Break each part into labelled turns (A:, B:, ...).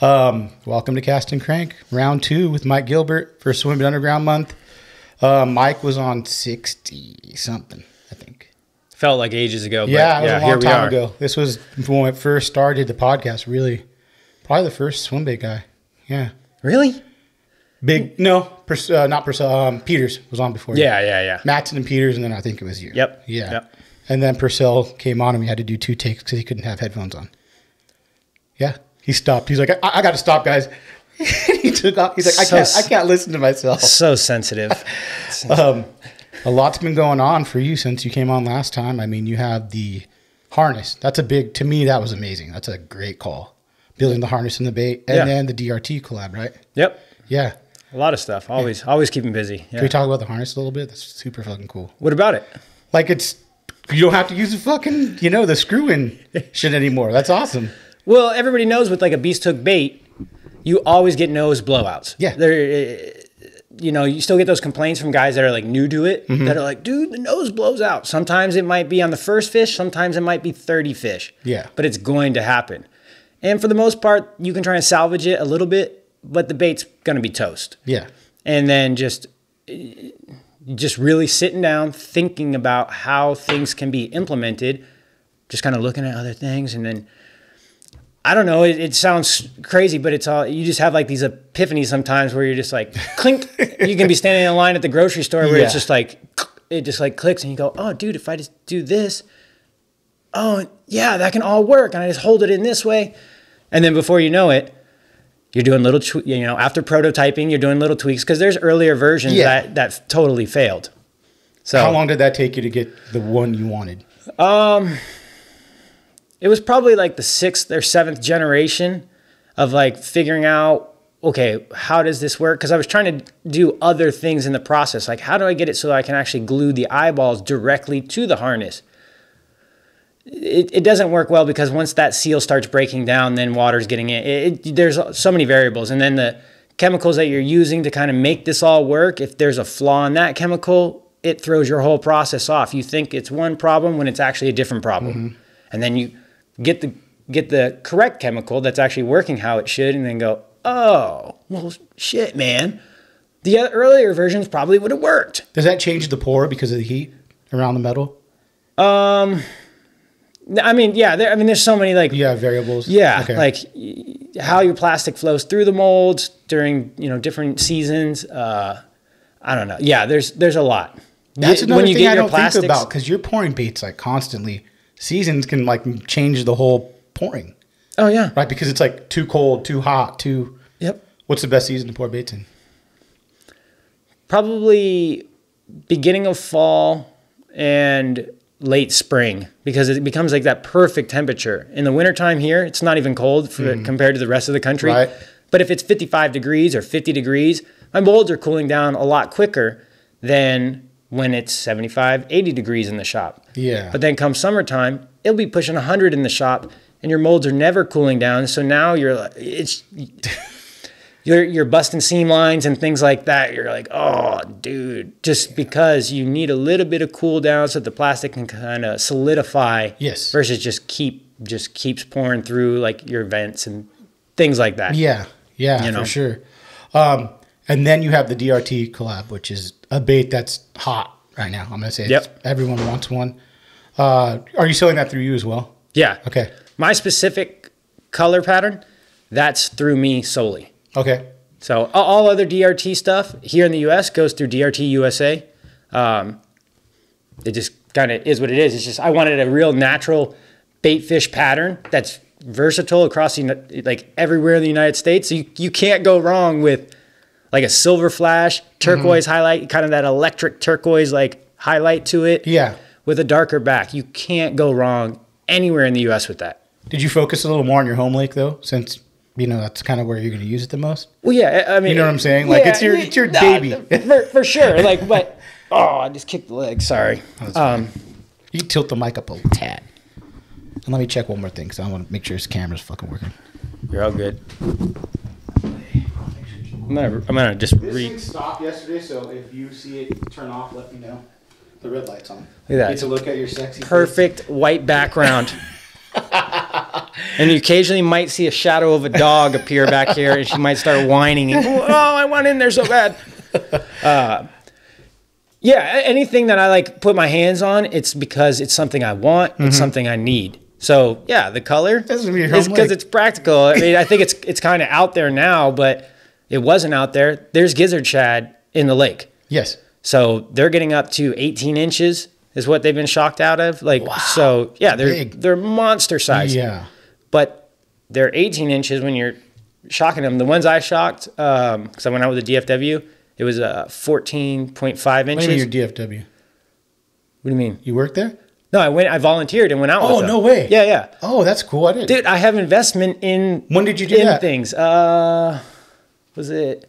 A: Welcome to Cast and Crank, round 2 with Mike Gilbert for Swim It Underground month. Mike was on 60 something, I think.
B: Felt like ages ago. But
A: yeah, it was a long time ago. This was when it first started the podcast. Really, probably the first swim bait guy. Yeah.
B: Really?
A: Not Purcell. Peters was on before.
B: Yeah.
A: Matson and Peters, and then I think it was you.
B: Yep.
A: Yeah.
B: Yep.
A: And then Purcell came on, and we had to do 2 takes because he couldn't have headphones on. Yeah. He stopped. He's like, I got to stop, guys. He took off. He's like, I can't listen to myself.
B: So sensitive.
A: A lot's been going on for you since you came on last time. I mean, you have the harness. That's to me, that was amazing. That's a great call. Building the harness and the bait, and then the DRT collab, right?
B: Yep.
A: Yeah.
B: A lot of stuff. Always keep him busy. Yeah.
A: Can we talk about the harness a little bit? That's super fucking cool.
B: What about it?
A: Like you don't have to use the fucking, the screw-in shit anymore. That's awesome.
B: Well, everybody knows with like a beast hook bait, you always get nose blowouts.
A: Yeah.
B: You still get those complaints from guys that are like new to it that are like, dude, the nose blows out. Sometimes it might be on the first fish. Sometimes it might be 30 fish.
A: Yeah.
B: But it's going to happen. And for the most part, you can try and salvage it a little bit, but the bait's going to be toast.
A: Yeah.
B: And then just really sitting down, thinking about how things can be implemented, just kind of looking at other things. And then, I don't know, it sounds crazy, but it's all, you just have like these epiphanies sometimes where you're just like, clink. You can be standing in line at the grocery store where it's just like, it just like clicks and you go, oh, dude, if I just do this, oh, yeah, that can all work. And I just hold it in this way. And then before you know it, you're doing little, after prototyping, you're doing little tweaks because there's earlier versions that totally failed. So
A: how long did that take you to get the one you wanted?
B: It was probably like the 6th or 7th generation of like figuring out, okay, how does this work? Because I was trying to do other things in the process. Like, how do I get it so that I can actually glue the eyeballs directly to the harness? It doesn't work well because once that seal starts breaking down, then water's getting in. There's so many variables. And then the chemicals that you're using to kind of make this all work, if there's a flaw in that chemical, it throws your whole process off. You think it's one problem when it's actually a different problem. Mm-hmm. And then you get the correct chemical that's actually working how it should and then go, oh, well, shit, man. The earlier versions probably would have worked.
A: Does that change the pour because of the heat around the metal?
B: I mean, yeah. There's so many like
A: variables.
B: Yeah,
A: okay.
B: Like how your plastic flows through the molds during different seasons. I don't know. Yeah, there's a lot.
A: That's another thing I don't think about because you're pouring baits like constantly. Seasons can like change the whole pouring.
B: Oh yeah,
A: right. Because it's like too cold, too hot, too.
B: Yep.
A: What's the best season to pour baits in?
B: Probably beginning of fall and late spring because it becomes like that perfect temperature. In the wintertime here, it's not even cold compared to the rest of the country.
A: Right.
B: But if it's 55 degrees or 50 degrees, my molds are cooling down a lot quicker than when it's 75, 80 degrees in the shop.
A: Yeah.
B: But then come summertime, it'll be pushing 100 in the shop and your molds are never cooling down. So now you're like, you're busting seam lines and things like that. You're like, oh, dude, just because you need a little bit of cool down so that the plastic can kind of solidify.
A: Yes.
B: Versus just keeps pouring through like your vents and things like that.
A: Yeah. Yeah, for sure. And then you have the DRT collab, which is a bait that's hot right now. I'm going to say everyone wants one. Are you selling that through you as well?
B: Yeah.
A: Okay.
B: My specific color pattern, that's through me solely.
A: Okay.
B: So all other DRT stuff here in the U.S. goes through DRT USA. It just kind of is what it is. It's just I wanted a real natural bait fish pattern that's versatile across like everywhere in the United States. So you can't go wrong with like a silver flash, turquoise highlight, kind of that electric turquoise like highlight to it.
A: Yeah.
B: With a darker back. You can't go wrong anywhere in the U.S. with that.
A: Did you focus a little more on your home lake though, since that's kind of where you're going to use it the most?
B: Well, yeah. I mean,
A: you know what I'm saying? Like it's your baby.
B: For sure. Like, but I just kicked the leg. Sorry.
A: You tilt the mic up a tad. And let me check one more thing because I want to make sure his camera's fucking working.
B: You're all good. I'm gonna just
A: This thing stopped yesterday, so if you see it turn off, let me know. The red light's on.
B: Look at that.
A: Get to look at your sexy
B: perfect face. White background. And you occasionally might see a shadow of a dog appear back here, and she might start whining. And, oh, I want in there so bad. Yeah, anything that I like put my hands on, it's because it's something I want. It's something I need. So yeah, the color is because it's practical. I mean, I think it's kind of out there now, but it wasn't out there. There's gizzard shad in the lake.
A: Yes.
B: So they're getting up to 18 inches is what they've been shocked out of. Like, wow, so yeah, they're monster size.
A: Yeah.
B: But they're 18 inches when you're shocking them. The ones I shocked, because I went out with a DFW, it was 14.5 inches. What do
A: you mean your DFW?
B: What do you mean?
A: You worked there?
B: No, I volunteered and went out with them.
A: Oh, no way.
B: Yeah, yeah.
A: Oh, that's cool. I didn't.
B: Dude, I have investment in...
A: When did you do that?
B: Things. Was it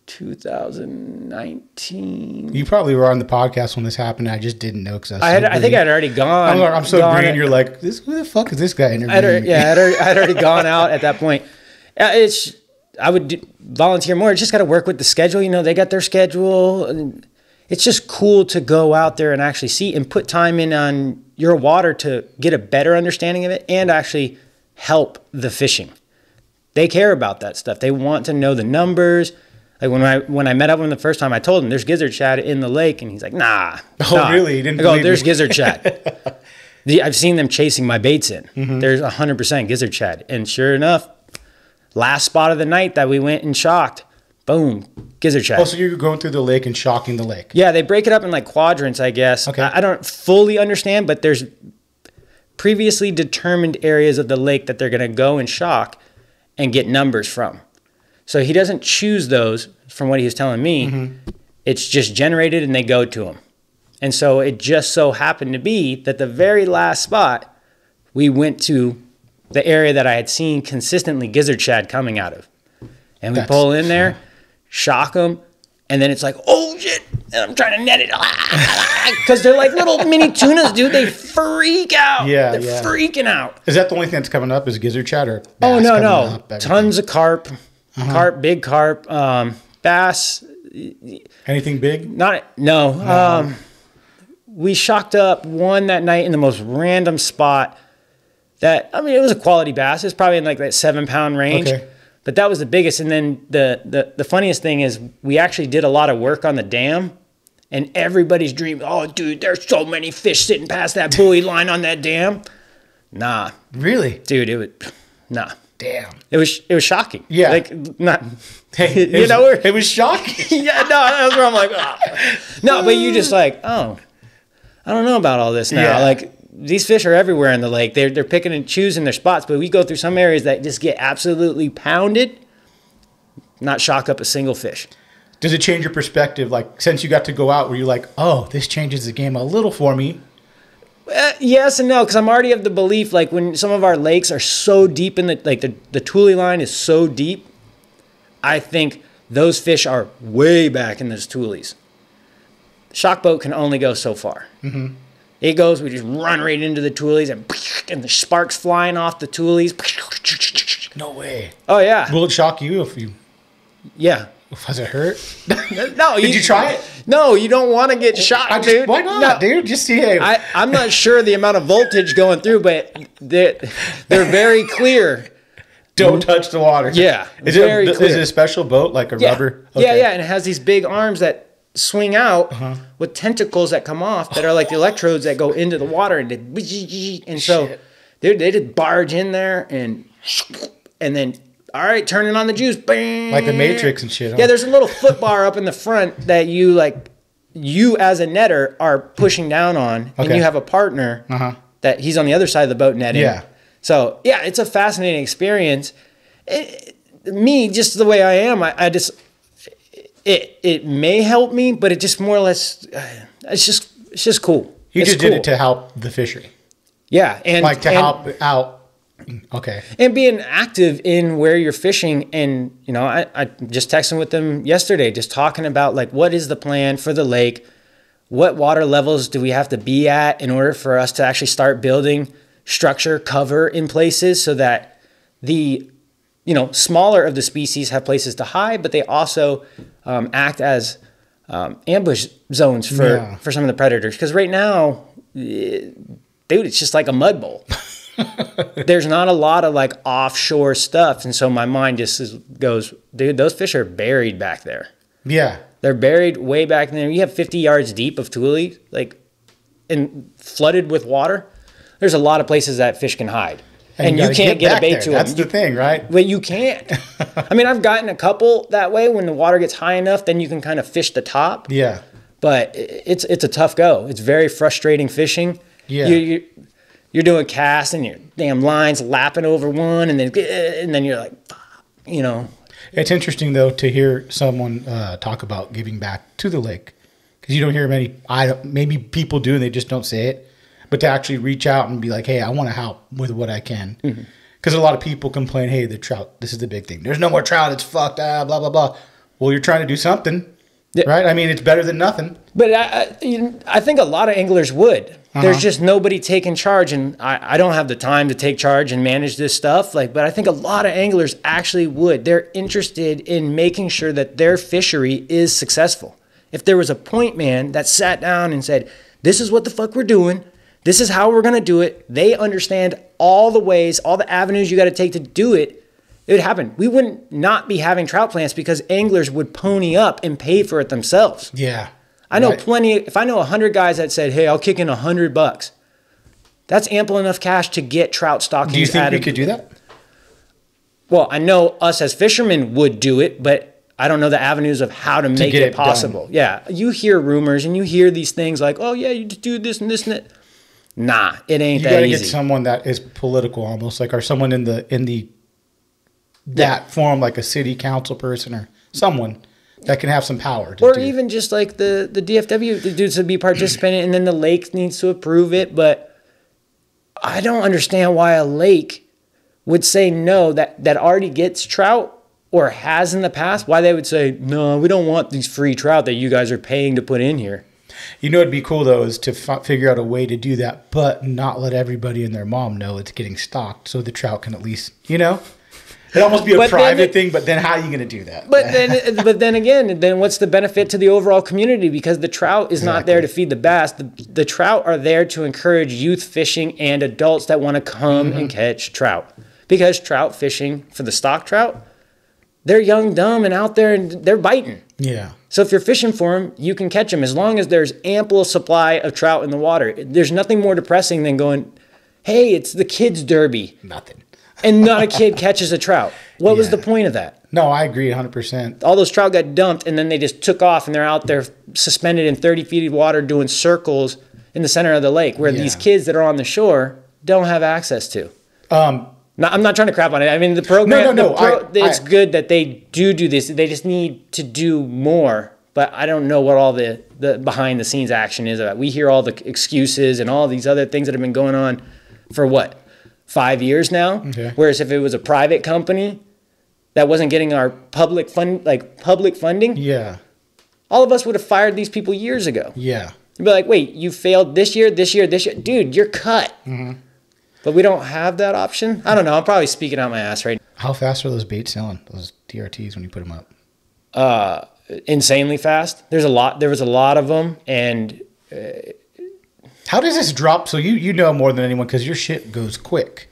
B: 2019?
A: You probably were on the podcast when this happened. I just didn't know because
B: I think I'd already gone.
A: I'm so green. You're like, who the fuck is this guy interviewing me?
B: I'd already gone out at that point. I would volunteer more. Just got to work with the schedule. You know, they got their schedule. And it's just cool to go out there and actually see and put time in on your water to get a better understanding of it and actually help the fishing. They care about that stuff. They want to know the numbers. Like when I met up with him the first time, I told him there's gizzard shad in the lake, and he's like, "Nah."
A: Oh, really? He didn't
B: I go, "There's gizzard shad." I've seen them chasing my baits in. There's 100% gizzard shad, and sure enough, last spot of the night that we went and shocked, boom, gizzard shad.
A: Oh, so you're going through the lake and shocking the lake?
B: Yeah, they break it up in like quadrants, I guess.
A: Okay.
B: I don't fully understand, but there's previously determined areas of the lake that they're going to go and shock and get numbers from. So he doesn't choose those from what he was telling me. It's just generated and they go to him. And so it just so happened to be that the very last spot, we went to the area that I had seen consistently gizzard shad coming out of. And we pull in there, shock them, and then it's like, oh shit, and I'm trying to net it. Because they're like little mini tunas, dude. They freak out.
A: Yeah,
B: they're freaking out.
A: Is that the only thing that's coming up is gizzard shad or bass?
B: Oh, no. Tons of carp. Carp, big carp, bass.
A: Anything big?
B: No. We shocked up one that night in the most random spot that, I mean, it was a quality bass. It's probably in like that 7-pound range.
A: Okay.
B: But that was the biggest. And then the funniest thing is we actually did a lot of work on the dam, and everybody's dream, oh, dude, there's so many fish sitting past that buoy line on that dam. Nah.
A: Really?
B: Dude, nah.
A: Damn.
B: It was shocking.
A: Yeah.
B: Like, not,
A: it was shocking.
B: Yeah, no, that's where I'm like, oh. No, but you just like, oh, I don't know about all this now.
A: Yeah.
B: Like, these fish are everywhere in the lake. They're picking and choosing their spots, but we go through some areas that just get absolutely pounded, not shock up a single fish.
A: Does it change your perspective? Like, since you got to go out, where you're like, oh, this changes the game a little for me.
B: Yes and no, because I'm already of the belief, like when some of our lakes are so deep in the Tule line is so deep, I think those fish are way back in those Tules. Shock boat can only go so far. It goes, we just run right into the Tules and the sparks flying off the Tules.
A: No way.
B: Oh yeah.
A: Will it shock you if you?
B: Yeah.
A: Does it hurt?
B: No.
A: Did you try it?
B: No, you don't want to get shocked, dude.
A: Why not, dude? Just see. Hey.
B: I'm not sure the amount of voltage going through, but they're very clear.
A: Don't touch the water.
B: Yeah.
A: Is it a special boat, like a rubber?
B: Okay. Yeah, and it has these big arms that swing out with tentacles that come off that are like the electrodes that go into the water. And so they just barge in there and then... All right, turning on the juice. Bang.
A: Like the Matrix and shit. Huh?
B: Yeah, there's a little foot bar up in the front that you as a netter are pushing down on, and you have a partner that he's on the other side of the boat netting.
A: Yeah.
B: So, yeah, it's a fascinating experience. Me, just the way I am, it may help me, but it just more or less, it's just cool.
A: You just did it to help the fishery.
B: Yeah. And
A: help out. Okay.
B: And being active in where you're fishing. And, you know, I just texting with them yesterday, just talking about like, what is the plan for the lake? What water levels do we have to be at in order for us to actually start building structure, cover in places so that the, smaller of the species have places to hide, but they also act as ambush zones for some of the predators. Because right now, dude, it's just like a mud bowl. There's not a lot of like offshore stuff. And so my mind goes, dude, those fish are buried back there.
A: Yeah.
B: They're buried way back there. You have 50 yards deep of tule, like, and flooded with water. There's a lot of places that fish can hide. And you can't get a bait to them.
A: That's the thing, right?
B: But you can't. I mean, I've gotten a couple that way when the water gets high enough, then you can kind of fish the top.
A: Yeah.
B: But it's a tough go. It's very frustrating fishing.
A: Yeah.
B: You're doing casts and your damn lines lapping over one, and then you're like, you know.
A: It's interesting though to hear someone talk about giving back to the lake, because you don't hear many. Maybe people do and they just don't say it. But to actually reach out and be like, hey, I want to help with what I can. Because a lot of people complain, hey, the trout, this is the big thing. There's no more trout. It's fucked. Blah, blah, blah. Well, you're trying to do something, right? I mean, it's better than nothing.
B: But I think a lot of anglers would. There's just nobody taking charge. And I don't have the time to take charge and manage this stuff. But I think a lot of anglers actually would. They're interested in making sure that their fishery is successful. If there was a point man that sat down and said, this is what the fuck we're doing. This is how we're going to do it. They understand all the ways, all the avenues you got to take to do it. It would happen. We wouldn't not be having trout plants because anglers would pony up and pay for it themselves.
A: Yeah.
B: I know plenty. If I know 100 guys that said, hey, I'll kick in $100, that's ample enough cash to get trout stockings.
A: Do you think we could do that?
B: Well, I know us as fishermen would do it, but I don't know the avenues of how to make it possible. Done. Yeah. You hear rumors and you hear these things like, oh, yeah, you just do this and this and that. Nah, it ain't that easy. You gotta get
A: someone that is political almost, like, or someone in that form, like a city council person or someone that can have some power.
B: Or even just like the DFW, the dudes would be participating, and then the lake needs to approve it. But I don't understand why a lake would say no that already gets trout or has in the past. Why they would say, no, we don't want these free trout that you guys are paying to put in here.
A: You know, it'd be cool, though, is to figure out a way to do that, but not let everybody and their mom know it's getting stocked so the trout can at least, you know? It'd almost be a private thing, but then how are you going to do that?
B: But then again, what's the benefit to the overall community? Because the trout is not there to feed the bass. The trout are there to encourage youth fishing and adults that want to come and catch trout. Because trout fishing, for the stock trout, they're young, dumb, and out there, and they're biting.
A: Yeah.
B: So if you're fishing for them, you can catch them as long as there's ample supply of trout in the water. There's nothing more depressing than going, hey, it's the kids' derby.
A: Nothing.
B: And not a kid catches a trout. What was the point of that?
A: No, I agree 100%.
B: All those trout got dumped, and then they just took off, and they're out there suspended in 30 feet of water doing circles in the center of the lake where these kids that are on the shore don't have access to. I'm not trying to crap on it. I mean, the program, it's good that they do this. They just need to do more. But I don't know what all the behind-the-scenes action is about. We hear all the excuses and all these other things that have been going on for, 5 years now? Okay. Whereas if it was a private company that wasn't getting our public funding, all of us would have fired these people years ago.
A: Yeah.
B: You'd be like, wait, you failed this year. Dude, you're cut. Mm-hmm. But we don't have that option. I don't know. I'm probably speaking out my ass right now.
A: How fast are those baits selling, those DRTs, when you put them up?
B: Insanely fast. There was a lot of them. And
A: how does this drop? So you know more than anyone because your shit goes quick.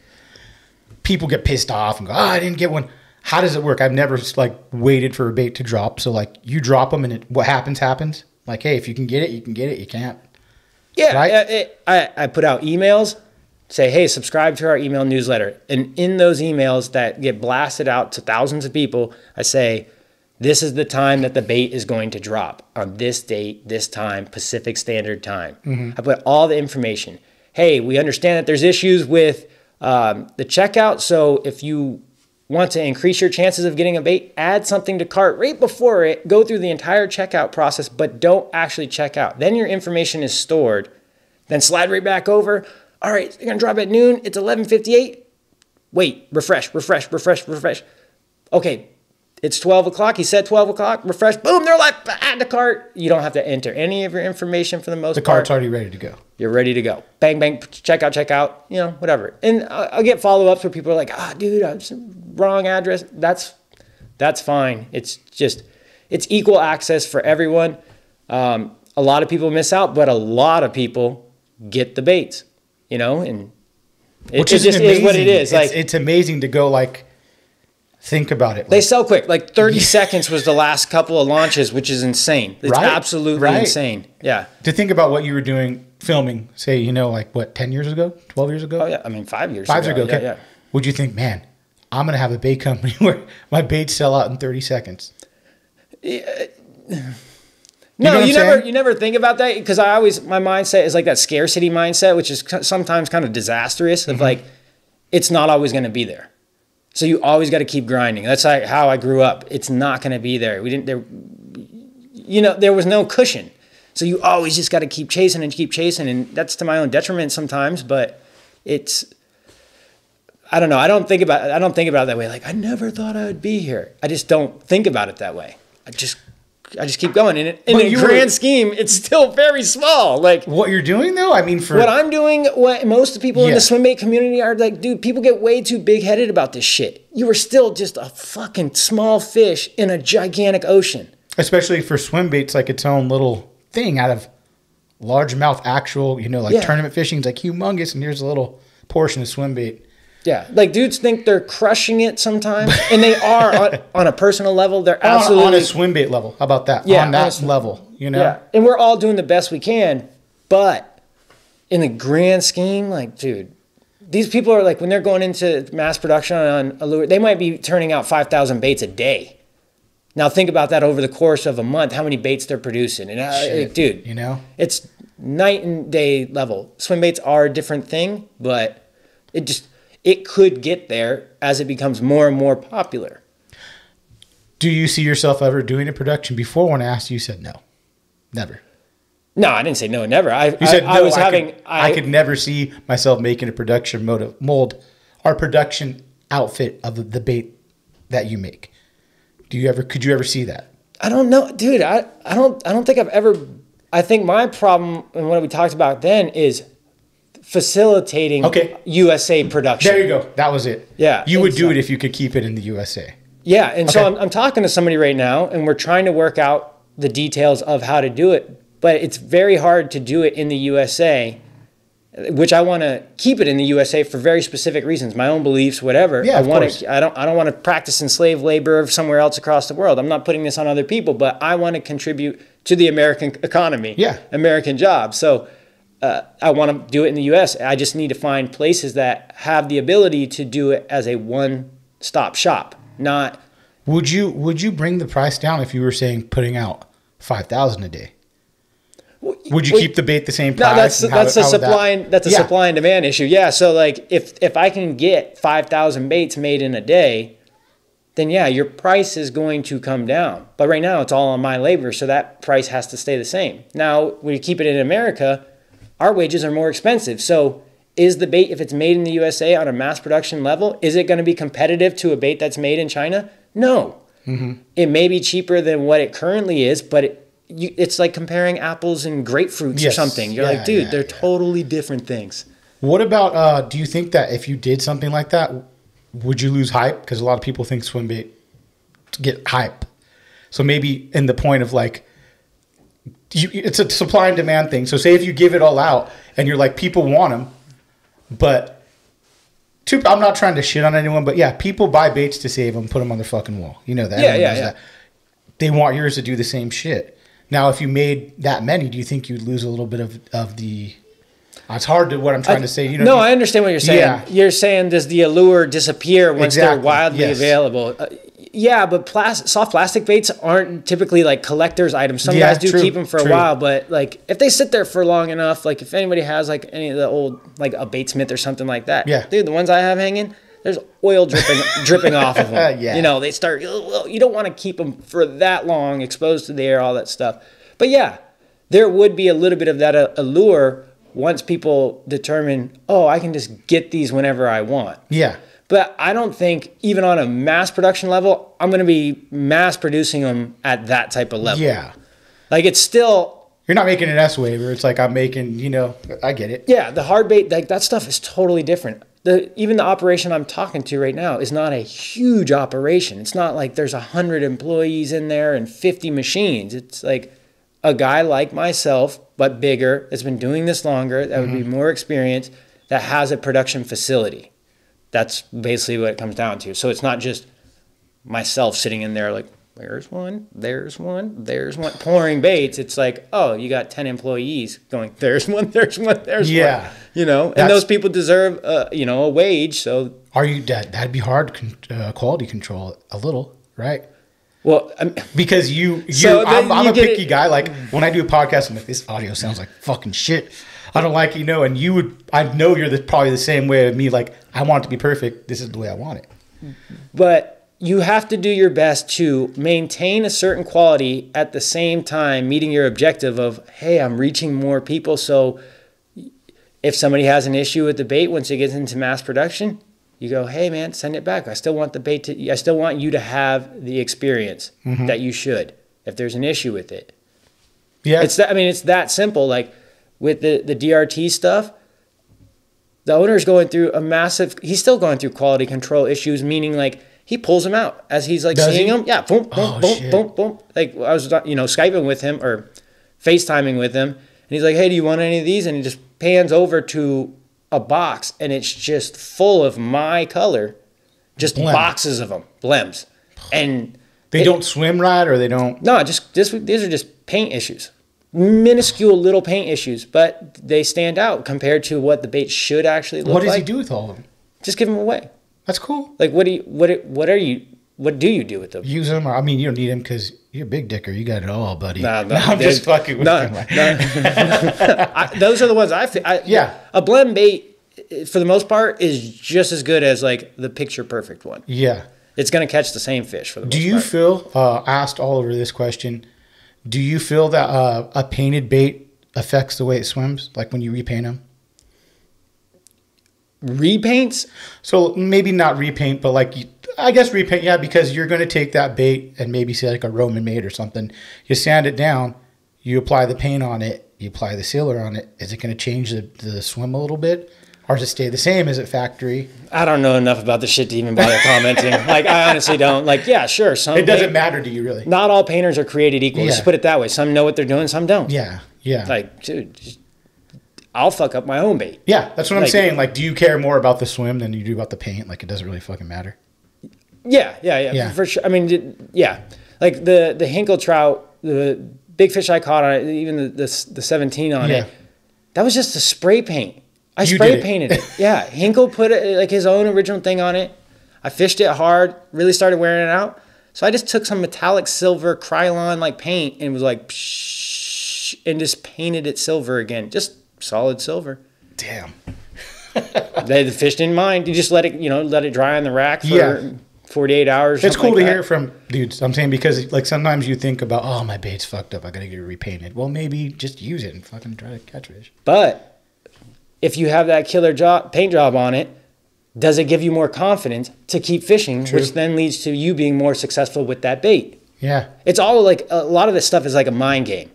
A: People get pissed off and go, I didn't get one. How does it work? I've never waited for a bait to drop. So you drop them and what happens. Like, hey, if you can get it, you can get it. You can't.
B: Yeah. Right? I put out emails. Say, hey, subscribe to our email newsletter. And in those emails that get blasted out to thousands of people, I say, this is the time that the bait is going to drop on this date, this time, Pacific Standard Time. Mm-hmm. I put all the information. Hey, we understand that there's issues with the checkout. So if you want to increase your chances of getting a bait, add something to cart right before it. Go through the entire checkout process, but don't actually check out. Then your information is stored. Then slide right back over. All right, you're going to drop at noon. It's 11:58. Wait, refresh. Okay, it's 12 o'clock. He said 12 o'clock. Refresh. Boom, they're like, add the cart. You don't have to enter any of your information for the most part.
A: The cart's already ready to go.
B: You're ready to go. Bang, bang, check out, whatever. And I'll get follow-ups where people are like, dude, wrong address. That's fine. It's equal access for everyone. A lot of people miss out, but a lot of people get the baits. And It just is what it is. Like
A: it's amazing to go like think about it.
B: They sell quick. Like 30 seconds was the last couple of launches, which is insane. It's absolutely insane. Yeah.
A: To think about what you were doing, filming, say, like what, 10 years ago, 12 years ago?
B: Oh yeah, I mean 5 years.
A: 5 years ago. Okay.
B: Yeah.
A: Would you think, man, I'm gonna have a bait company where my baits sell out in 30 seconds?
B: No, you never think about that, because my mindset is like that scarcity mindset, which is sometimes kind of disastrous. Of like, it's not always going to be there, so you always got to keep grinding. That's like how I grew up. It's not going to be there. There was no cushion, so you always just got to keep chasing, and that's to my own detriment sometimes. But I don't know. I don't think about it that way. Like, I never thought I would be here. I just don't think about it that way. I just keep going. And in the grand scheme, it's still very small. Like
A: what you're doing though, I mean,
B: what I'm doing, what most of the people in the swim bait community are like, dude, people get way too big headed about this shit. You are still just a fucking small fish in a gigantic ocean.
A: Especially for swim baits, like its own little thing out of largemouth actual, tournament fishing is like humongous, and here's a little portion of swim bait.
B: Yeah, like dudes think they're crushing it sometimes, and they are on a personal level. They're absolutely
A: on a swim bait level. How about that? Yeah, on that level, Yeah,
B: and we're all doing the best we can, but in the grand scheme, like, dude, these people are like, when they're going into mass production on a lure, they might be turning out 5,000 baits a day. Now think about that over the course of a month, how many baits they're producing, and dude, it's night and day level. Swim baits are a different thing, but it could get there as it becomes more and more popular.
A: Do you see yourself ever doing a production? Before, when I asked you, you said no. Never.
B: No, I didn't say no, never.
A: I could never see myself making a production mold or production outfit of the bait that you make. Could you ever see that?
B: I don't know, dude. I don't think I've ever. I think my problem, and what we talked about then, is facilitating USA production.
A: There you go. That was it.
B: Yeah.
A: You would do it if you could keep it in the USA.
B: Yeah. And so I'm talking to somebody right now, and we're trying to work out the details of how to do it. But it's very hard to do it in the USA, which I want to keep it in the USA for very specific reasons, my own beliefs, whatever.
A: Yeah, of course.
B: I don't want to practice in slave labor somewhere else across the world. I'm not putting this on other people, but I want to contribute to the American economy, American jobs. So I want to do it in the U.S. I just need to find places that have the ability to do it as a one-stop shop. Not.
A: Would you bring the price down if you were saying putting out 5,000 a day? Would you keep the bait the same price?
B: No, that's a supply and demand issue. Yeah. So like if I can get 5,000 baits made in a day, then your price is going to come down. But right now it's all on my labor, so that price has to stay the same. Now when you keep it in America, our wages are more expensive. So is the bait, if it's made in the USA on a mass production level, is it going to be competitive to a bait that's made in China? No. Mm-hmm. It may be cheaper than what it currently is, but it's like comparing apples and grapefruits or something. You're like, dude, they're totally different things.
A: What about, do you think that if you did something like that, would you lose hype? Because a lot of people think swim bait get hype. So maybe in the point of like, it's a supply and demand thing. So say if you give it all out and you're like, people want them, but I'm not trying to shit on anyone, but people buy baits to save them, put them on their fucking wall. You know that. That. They want yours to do the same shit. Now, if you made that many, do you think you'd lose a little bit of the... It's hard to what I'm trying to say.
B: No, I understand what you're saying. Yeah. You're saying, does the allure disappear once they're widely available? But soft plastic baits aren't typically like collector's items. Some guys do keep them for a while, but like if they sit there for long enough, like if anybody has like any of the old, like a Batesmith or something like that, dude, the ones I have hanging, there's oil dripping off of them. They start, you don't want to keep them for that long, exposed to the air, all that stuff. But there would be a little bit of that allure once people determine, I can just get these whenever I want.
A: Yeah.
B: But I don't think, even on a mass production level, I'm going to be mass producing them at that type of level.
A: Yeah.
B: Like, it's still...
A: You're not making an S-wave, where it's like I'm making, I get it.
B: Yeah, the hard bait, like that stuff is totally different. Even the operation I'm talking to right now is not a huge operation. It's not like there's 100 employees in there and 50 machines. It's like a guy like myself, but bigger, that's been doing this longer, that would be more experienced, that has a production facility. That's basically what it comes down to. So it's not just myself sitting in there like, there's one, pouring baits. It's like, oh, you got 10 employees going, there's one.
A: Yeah.
B: You know, and those people deserve, a wage. So
A: are you that'd be hard quality control a little, right?
B: Well,
A: because I'm a picky guy. Like when I do a podcast, I'm like, this audio sounds like fucking shit. I don't like it, and I know you're probably the same way with me. Like, I want it to be perfect. This is the way I want it.
B: But you have to do your best to maintain a certain quality at the same time meeting your objective of, hey, I'm reaching more people. So if somebody has an issue with the bait once it gets into mass production, you go, hey man, send it back. I still want I still want you to have the experience that you should if there's an issue with it. Yeah. It's that simple. Like with the DRT stuff, the owner's going through he's still going through quality control issues, meaning like he pulls them out as he's like seeing them. Yeah. Boom, boom, boom, boom, boom. Like I was, Skyping with him or FaceTiming with him. And he's like, hey, do you want any of these? And he just pans over to a box and it's just full of my color, just boxes of them, blems. And
A: they don't swim right, or they don't?
B: No, these are just paint issues. Minuscule little paint issues, but they stand out compared to what the bait should actually look like.
A: What does he do with all of them?
B: Just give them away.
A: That's cool.
B: Like, what do you do with them?
A: Use them. I mean, you don't need them because you're a big dicker. You got it all, buddy. No, I'm just fucking with you.
B: Those are the ones yeah. A blend bait, for the most part, is just as good as like the picture perfect one.
A: Yeah.
B: It's going to catch the same fish for the most part.
A: Do you feel, asked Oliver this question, do you feel that a painted bait affects the way it swims? Like when you repaint them?
B: Repaints?
A: So maybe not repaint, but like, I guess repaint, yeah, because you're going to take that bait and maybe say like a Roman mate or something. You sand it down, you apply the paint on it, you apply the sealer on it. Is it going to change the swim a little bit? Or does it stay the same? Is it factory?
B: I don't know enough about the shit to even bother commenting. Like, I honestly don't. Like, yeah, sure.
A: It doesn't matter to you, really.
B: Not all painters are created equal. Yeah. Let's put it that way. Some know what they're doing, some don't.
A: Yeah, yeah.
B: Like, dude, I'll fuck up my own bait.
A: Yeah, that's what I'm saying. Like, do you care more about the swim than you do about the paint? Like, it doesn't really fucking matter.
B: Yeah, for sure. I mean, yeah. Like, the Hinkle trout, the big fish I caught on it, even the 17 on it, that was just a spray paint. I spray painted it. Yeah. Hinkle put it like his own original thing on it. I fished it hard, really started wearing it out. So I just took some metallic silver Krylon like paint and was like, psh, and just painted it silver again. Just solid silver.
A: Damn.
B: The fish didn't mind. You just let it dry on the rack for 48 hours.
A: It's cool to hear from dudes. I'm saying because like sometimes you think about, oh, my bait's fucked up. I got to get it repainted. Well, maybe just use it and fucking try to catch fish.
B: But if you have that killer paint job on it, does it give you more confidence to keep fishing, which then leads to you being more successful with that bait?
A: Yeah.
B: It's all like a lot of this stuff is like a mind game.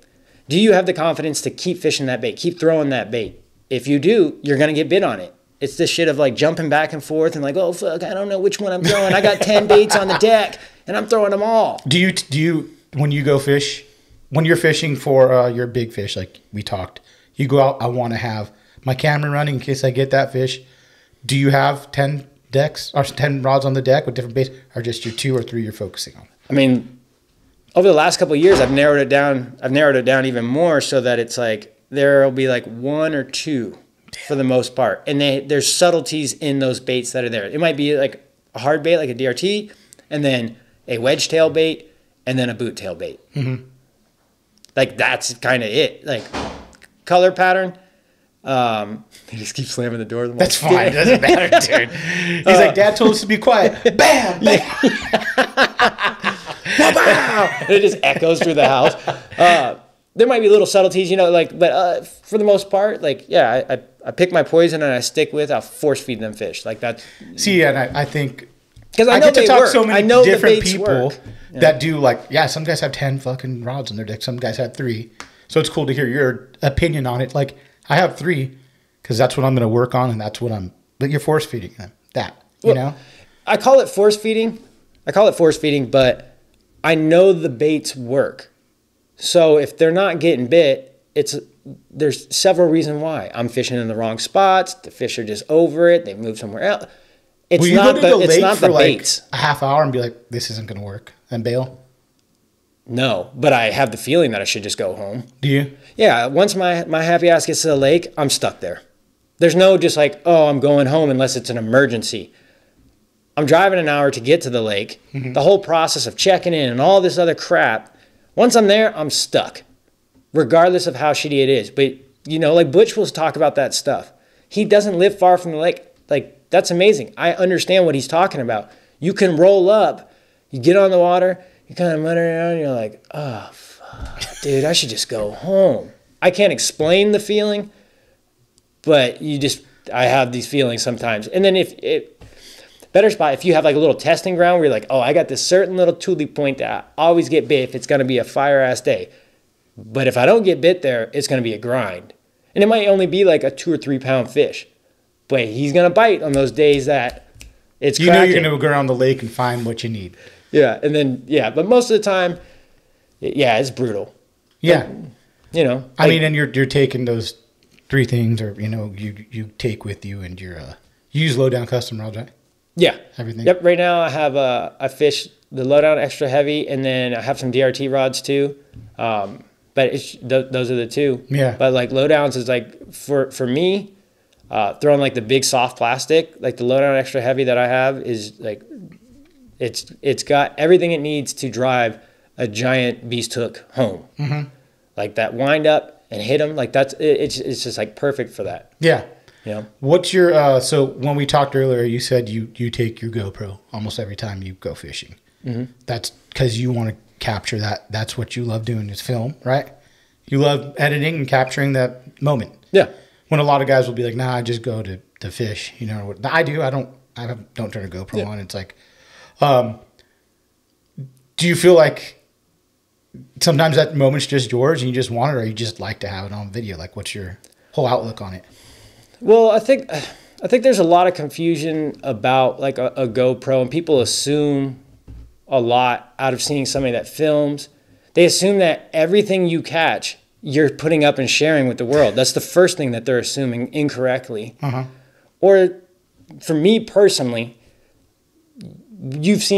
B: Do you have the confidence to keep fishing that bait, keep throwing that bait? If you do, you're going to get bit on it. It's this shit of like jumping back and forth and like, oh, fuck, I don't know which one I'm throwing. I got 10 baits on the deck and I'm throwing them all.
A: Do you, when you go fish, when you're fishing for your big fish, like we talked, you go out, I want to have my camera running in case I get that fish. Do you have 10 decks or 10 rods on the deck with different baits, or just your 2 or 3 you're focusing on?
B: I mean, over the last couple of years, I've narrowed it down even more so that it's like there'll be like 1 or 2 for the most part. And there's subtleties in those baits that are there. It might be like a hard bait like a DRT, and then a wedge tail bait, and then a boot tail bait. Mm-hmm. Like that's kind of it. Like color pattern. He just keeps slamming the door.
A: That's fine. It doesn't matter, dude. He's like, Dad told us to be quiet. Bam! Bam!
B: It just echoes through the house. There might be little subtleties, but for the most part, like, yeah, I pick my poison and I stick with. I'll force feed them fish like that.
A: See, and I think
B: because I know
A: get to talk to so many different
B: people
A: that do like, yeah, some guys have 10 fucking rods on their deck. Some guys have 3. So it's cool to hear your opinion on it. Like, I have 3 because that's what I'm going to work on, and that's what but you're force feeding them. You know?
B: I call it force feeding. But I know the baits work. So if they're not getting bit, it's there's several reasons why. I'm fishing in the wrong spots. The fish are just over it. They move somewhere else. It's not the baits.
A: A half hour and be like, this isn't going to work, and bail?
B: No, but I have the feeling that I should just go home.
A: Do you?
B: Yeah. Once my happy ass gets to the lake, I'm stuck there. There's no just like, oh, I'm going home unless it's an emergency. I'm driving an hour to get to the lake. The whole process of checking in and all this other crap. Once I'm there, I'm stuck, regardless of how shitty it is. But, you know, like Butch will talk about that stuff. He doesn't live far from the lake. Like, that's amazing. I understand what he's talking about. You can roll up, you get on the water, you kind of mutter around, and you're like, oh, fuck, dude, I should just go home. I can't explain the feeling, but I have these feelings sometimes. And then better spot, if you have like a little testing ground where you're like, oh, I got this certain little toolie point that I always get bit if it's going to be a fire-ass day. But if I don't get bit there, it's going to be a grind. And it might only be like a 2 or 3 pound fish. But he's going to bite on those days that it's cracking.
A: You know you're going to go around the lake and find what you need.
B: Yeah, and then, but most of the time, it's brutal.
A: Yeah.
B: But, you know.
A: I mean, and you're taking those 3 things, or, you know, you take with you, and you use low down custom rods, right?
B: Yeah.
A: Everything.
B: Yep. Right now I have I fish the low down extra heavy, and then I have some DRT rods too. But those are the 2. Yeah. But like low downs is like for me, throwing like the big soft plastic, like the low down extra heavy that I have is like it's got everything it needs to drive a giant beast hook home. Like that wind up and hit them, like it's just like perfect for that.
A: Yeah.
B: Yeah.
A: What's your so when we talked earlier, you said you take your GoPro almost every time you go fishing. That's because you want to capture that. That's what you love doing is film, right? You love editing and capturing that moment. Yeah. When a lot of guys will be like, "Nah, I just go to fish." You know, I do. I don't turn a GoPro on. It's like, do you feel like sometimes that moment's just yours and you just want it, or you just like to have it on video? Like, what's your whole outlook on it?
B: Well, I think there's a lot of confusion about like a GoPro, and people assume a lot out of seeing somebody that films. They assume that everything you catch, you're putting up and sharing with the world. That's the first thing that they're assuming incorrectly. Or for me personally,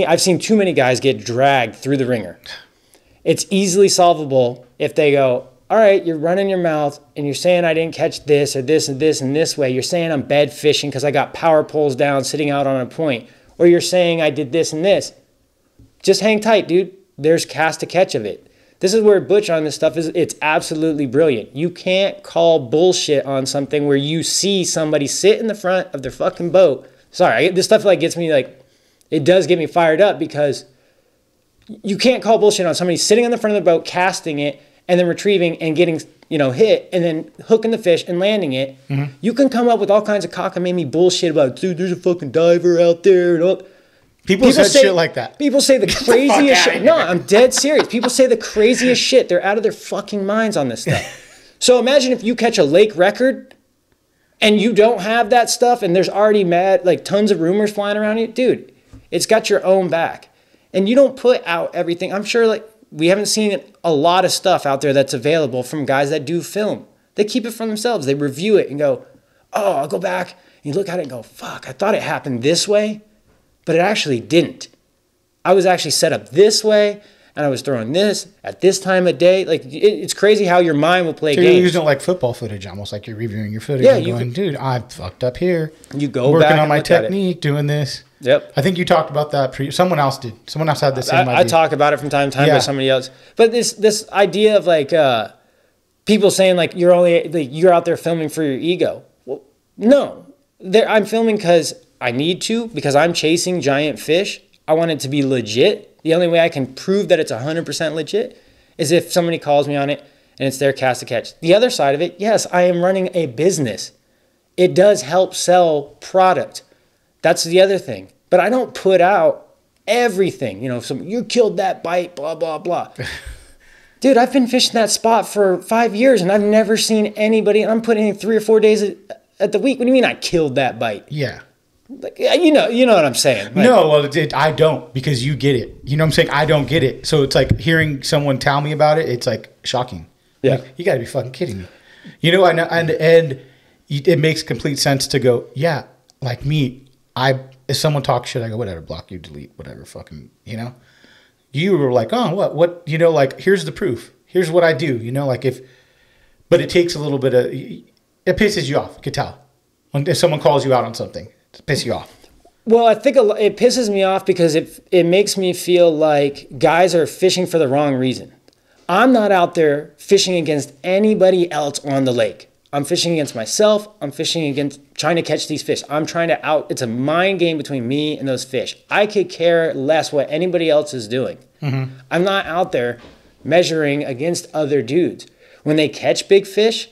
B: I've seen too many guys get dragged through the ringer. It's easily solvable if they go, all right, you're running your mouth and you're saying I didn't catch this or this and this and this way. You're saying I'm bed fishing because I got power poles down sitting out on a point. Or you're saying I did this and this. Just hang tight, dude. There's cast to catch of it. This is where Butch on this stuff is. It's absolutely brilliant. You can't call bullshit on something where you see somebody sit in the front of their fucking boat. Sorry, this stuff like gets me like, it does get me fired up because you can't call bullshit on somebody sitting on the front of the boat, casting it, and then retrieving and getting, you know, hit, and then hooking the fish and landing it. You can come up with all kinds of cockamamie bullshit about, dude, there's a fucking diver out there. And all.
A: People said shit like that.
B: People say the craziest shit. No, I'm dead serious. People say the craziest shit. They're out of their fucking minds on this stuff. So imagine if you catch a lake record and you don't have that stuff and there's already tons of rumors flying around you. Dude, it's got your own back. And you don't put out everything. I'm sure like we haven't seen a lot of stuff out there that's available from guys that do film. They keep it for themselves. They review it and go, oh, I'll go back. And you look at it and go, fuck, I thought it happened this way, but it actually didn't. I was actually set up this way, and I was throwing this at this time of day. Like, it's crazy how your mind will play games.
A: You're using like football footage, almost like you're reviewing your footage and going, dude, I fucked up here.
B: You go
A: working
B: back
A: on my technique, doing this.
B: Yep.
A: I think you talked about that. Someone else did. Someone else had the same idea.
B: I talk about it from time to time by somebody else. But this idea of like people saying like you're out there filming for your ego. Well, no, I'm filming because I need to, because I'm chasing giant fish. I want it to be legit. The only way I can prove that it's 100% legit is if somebody calls me on it and it's their cast to catch. The other side of it, yes, I am running a business. It does help sell product. That's the other thing. But I don't put out everything. You know, you killed that bite, blah, blah, blah. Dude, I've been fishing that spot for 5 years and I've never seen anybody. And I'm putting in 3 or 4 days at the week. What do you mean I killed that bite?
A: Yeah.
B: Like, you know what I'm saying. Like,
A: no, well, I don't, because you get it. You know what I'm saying? I don't get it. So it's like hearing someone tell me about it, it's like shocking.
B: Yeah.
A: Like, you got to be fucking kidding me. You know, and it makes complete sense to go, yeah, like me, if someone talks shit, I go, whatever, block you, delete, whatever, fucking, you know? You were like, oh, what, you know, like, here's the proof. Here's what I do, you know, like but it takes a little bit of, it pisses you off, you could tell. If someone calls you out on something, it pisses you off.
B: Well, I think it pisses me off because it makes me feel like guys are fishing for the wrong reason. I'm not out there fishing against anybody else on the lake. I'm fishing against myself. I'm fishing against trying to catch these fish. It's a mind game between me and those fish. I could care less what anybody else is doing. Mm-hmm. I'm not out there measuring against other dudes. When they catch big fish,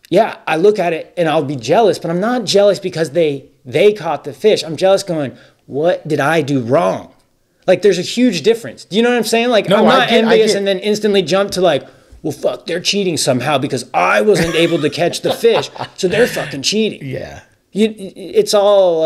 B: yeah, I look at it and I'll be jealous, but I'm not jealous because they caught the fish. I'm jealous going, what did I do wrong? Like, there's a huge difference. Do you know what I'm saying? Like, no, I'm not envious and then instantly jump to like, well, fuck, they're cheating somehow because I wasn't able to catch the fish, so they're fucking cheating.
A: Yeah.
B: It's all...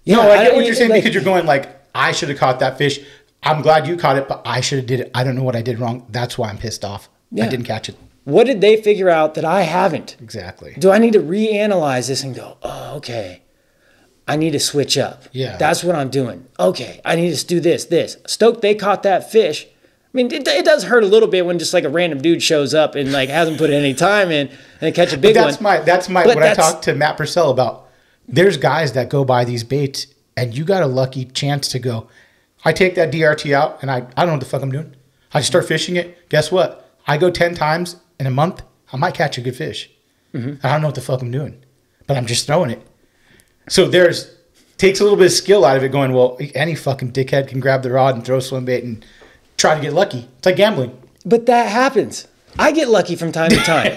A: no, I get what you're saying, because you're going like, I should have caught that fish. I'm glad you caught it, but I should have did it. I don't know what I did wrong. That's why I'm pissed off. Yeah. I didn't catch it.
B: What did they figure out that I haven't?
A: Exactly.
B: Do I need to reanalyze this and go, oh, okay, I need to switch up.
A: Yeah.
B: That's what I'm doing. Okay, I need to do this. Stoked they caught that fish. I mean, it does hurt a little bit when just like a random dude shows up and like hasn't put any time in and catch a big one.
A: That's what I talked to Matt Purcell about. There's guys that go by these baits and you got a lucky chance to go, I take that DRT out and I don't know what the fuck I'm doing. I start fishing it. Guess what? I go 10 times in a month. I might catch a good fish. Mm-hmm. I don't know what the fuck I'm doing, but I'm just throwing it. So takes a little bit of skill out of it going, well, any fucking dickhead can grab the rod and throw swim bait and try to get lucky. It's like gambling.
B: But that happens. I get lucky from time to time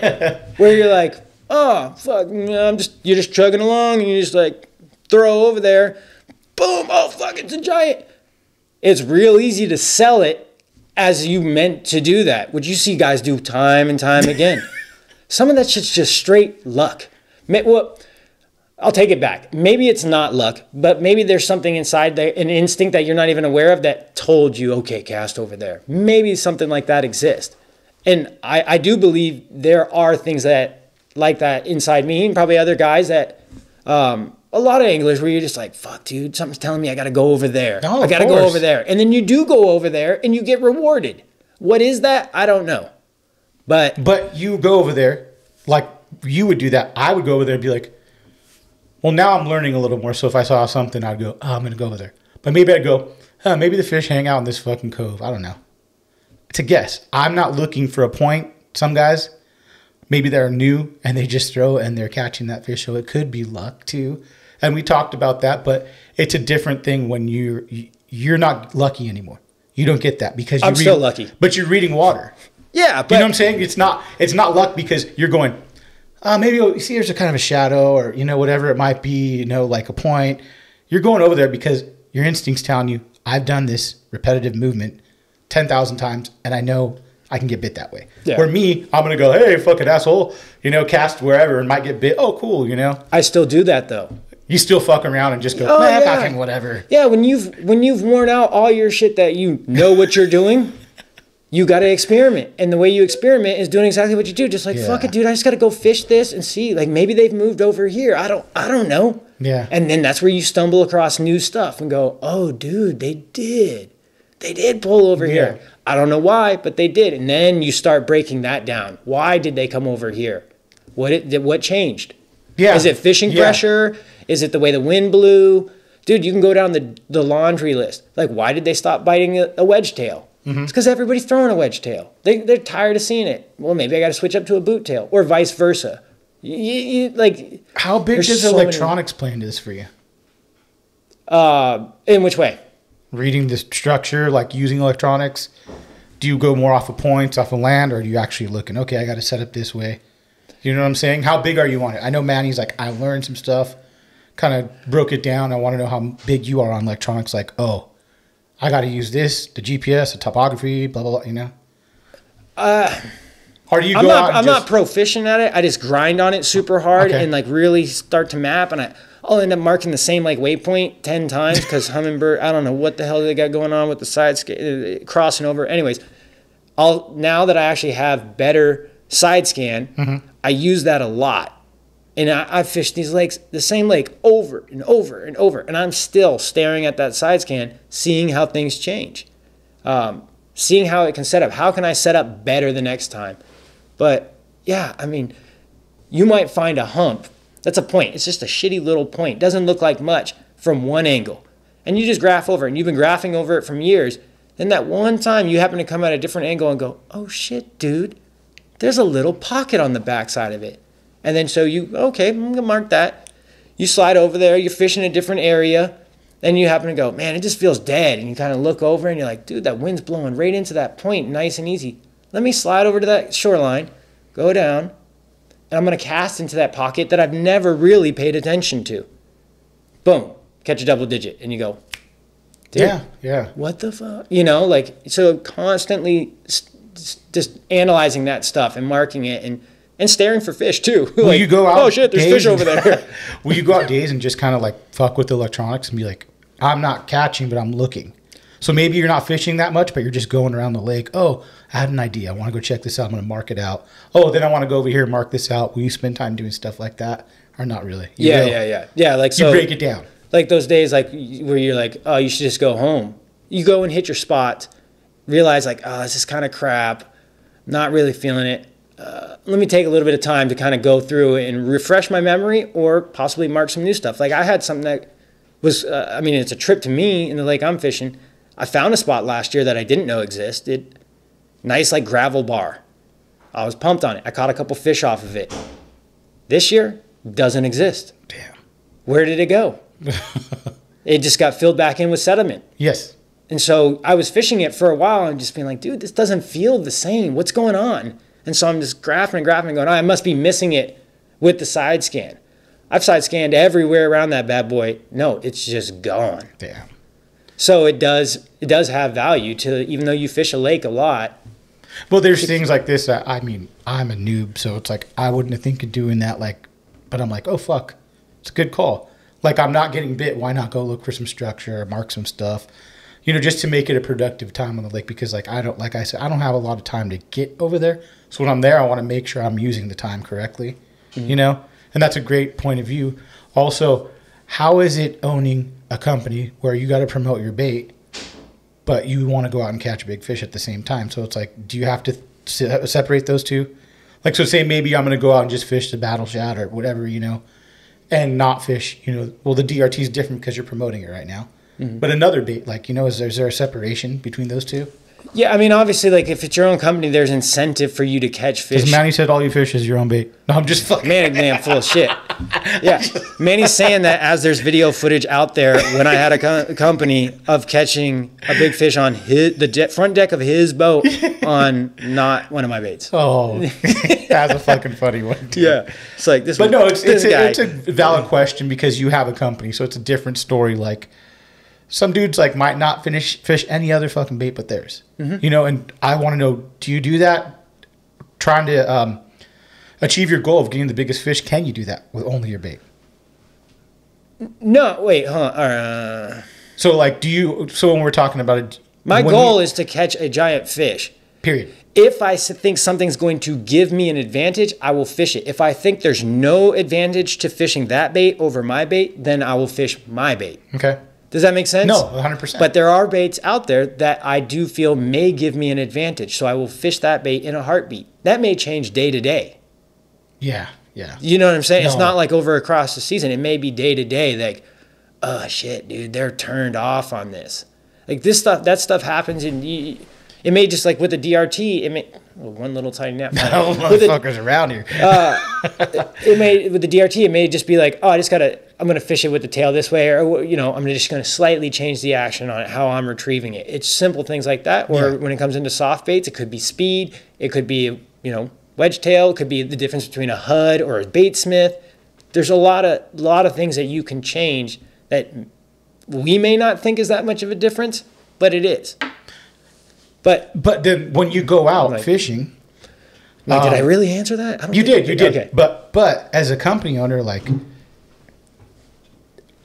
B: where you're like, oh, fuck, you're just chugging along and you just like throw over there. Boom. Oh, fuck, it's a giant. It's real easy to sell it as you meant to do that, which you see guys do time and time again. Some of that shit's just straight luck. Well, I'll take it back. Maybe it's not luck, but maybe there's something inside there, an instinct that you're not even aware of that told you, okay, cast over there. Maybe something like that exists. And I do believe there are things like that inside me and probably other guys that, a lot of anglers where you're just like, fuck, dude, something's telling me I got to go over there.
A: Oh,
B: I got to go over there. And then you do go over there and you get rewarded. What is that? I don't know. But
A: you go over there, like you would do that. I would go over there and be like, well, now I'm learning a little more. So if I saw something, I'd go, oh, I'm going to go over there. But maybe I'd go, maybe the fish hang out in this fucking cove. I don't know. It's a guess. I'm not looking for a point. Some guys, maybe they're new and they just throw and they're catching that fish. So it could be luck too. And we talked about that, but it's a different thing when you're not lucky anymore. You don't get that because
B: I'm still lucky.
A: But you're reading water.
B: Yeah, but
A: you know what I'm saying? It's not luck because you're going, maybe you see there's a kind of a shadow or, whatever it might be, like a point. You're going over there because your instinct's telling you, I've done this repetitive movement 10,000 times and I know I can get bit that way. Yeah. Where me, I'm going to go, hey, fucking asshole, cast wherever and might get bit. Oh, cool,
B: I still do that though.
A: You still fuck around and just go, fucking whatever.
B: Yeah, when you've worn out all your shit that you know what you're doing, you got to experiment. And the way you experiment is doing exactly what you do. Just like, fuck it, dude, I just got to go fish this and see. Like, maybe they've moved over here. I don't know.
A: Yeah.
B: And then that's where you stumble across new stuff and go, oh, dude, they did. They did pull over here. I don't know why, but they did. And then you start breaking that down. Why did they come over here? What changed? Yeah. Is it fishing pressure? Is it the way the wind blew? Dude, you can go down the laundry list. Like, why did they stop biting a wedge tail? Mm-hmm. It's because everybody's throwing a wedge tail. They're tired of seeing it. Well, maybe I got to switch up to a boot tail or vice versa.
A: How big does electronics play into this for you?
B: In which way?
A: Reading the structure, like using electronics. Do you go more off of points, off of land, or are you actually looking, okay, I got to set up this way? You know what I'm saying? How big are you on it? I know Manny's like, I learned some stuff, kind of broke it down. I want to know how big you are on electronics. Like, oh, I got to use this, the GPS, the topography, blah, blah, blah, Or do you
B: I'm not proficient at it. I just grind on it super hard and like really start to map. And I'll end up marking the same like waypoint 10 times because Humminbird, I don't know what the hell they got going on with the side crossing over. Anyways, now that I actually have better side scan, I use that a lot. And I've fished these lakes, the same lake, over and over and over. And I'm still staring at that side scan, seeing how things change. Seeing how it can set up. How can I set up better the next time? But, yeah, I mean, you might find a hump. That's a point. It's just a shitty little point. Doesn't look like much from one angle. And you just graph over it, and you've been graphing over it from years. Then that one time you happen to come at a different angle and go, oh, shit, dude, there's a little pocket on the backside of it. And then so you, okay, I'm going to mark that. You slide over there, you're fishing a different area, and you happen to go, man, it just feels dead. And you kind of look over and you're like, dude, that wind's blowing right into that point, nice and easy. Let me slide over to that shoreline, go down, and I'm going to cast into that pocket that I've never really paid attention to. Boom, catch a double digit. And you go, dude,
A: yeah.
B: What the fuck? You know, like, so constantly just analyzing that stuff and marking it and staring for fish too.
A: Will you go out?
B: Oh shit, there's fish over there.
A: Will you go out days and just kind of like fuck with the electronics and be like, I'm not catching, but I'm looking. So maybe you're not fishing that much, but you're just going around the lake. Oh, I had an idea. I want to go check this out. I'm going to mark it out. Oh, then I want to go over here and mark this out. Will you spend time doing stuff like that or not really?
B: Yeah. Like, so
A: you break it down.
B: Like those days, like where you're like, oh, you should just go home. You go and hit your spot, realize like, oh, this is kind of crap. Not really feeling it. Let me take a little bit of time to kind of go through and refresh my memory or possibly mark some new stuff. Like I had something that was, it's a trip to me in the lake I'm fishing. I found a spot last year that I didn't know existed. Nice like gravel bar. I was pumped on it. I caught a couple fish off of it. This year, doesn't exist.
A: Damn.
B: Where did it go? It just got filled back in with sediment.
A: Yes.
B: And so I was fishing it for a while and just being like, dude, this doesn't feel the same. What's going on? And so I'm just graphing and going, oh, I must be missing it with the side scan. I've side scanned everywhere around that bad boy. No, it's just gone.
A: Damn.
B: So it does have value to, even though you fish a lake a lot.
A: Well, there's things like this. I'm a noob, so it's like I wouldn't think of doing that. Like, but I'm like, oh fuck, it's a good call. Like I'm not getting bit. Why not go look for some structure or mark some stuff? You know, just to make it a productive time on the lake because like I don't have a lot of time to get over there. So when I'm there, I want to make sure I'm using the time correctly. Mm-hmm. You know, and that's a great point of view. Also, how is it owning a company where you got to promote your bait, but you want to go out and catch a big fish at the same time? So it's like, do you have to separate those two? Like, so say maybe I'm going to go out and just fish the battle shad or whatever, you know, and not fish, you know, well, the DRT is different because you're promoting it right now. Mm-hmm. But another bait, like, you know, is there a separation between those two?
B: Yeah, I mean, obviously, like, if it's your own company, there's incentive for you to catch fish.
A: Because Manny said all you fish is your own bait. No, I'm just fucking.
B: Manny, man, full of shit. Yeah, Manny's saying that as there's video footage out there when I had a company of catching a big fish on the front deck of his boat on not one of my baits.
A: Oh, that's a fucking funny one, too.
B: Yeah, it's like this.
A: But no, it's a valid question because you have a company, so it's a different story. Like, some dudes like might not fish any other fucking bait but theirs. Mm-hmm. You know, and I want to know, do you do that trying to achieve your goal of getting the biggest fish? Can you do that with only your bait?
B: No, wait,
A: So like, so when we're talking about it,
B: my goal is to catch a giant fish.
A: Period.
B: If I think something's going to give me an advantage, I will fish it. If I think there's no advantage to fishing that bait over my bait, then I will fish my bait.
A: Okay.
B: Does that make sense?
A: No, 100%.
B: But there are baits out there that I do feel may give me an advantage. So I will fish that bait in a heartbeat. That may change day to day.
A: Yeah.
B: You know what I'm saying?
A: No.
B: It's not like over across the season. It may be day to day like, oh shit, dude, they're turned off on this. Like that stuff happens and it may just like with the DRT, it may one little tiny nap.
A: No motherfuckers around here.
B: It may with the DRT, it may just be like, oh, I'm gonna fish it with the tail this way, or you know, I'm just gonna slightly change the action on it, how I'm retrieving it. It's simple things like that. Or when it comes into soft baits, it could be speed, it could be wedge tail, it could be the difference between a HUD or a bait smith. There's a lot of things that you can change that we may not think is that much of a difference, but it is. But
A: then when you go out fishing,
B: did I really answer that?
A: You did.
B: Okay.
A: But as a company owner, like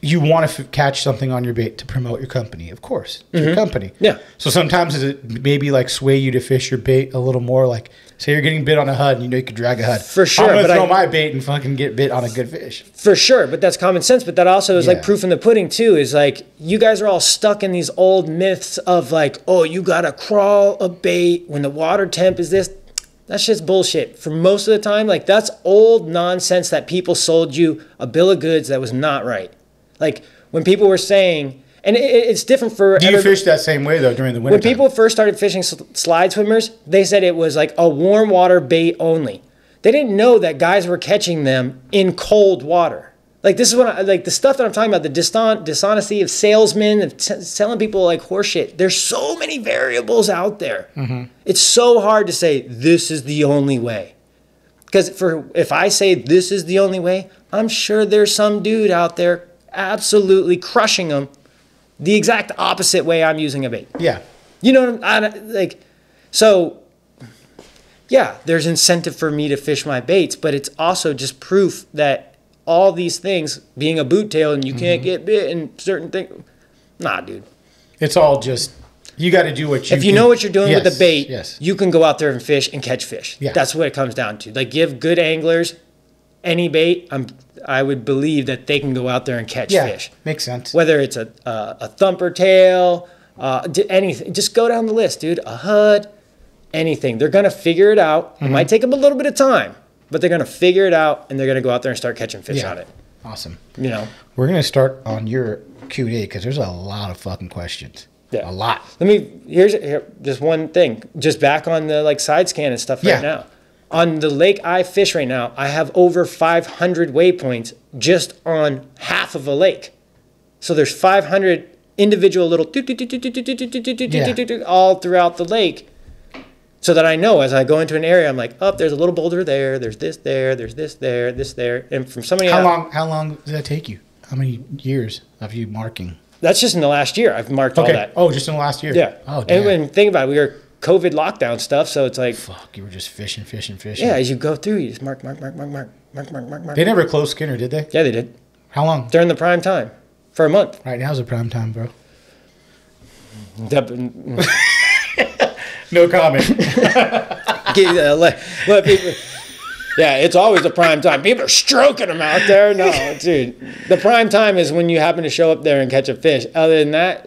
A: you want to catch something on your bait to promote your company, of course. It's your company.
B: Yeah.
A: So sometimes it maybe like sway you to fish your bait a little more. Like, say you're getting bit on a HUD and you know you could drag a HUD.
B: For sure.
A: I'm going to throw my bait and fucking get bit on a good fish.
B: For sure. But that's common sense. But that also is like proof in the pudding too, is like you guys are all stuck in these old myths of like, oh, you got to crawl a bait when the water temp is this. That's just bullshit. For most of the time, like that's old nonsense that people sold you a bill of goods that was not right. Like when people were saying, and it's different for...
A: Do you fish that same way though during the winter?
B: When people first started fishing slide swimmers, they said it was like a warm water bait only. They didn't know that guys were catching them in cold water. Like this is what like the stuff that I'm talking about, the dishonesty of salesmen, of selling people like horseshit. There's so many variables out there. It's so hard to say this is the only way. Because if I say this is the only way, I'm sure there's some dude out there absolutely crushing them the exact opposite way I'm using a bait.
A: Yeah.
B: You know, so yeah, there's incentive for me to fish my baits, but it's also just proof that all these things, being a boot tail and you can't get bit and certain things. Nah, dude.
A: It's all just, you got to do what you
B: If you know what you're doing with the bait,
A: yes.
B: you can go out there and fish and catch fish.
A: Yeah.
B: That's what it comes down to. Like give good anglers any bait, I would believe that they can go out there and catch fish.
A: Makes sense.
B: Whether it's a thumper tail, anything. Just go down the list, dude. A HUD, anything. They're going to figure it out. It might take them a little bit of time. But they're going to figure it out, and they're going to go out there and start catching fish on it.
A: Awesome.
B: You know?
A: We're going to start on your Q&A because there's a lot of fucking questions.
B: Yeah.
A: A lot.
B: Here's just one thing. Just back on the like side scan and stuff right now. On the lake I fish right now, I have over 500 waypoints just on half of a lake. So there's 500 individual little all throughout the lake. So that I know as I go into an area, I'm like, oh, there's a little boulder there. There's this there. There's this there. This there. And from somebody
A: How long does that take you? How many years of you marking?
B: That's just in the last year. I've marked all that.
A: Oh, just in the last year.
B: Yeah.
A: Oh, damn.
B: And think about it, we were COVID lockdown stuff, so it's like,
A: fuck, you were just fishing.
B: Yeah, as you go through, you just mark.
A: They never closed Skinner, did they?
B: Yeah, they did.
A: How long?
B: During the prime time, for a month.
A: Right now's the prime time, bro. No comment.
B: Let people. Yeah, it's always the prime time. People are stroking them out there. No, dude. The prime time is when you happen to show up there and catch a fish. Other than that,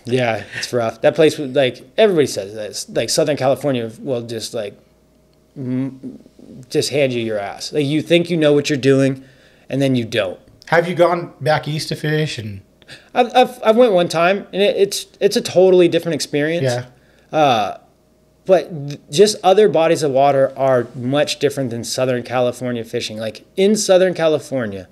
B: yeah, it's rough. That place, like, everybody says this. Like, Southern California will just, like, just hand you your ass. Like, you think you know what you're doing, and then you don't.
A: Have you gone back east to fish? And
B: I've went one time, and it's a totally different experience.
A: Yeah.
B: But just other bodies of water are much different than Southern California fishing. Like in Southern California,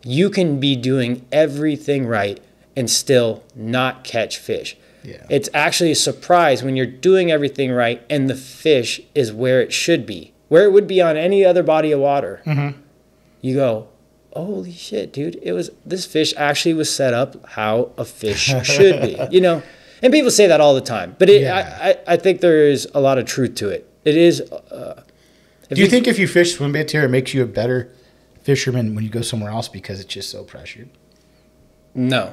B: you can be doing everything right and still not catch fish.
A: Yeah.
B: It's actually a surprise when you're doing everything right and the fish is where it should be, where it would be on any other body of water. You go, holy shit, dude! This fish actually was set up how a fish should be, you know. And people say that all the time, but I think there is a lot of truth to it. It is.
A: Do you think if you fish swim baits here, it makes you a better fisherman when you go somewhere else because it's just so pressured?
B: No,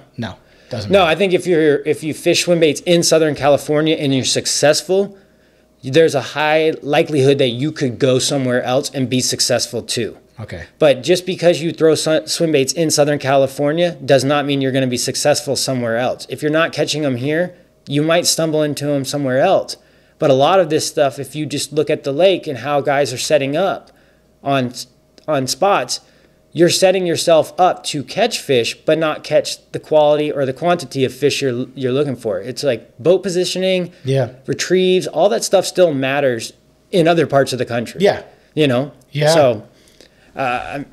A: doesn't.
B: No,
A: matter.
B: I think if you fish swim baits in Southern California and you're successful, there's a high likelihood that you could go somewhere else and be successful too.
A: Okay.
B: But just because you throw swim baits in Southern California does not mean you're going to be successful somewhere else. If you're not catching them here, you might stumble into them somewhere else. But a lot of this stuff, if you just look at the lake and how guys are setting up on spots, you're setting yourself up to catch fish, but not catch the quality or the quantity of fish you're looking for. It's like boat positioning, retrieves, all that stuff still matters in other parts of the country.
A: Yeah.
B: You know?
A: Yeah.
B: So... yeah,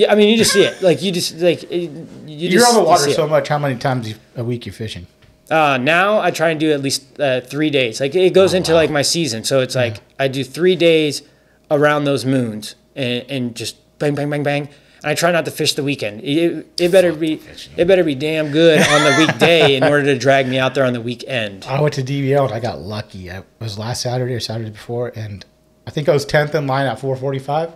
B: I mean, you just see it. Like, you're
A: on the water so much. How many times a week you're fishing?
B: Now I try and do at least 3 days. Like, it goes into like my season. So it's like I do 3 days around those moons and just bang, bang, bang, bang. And I try not to fish the weekend. It better be damn good on the weekday in order to drag me out there on the weekend.
A: I went to DVL and I got lucky. It was last Saturday or Saturday before, and I think I was 10th in line at 4:45.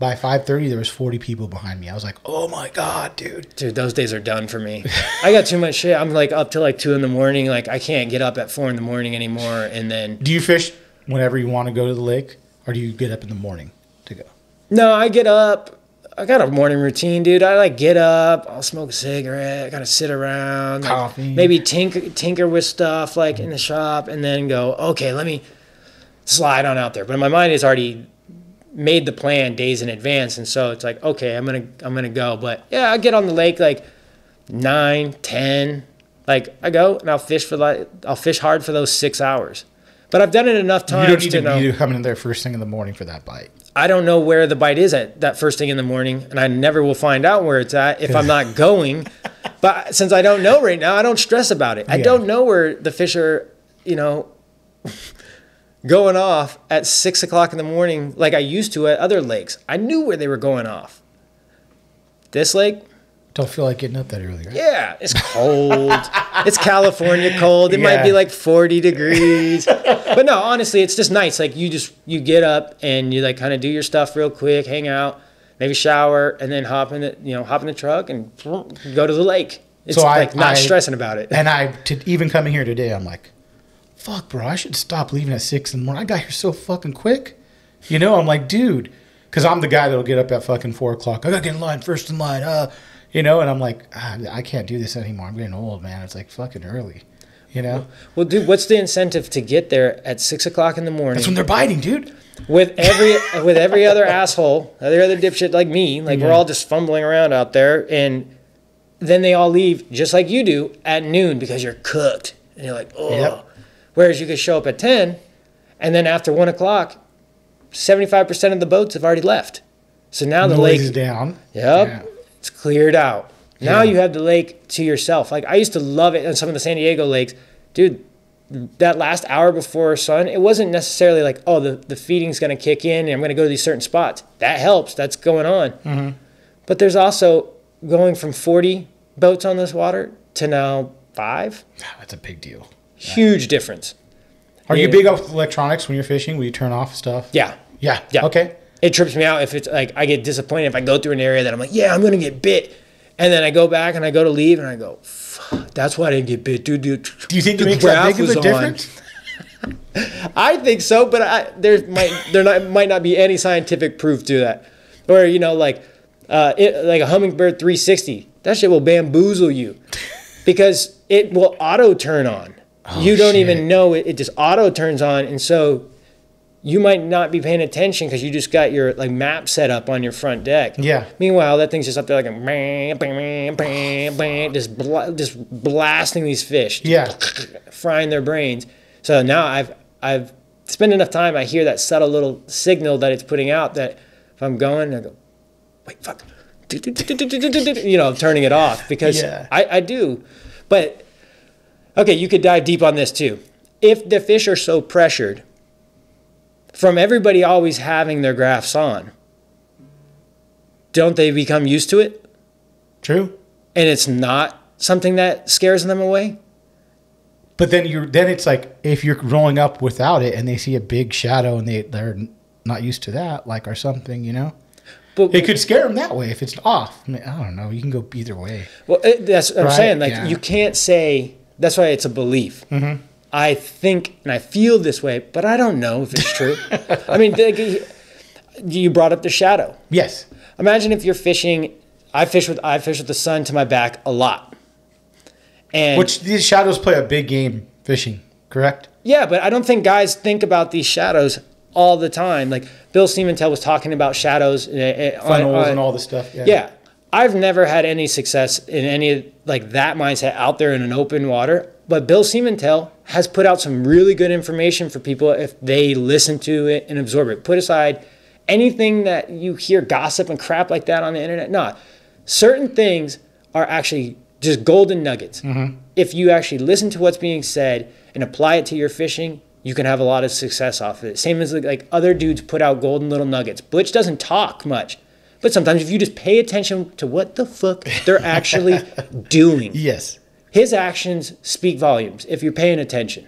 A: By 5:30, there was 40 people behind me. I was like, oh my God, dude.
B: Dude, those days are done for me. I got too much shit. I'm like up till like 2 a.m. Like I can't get up at 4 a.m. anymore. And then.
A: Do you fish whenever you want to go to the lake, or do you get up in the morning to go?
B: No, I get up. I got a morning routine, dude. I like get up. I'll smoke a cigarette. I gotta sit around.
A: Coffee.
B: Like, maybe tinker with stuff like in the shop, and then go. Okay, let me slide on out there. But my mind is already made the plan days in advance, and so it's like, okay, I'm gonna go. But yeah, I get on the lake like 9, 10. Like I go and I'll fish hard for those 6 hours. But I've done it enough times
A: you don't need
B: to know.
A: You coming in there first thing in the morning for that bite.
B: I don't know where the bite is at that first thing in the morning, and I never will find out where it's at if I'm not going. But since I don't know right now, I don't stress about it. I don't know where the fish are, going off at 6 o'clock in the morning like I used to at other lakes. I knew where they were going off. This lake?
A: Don't feel like getting up that early, right?
B: Yeah, it's cold. It's California cold. It might be like 40 degrees. But no, honestly, it's just nice. Like you get up and you like kind of do your stuff real quick, hang out, maybe shower, and then hop in the truck and go to the lake. It's so not stressing about it.
A: And even coming here today, I'm like, fuck, bro, I should stop leaving at 6 in the morning. I got here so fucking quick. I'm like, dude, because I'm the guy that'll get up at fucking 4 o'clock. I got to get in line, first in line. And I'm like, I can't do this anymore. I'm getting old, man. It's like fucking early,
B: Well, dude, what's the incentive to get there at 6 o'clock in the morning?
A: That's when they're biting, dude.
B: With every other asshole, every other dipshit like me, like we're all just fumbling around out there, and then they all leave just like you do at noon because you're cooked, and you're like, oh. Yep. Whereas you could show up at 10, and then after 1 o'clock, 75% of the boats have already left. So now the lake
A: is down.
B: Yep. Yeah. It's cleared out. Now you have the lake to yourself. Like I used to love it on some of the San Diego lakes. Dude, that last hour before sun, it wasn't necessarily like, oh, the feeding's going to kick in and I'm going to go to these certain spots. That helps. That's going on. Mm-hmm. But there's also going from 40 boats on this water to now 5.
A: That's a big deal.
B: Huge difference.
A: Are you big with electronics when you're fishing? Will you turn off stuff?
B: Yeah.
A: Yeah. Okay.
B: It trips me out if it's like I get disappointed if I go through an area that I'm like, yeah, I'm going to get bit. And then I go back and I go to leave and I go, fuck, that's why I didn't get bit. Dude,
A: do you think it makes that big of a difference?
B: I think so, but there might not be any scientific proof to that. Or, like a Hummingbird 360, that shit will bamboozle you because it will auto turn on. Oh, you don't even know it just auto turns on. And so you might not be paying attention because you just got your map set up on your front deck. Yeah. Meanwhile, that thing's just up there like bang, bang, bang, bang, just blasting these fish. Yeah. Frying their brains. So now I've spent enough time. I hear that subtle little signal that it's putting out that if I'm going, I go, wait, fuck, turning it off because I do. But okay, you could dive deep on this too. If the fish are so pressured, from everybody always having their graphs on, don't they become used to it?
A: True.
B: And it's not something that scares them away?
A: But then it's like if you're rolling up without it and they see a big shadow and they're not used to that, or something, But it could scare them that way if it's off. I don't know. You can go either way.
B: Well, that's what I'm saying. You can't say, that's why it's a belief. Mm-hmm. I think and I feel this way, but I don't know if it's true. I mean, you brought up the shadow.
A: Yes.
B: Imagine if you're fishing. I fish with the sun to my back a lot.
A: Which these shadows play a big game fishing, correct?
B: Yeah, but I don't think guys think about these shadows all the time. Like Bill Siementel was talking about shadows.
A: Funnels and all this stuff.
B: Yeah. I've never had any success in any that mindset out there in an open water. But Bill Siementel has put out some really good information for people if they listen to it and absorb it. Put aside anything that you hear gossip and crap like that on the internet. No, certain things are actually just golden nuggets. Mm-hmm. If you actually listen to what's being said and apply it to your fishing, you can have a lot of success off of it. Same as other dudes put out golden little nuggets. Butch doesn't talk much. But sometimes if you just pay attention to what the fuck they're actually doing.
A: Yes.
B: His actions speak volumes if you're paying attention.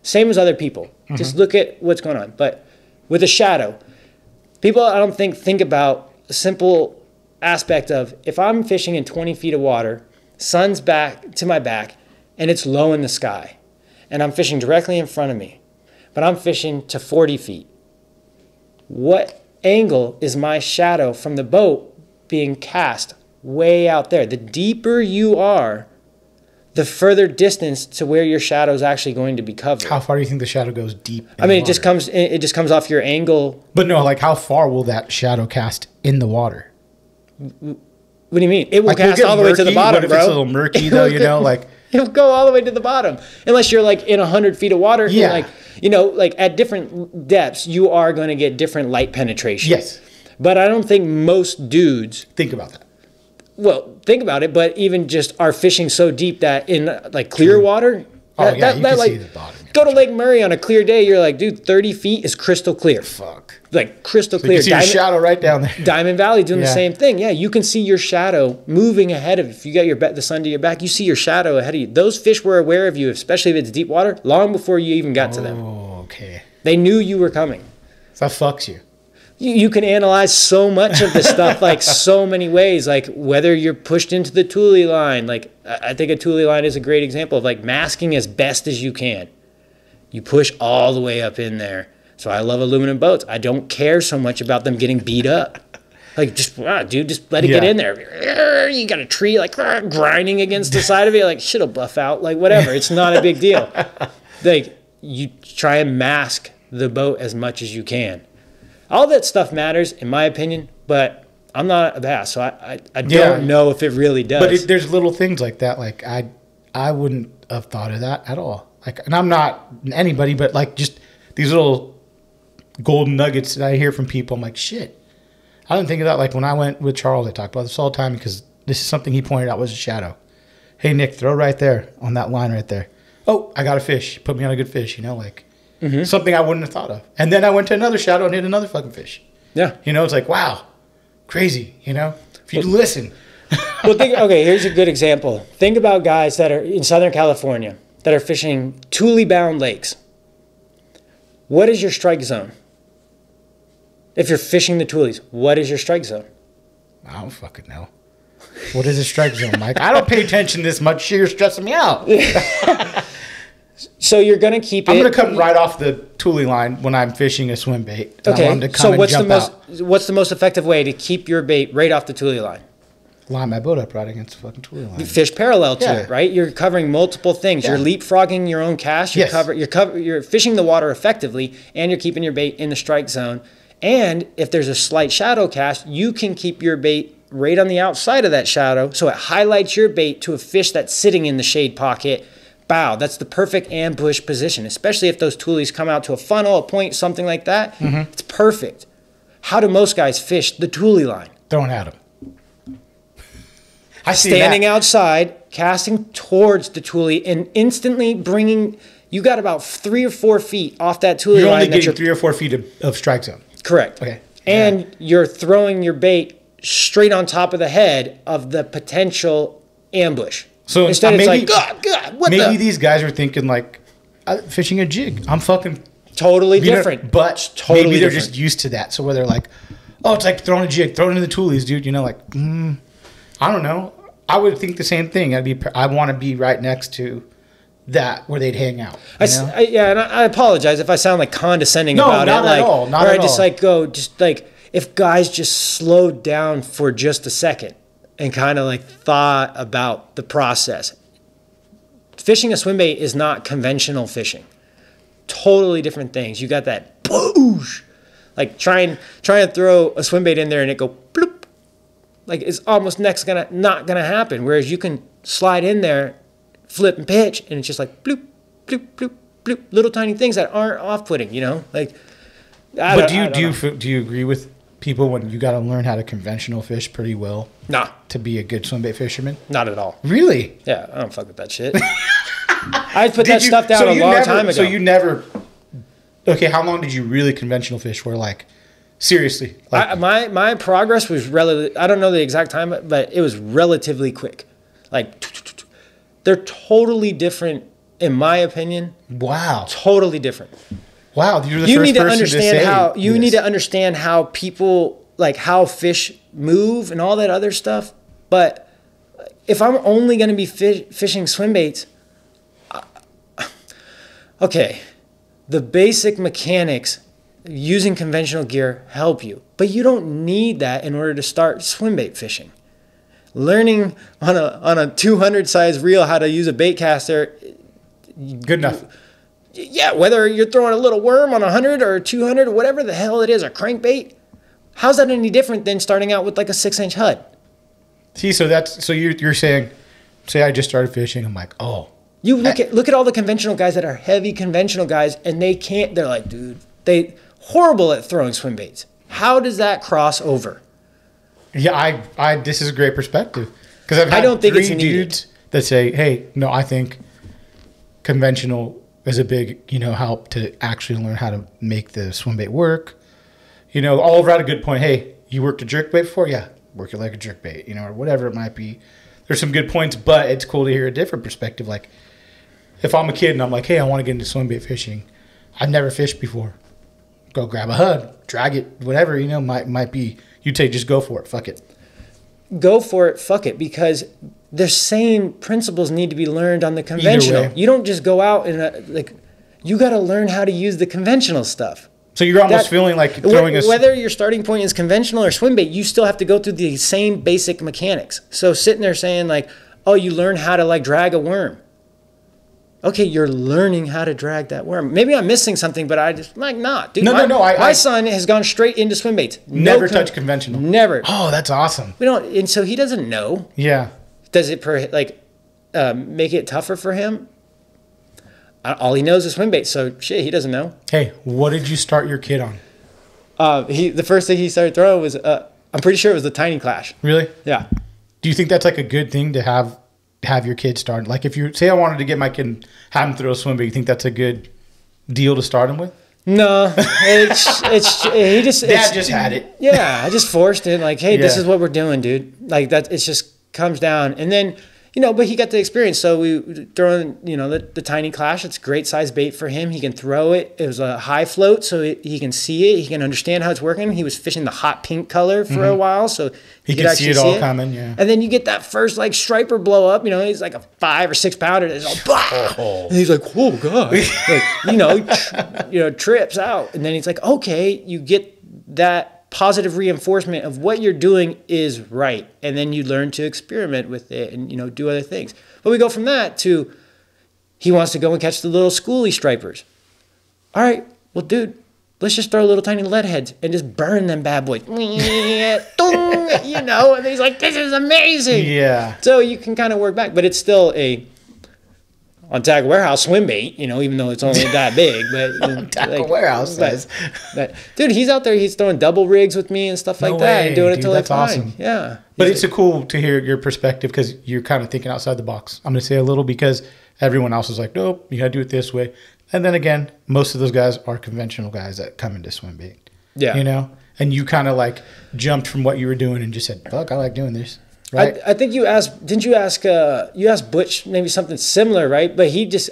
B: Same as other people. Mm-hmm. Just look at what's going on. But with a shadow, People, I don't think about a simple aspect of if I'm fishing in 20 feet of water, sun's back to my back, and it's low in the sky, and I'm fishing directly in front of me, but I'm fishing to 40 feet. What angle is my shadow from the boat being cast way out there? The deeper you are, the further distance to where your shadow is actually going to be covered.
A: How far do you think the shadow goes deep?
B: I mean, it just comes off your angle.
A: But no, like how far will that shadow cast in the water?
B: What do you mean? It will
A: Like,
B: cast all the way to the bottom,
A: what if
B: bro.
A: it's a little murky though, you know, like
B: it'll go all the way to the bottom. Unless you're like in 100 feet of water.
A: Yeah.
B: Like, you know, like at different depths, you are going to get different light penetration.
A: yes.
B: But I don't think most dudes,
A: Think about that.
B: well, think about it, but even just are fishing so deep that in like clear water.
A: Oh, yeah, you can
B: like,
A: see the bottom.
B: Go to Lake Murray on a clear day, you're like, dude, 30 feet is crystal clear.
A: Fuck.
B: Like crystal
A: So you
B: clear.
A: can see your shadow right down there.
B: Diamond Valley doing the
A: Yeah.
B: same thing. Yeah, you can see your shadow moving ahead of you. If you got the sun to your back, you see your shadow ahead of you. Those fish were aware of you, especially if it's deep water, long before you even got to them.
A: Oh, okay.
B: They knew you were coming.
A: So that fucks you.
B: You can analyze so much of this stuff like so many ways, like whether you're pushed into the Thule line. Like I think a Thule line is a great example of like masking as best as you can. You push all the way up in there. So I love aluminum boats. I don't care so much about them getting beat up. Like just, dude, just let it get in there. You got a tree like grinding against the side of it. Like shit'll buff out. Like whatever. It's not a big deal. Like you try and mask the boat as much as you can. All that stuff matters, in my opinion, but I'm not a bass, so I don't know if it really does.
A: But there's little things like that. Like I wouldn't have thought of that at all. Like, and I'm not anybody, but like just these little golden nuggets that I hear from people. I'm like, shit. I didn't think of that. Like when I went with Charles, I talked about this all the time because this is something he pointed out was a shadow. Hey Nick, throw right there on that line right there. Oh, I got a fish. Put me on a good fish. You know, like. Mm-hmm. Something I wouldn't have thought of. And then I went to another shadow and hit another fucking fish.
B: Yeah.
A: You know, it's like, wow, crazy, you know? If you listen.
B: Well, here's a good example. Think about guys that are in Southern California that are fishing Thule-bound lakes. What is your strike zone? If you're fishing the Thules, what is your strike zone?
A: I don't fucking know. What is a strike zone, Mike? I don't pay attention this much. You're stressing me out.
B: So you're going to keep
A: I'm going to come right off the Thule line when I'm fishing a swim bait.
B: Okay, so what's the most effective way to keep your bait right off the Thule line?
A: Line my boat up right against the fucking Thule line.
B: You fish parallel to it, right? You're covering multiple things.
A: Yeah.
B: You're leapfrogging your own cast. You're fishing the water effectively, and you're keeping your bait in the strike zone. And if there's a slight shadow cast, you can keep your bait right on the outside of that shadow, so it highlights your bait to a fish that's sitting in the shade pocket. Bow. That's the perfect ambush position, especially if those Thules come out to a funnel, a point, something like that. Mm-hmm. It's perfect. How do most guys fish the Thule line?
A: Throwing at them.
B: Standing outside, casting towards the Thule, and instantly bringing. You got about 3 or 4 feet off that Thule line.
A: You're only getting 3 or 4 feet of strike zone.
B: Correct.
A: Okay.
B: And you're throwing your bait straight on top of the head of the potential ambush.
A: So
B: instead, it's like, God, what
A: maybe these guys are thinking like, fishing a jig. I'm fucking
B: totally different.
A: But
B: totally
A: maybe they're
B: different.
A: just used to that. So where they're like, oh, it's like throwing a jig, throwing in the Thules, dude. You know, like, I don't know. I would think the same thing. I want to be right next to that where they'd hang out.
B: And I apologize if I sound like condescending about
A: not
B: it.
A: At all. Not at all.
B: Just like if guys just slowed down for just a second and kind of like thought about the process. Fishing a swim bait is not conventional fishing. Totally different things. You got that boosh. Like try and throw a swim bait in there and it go bloop. Like it's almost not gonna happen. Whereas you can slide in there, flip and pitch, and it's just like bloop, bloop, bloop, bloop. Little tiny things that aren't off-putting, you know? Like
A: But do you agree with people when you got to learn how to conventional fish pretty well?
B: Nah.
A: To be a good swim bait fisherman?
B: Not at all.
A: Really?
B: Yeah, I don't fuck with that shit. I put that stuff down a long time ago.
A: So you never... Okay, how long did you really conventional fish where like... Seriously. Like,
B: my progress was relatively... I don't know the exact time, but it was relatively quick. Like, they're totally different, in my opinion.
A: wow.
B: Totally different.
A: Wow, you're the
B: You
A: first
B: need to
A: person
B: understand
A: say
B: how you
A: this.
B: need to understand how people, like how fish move and all that other stuff. But if I'm only going to be fishing swim baits, okay, the basic mechanics using conventional gear help you, but you don't need that in order to start swim bait fishing. Learning on a 200 size reel how to use a bait caster,
A: Good enough.
B: yeah, whether you're throwing a little worm on 100 or 200 or whatever the hell it is, or crankbait, how's that any different than starting out with like a 6-inch HUD?
A: See, so you're saying, say I just started fishing. I'm like, oh,
B: You look at all the conventional guys that are heavy conventional guys, and they're like, dude, they horrible at throwing swim baits. How does that cross over?
A: yeah, I this is a great perspective because I've had
B: I don't think it's
A: three
B: needed.
A: dudes that say, hey, no, I think conventional is a big, help to actually learn how to make the swim bait work. All around a good point. Hey, you worked a jerk bait before? Yeah, work it like a jerk bait, or whatever it might be. There's some good points, but it's cool to hear a different perspective. Like, if I'm a kid and I'm like, hey, I want to get into swim bait fishing, I've never fished before. Go grab a HUD, drag it, whatever, might be. You take, just go for it. Fuck it.
B: Go for it, fuck it, because the same principles need to be learned on the conventional.
A: way.
B: You don't just go out and you got to learn how to use the conventional stuff.
A: So you're almost feeling like throwing
B: whether your starting point is conventional or swim bait, you still have to go through the same basic mechanics. So sitting there saying like, oh, you learn how to like drag a worm. Okay, you're learning how to drag that worm. Maybe I'm missing something, but I just like not. Dude, my son has gone straight into swim baits.
A: Never touch conventional.
B: Never.
A: Oh, that's awesome.
B: And so he doesn't know.
A: Yeah.
B: Does it make it tougher for him? All he knows is swim bait, so shit, he doesn't know.
A: Hey, what did you start your kid on?
B: The first thing he started throwing was I'm pretty sure it was the Tiny Clash.
A: Really?
B: Yeah.
A: Do you think that's like a good thing to have your kid start? Like, if you say I wanted to get my kid and have him throw a swim bait, you think that's a good deal to start him with?
B: No, he just
A: Dad just had it.
B: Yeah, I just forced it. Like, hey, this
A: Yeah.
B: is what we're doing, dude. Like that, it just comes down, and then but he got the experience. So we throw in, the Tiny Clash. It's a great size bait for him. He can throw it. It was a high float, so he can see it. He can understand how it's working. He was fishing the hot pink color for a while, so
A: he could see it all coming. Yeah.
B: And then you get that first like striper blow up. He's like a 5 or 6 pounder. It's all bah! And he's like, "Whoa, God!" Trips out. And then he's like, "Okay," you get that positive reinforcement of what you're doing is right, and then you learn to experiment with it and do other things. But we go from that to he wants to go and catch the little schoolie stripers. All right, well, dude, let's just throw little tiny lead heads and just burn them bad boys. And he's like, this is amazing.
A: Yeah.
B: So you can kind of work back, but it's still a on Tackle Warehouse swim bait, even though it's only that big. But
A: Tackle Warehouse says.
B: Dude, he's out there. He's throwing double rigs with me and stuff like that, and doing it till
A: that's
B: fine.
A: awesome.
B: Yeah,
A: but it's cool to hear your perspective because you're kind of thinking outside the box. I'm going to say a little because everyone else is like, nope, you got to do it this way. And then again, most of those guys are conventional guys that come into swim bait.
B: Yeah,
A: and you kind of like jumped from what you were doing and just said, fuck, I like doing this. Right.
B: I think you asked. Didn't you ask? You asked Butch maybe something similar, right? But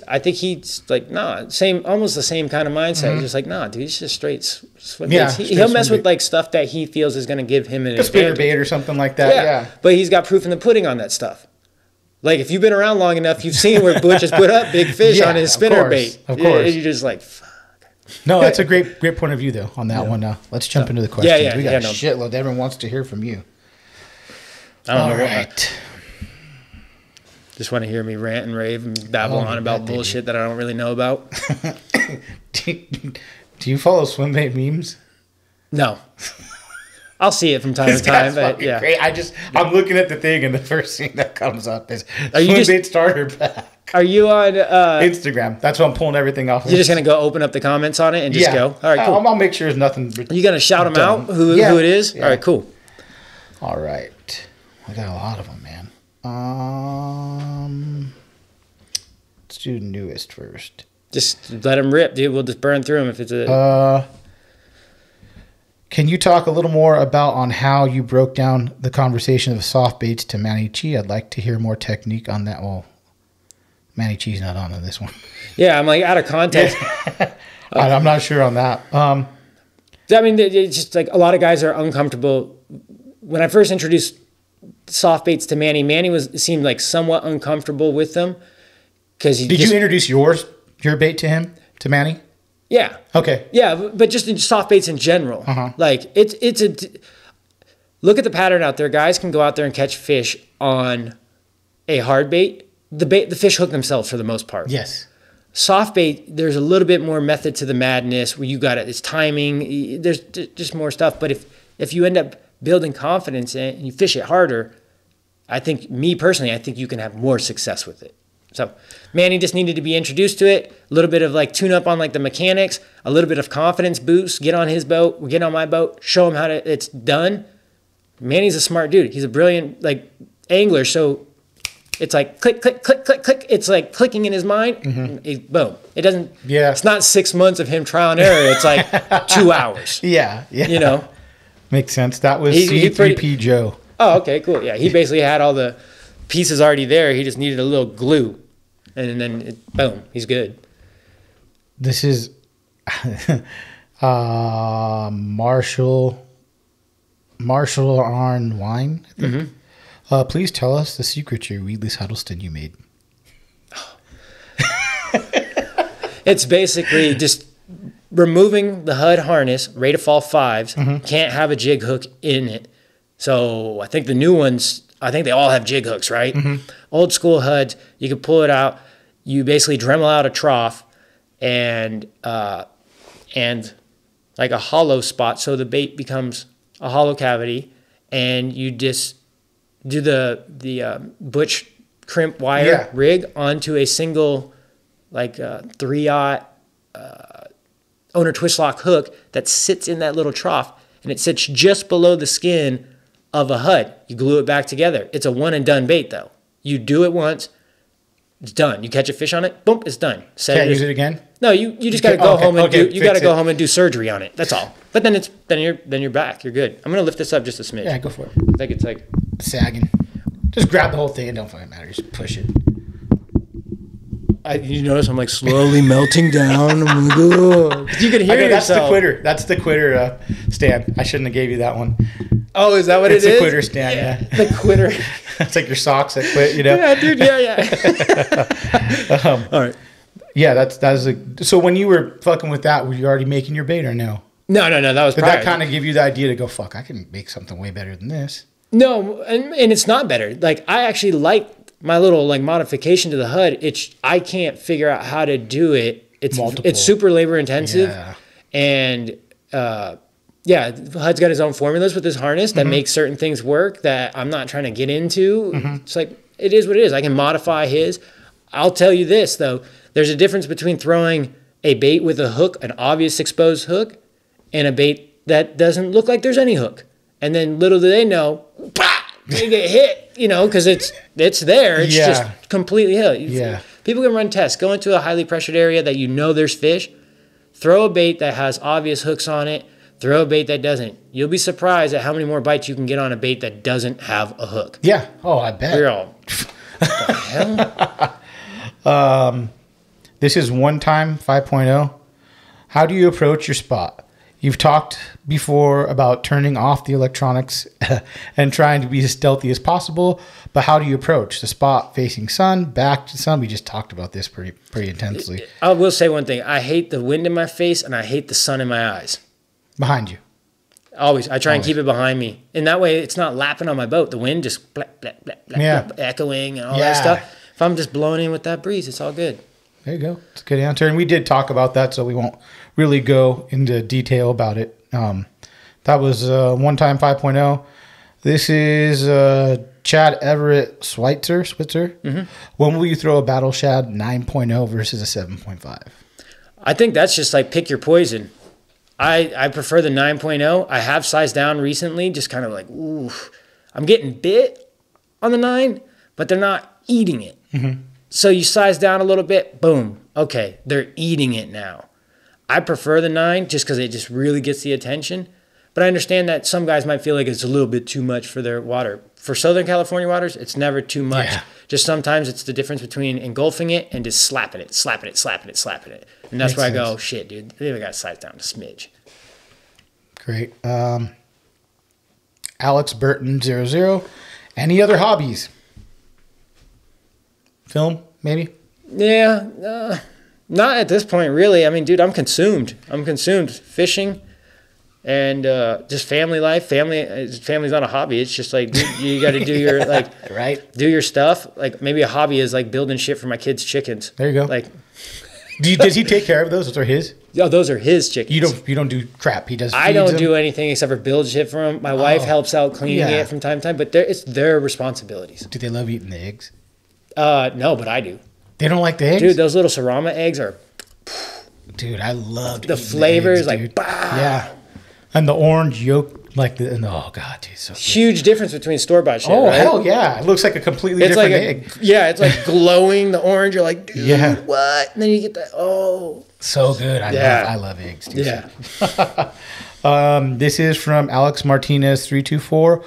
B: I think he's like, nah, almost the same kind of mindset. He's just like, nah, dude, he's just straight swim baits. He'll mess with like stuff that he feels is going to give him an advantage.
A: Spinner bait or something like that. Yeah.
B: But he's got proof in the pudding on that stuff. Like if you've been around long enough, you've seen where Butch has put up big fish on his spinner bait.
A: Of course.
B: You're just like, fuck.
A: No, that's a great point of view though on that one. Now let's jump into the questions. We got a shitload. Everyone wants to hear from you.
B: I don't know. Right. Just want to hear me rant and rave and babble on about bullshit that I don't really know about.
A: Do you follow swim bait memes?
B: No. I'll see it from time to time, but yeah.
A: Great. I'm looking at the thing and the first thing that comes up is swim bait starter pack.
B: Are you on
A: Instagram? That's why I'm pulling everything off.
B: You're just gonna go open up the comments on it and just go. All right, cool.
A: I'll make sure there's nothing.
B: Are you gonna shout them out? Who it is? Yeah. All right, cool.
A: All right. I got a lot of them, man. Let's do the newest first.
B: Just let them rip, dude. We'll just burn through them if it's a.
A: Can you talk a little more about on how you broke down the conversation of soft baits to Manny Chi? I'd like to hear more technique on that. Well, Manny Chi's not on this one.
B: Yeah, I'm like out of context.
A: I'm not sure on that.
B: I mean, it's just like a lot of guys are uncomfortable. When I first introduced soft baits to Manny seemed like somewhat uncomfortable with them.
A: Did you introduce your bait to him, to Manny?
B: Yeah.
A: Okay.
B: Yeah, but just in soft baits in general. Like look at the pattern out there. Guys can go out there and catch fish on a hard bait. The fish hook themselves for the most part.
A: Yes.
B: Soft bait, there's a little bit more method to the madness where it's timing. There's just more stuff. But if you end up building confidence in it and you fish it harder, I think you can have more success with it. So Manny just needed to be introduced to it, a little bit of like tune up on like the mechanics, a little bit of confidence boost, get on his boat, get on my boat, show him it's done. Manny's a smart dude. He's a brilliant like angler. So it's like click, click, click, click, click. It's like clicking in his mind. Boom. It doesn't, it's not 6 months of him trial and error. It's like 2 hours.
A: Yeah.
B: You know?
A: Makes sense. That was C3P Joe.
B: Oh, okay, cool. Yeah. He basically had all the pieces already there. He just needed a little glue. And then, boom, he's good.
A: This is Marshall Arn Wine. I think. Please tell us the secret to your weedless Huddleston you made.
B: It's basically just removing the HUD harness, rate of fall 5s, can't have a jig hook in it. So I think the new ones, they all have jig hooks, right? Old school HUDs, you can pull it out. You basically Dremel out a trough and like a hollow spot, so the bait becomes a hollow cavity, and you just do the butch crimp wire rig onto a single like 3/0 owner twist lock hook that sits in that little trough, and it sits just below the skin of a HUD. You glue it back together. It's a one and done bait though. You do it once, it's done. You catch a fish on it, boom, it's done.
A: Can't use it again?
B: No, you just got to go home and go home and do surgery on it. That's all. But then you're back. You're good. I'm gonna lift this up just a smidge.
A: Yeah, go for it.
B: I think it's like
A: sagging. Just grab the whole thing. It don't fucking matter. Just push it.
B: You notice I'm like slowly melting down. I'm like, oh. You can hear yourself.
A: That's the quitter. That's the quitter stand. I shouldn't have gave you that one.
B: Oh, is that what it is?
A: It's a quitter stand. Yeah.
B: The quitter.
A: It's like your socks that quit. You know.
B: Yeah, dude. Yeah. All right.
A: Yeah, that's so when you were fucking with that, were you already making your bait or no?
B: No. That was.
A: Did that kind of give you the idea to go, fuck, I can make something way better than this?
B: No, and it's not better. Like I actually like my little like modification to the HUD. I can't figure out how to do it. It's super labor intensive, and HUD's got his own formulas with his harness that makes certain things work that I'm not trying to get into. It's like it is what it is. I can modify his. I'll tell you this though. There's a difference between throwing a bait with a hook, an obvious exposed hook, and a bait that doesn't look like there's any hook. And then little do they know, they get hit, because it's there. It's just completely hit. People can run tests. Go into a highly pressured area that there's fish. Throw a bait that has obvious hooks on it. Throw a bait that doesn't. You'll be surprised at how many more bites you can get on a bait that doesn't have a hook.
A: Yeah. Oh, I bet.
B: You're all, what the hell?
A: This is One Time 5.0. How do you approach your spot? You've talked before about turning off the electronics and trying to be as stealthy as possible, but how do you approach the spot facing sun, back to sun? We just talked about this pretty intensely.
B: I will say one thing. I hate the wind in my face and I hate the sun in my eyes.
A: Behind you.
B: Always. I try and keep it behind me. And that way it's not lapping on my boat. The wind just blap, blap, blap, blap, blap, echoing and all that stuff. If I'm just blowing in with that breeze, it's all good.
A: There you go. It's a good answer. And we did talk about that, so we won't really go into detail about it. That was One Time 5.0. This is Chad Everett Switzer. When will you throw a Battle Shad 9.0 versus a 7.5?
B: I think that's just like pick your poison. I prefer the 9.0. I have sized down recently, just kind of like, ooh, I'm getting bit on the 9, but they're not eating it. So you size down a little bit, boom. Okay, they're eating it now. I prefer the 9 just because it just really gets the attention. But I understand that some guys might feel like it's a little bit too much for their water. For Southern California waters, it's never too much. Yeah. Just sometimes it's the difference between engulfing it and just slapping it. And that's where I go, shit, dude, they got to size down a smidge.
A: Great. Alex Burton 00. Any other hobbies? Film, maybe?
B: Yeah, not at this point, really. I mean, dude, I'm consumed. Fishing and just family life. Family's not a hobby. It's just like, dude, you got to do your, like,
A: right.
B: Do your stuff. Like, maybe a hobby is like building shit for my kids' chickens.
A: There you go.
B: Like,
A: does he take care of those? Those are his?
B: Oh, those are his chickens.
A: You don't do crap. He does.
B: I don't do anything except for build shit for him. My wife helps out cleaning it from time to time, but it's their responsibilities.
A: Do they love eating the eggs?
B: No, but I do.
A: They don't like the eggs?
B: Dude, those little Sarama eggs are...
A: Dude, I loved
B: the flavors,
A: the eggs,
B: like, bah!
A: Yeah. And the orange yolk, like, oh, God, dude, so good.
B: Huge difference between store-bought shit,
A: Oh,
B: right?
A: hell yeah. It looks like a completely different egg.
B: Yeah, it's like glowing, the orange. You're like, dude, what? And then you get that,
A: so good. I love eggs, too.
B: Yeah.
A: This is from Alex Martinez 324.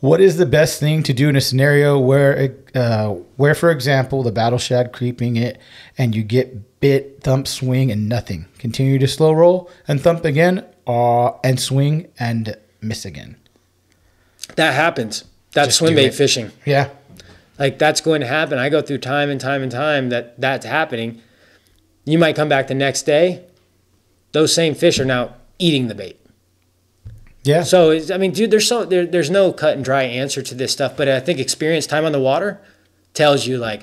A: What is the best thing to do in a scenario where, for example, the battle shad creeping it and you get bit, thump, swing, and nothing? Continue to slow roll and thump again, and swing and miss again.
B: That happens. That's swim bait fishing.
A: Yeah.
B: Like, that's going to happen. I go through time and time that's happening. You might come back the next day. Those same fish are now eating the bait.
A: Yeah.
B: So, I mean, dude, there's no cut and dry answer to this stuff, but I think experience, time on the water, tells you, like,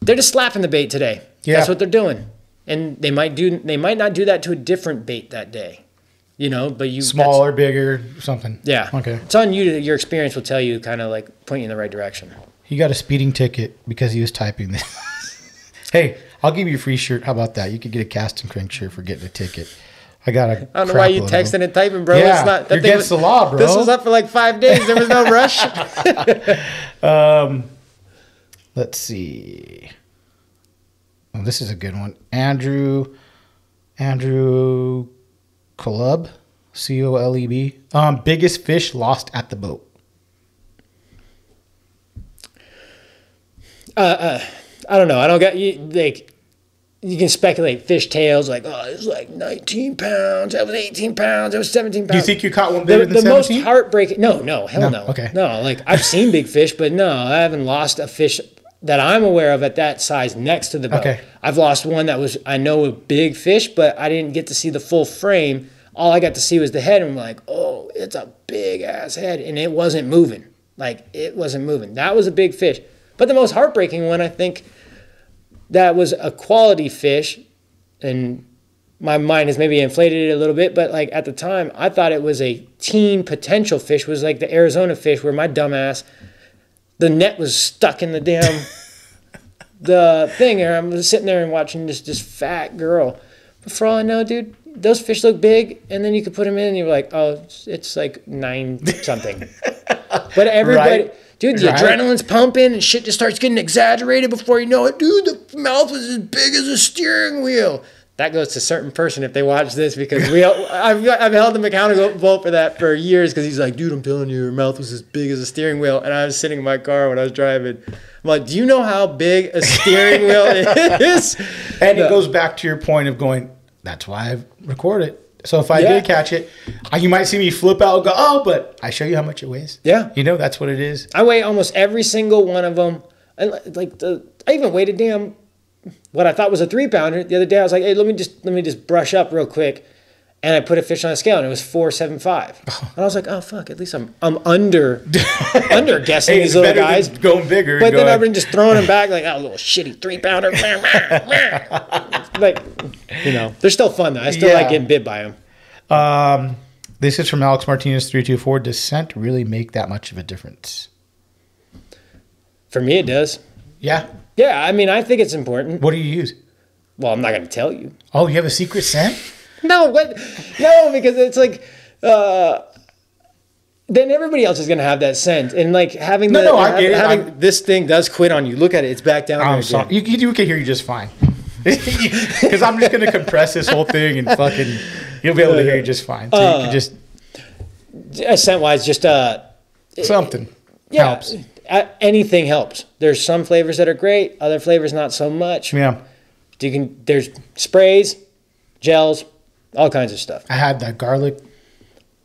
B: they're just slapping the bait today. Yeah. That's what they're doing. And they might not do that to a different bait that day. You know, but
A: smaller, bigger, something.
B: Yeah.
A: Okay.
B: It's on you. Your experience will tell you, kind of like point you in the right direction.
A: He got a speeding ticket because he was typing this. Hey, I'll give you a free shirt. How about that? You could get a cast and crank shirt for getting a ticket. I don't know
B: why you texting and typing, bro.
A: Yeah, it's not, you're against the law, bro.
B: This was up for like 5 days. There was no rush.
A: Let's see. Oh, this is a good one. Andrew Coleb, Coleb. Biggest fish lost at the boat.
B: I don't know. I don't get you. Like, you can speculate fish tails. Like, oh, it was like 19 pounds. That was 18 pounds. That was 17 pounds.
A: Do you think you caught one bigger than 17?
B: The most heartbreaking. No, hell no.
A: Okay.
B: No, like, I've seen big fish, but no, I haven't lost a fish that I'm aware of at that size next to the boat.
A: Okay.
B: I've lost one that was, I know, a big fish, but I didn't get to see the full frame. All I got to see was the head, and I'm like, oh, it's a big-ass head, and it wasn't moving. Like, it wasn't moving. That was a big fish. But the most heartbreaking one, I think, that was a quality fish, and my mind has maybe inflated it a little bit, but, like, at the time, I thought it was a teen potential fish, was like the Arizona fish where my dumbass, the net was stuck in the damn the thing, and I'm sitting there and watching this fat girl. But for all I know, dude, those fish look big, and then you could put them in, and you're like, oh, it's like 9 something. But everybody, right. Dude, the adrenaline's pumping, and shit just starts getting exaggerated before you know it. Dude, the mouth was as big as a steering wheel. That goes to a certain person if they watch this, because I've held him accountable for that for years, because he's like, dude, I'm telling you, your mouth was as big as a steering wheel. And I was sitting in my car when I was driving. I'm like, do you know how big a steering wheel is?
A: And it goes back to your point of going, that's why I record it. So if I did catch it, you might see me flip out and go, oh, but I show you how much it weighs.
B: Yeah.
A: You know, that's what it is.
B: I weigh almost every single one of them. I even weighed a damn, what I thought was a 3-pounder. The other day I was like, hey, let me just brush up real quick. And I put a fish on a scale, and it was 475. And I was like, oh, fuck, at least I'm under guessing these little guys.
A: Going bigger.
B: But then I've been just throwing them back like, oh, little shitty 3-pounder. Like, you know, they're still fun, though. I still like getting bit by them.
A: This is from Alex Martinez 324. Does scent really make that much of a difference?
B: For me, it does.
A: Yeah?
B: Yeah, I mean, I think it's important.
A: What do you use?
B: Well, I'm not going to tell you.
A: Oh, you have a secret scent?
B: No, because it's like, then everybody else is going to have that scent. And like having this thing does quit on you. Look at it. It's back down.
A: I'm sorry. You can hear you just fine. Because I'm just going to compress this whole thing and fucking, you'll be able to hear you just fine. So you can just.
B: Scent wise, just
A: something helps.
B: Anything helps. There's some flavors that are great, other flavors not so much.
A: Yeah.
B: There's sprays, gels, all kinds of stuff.
A: I had that garlic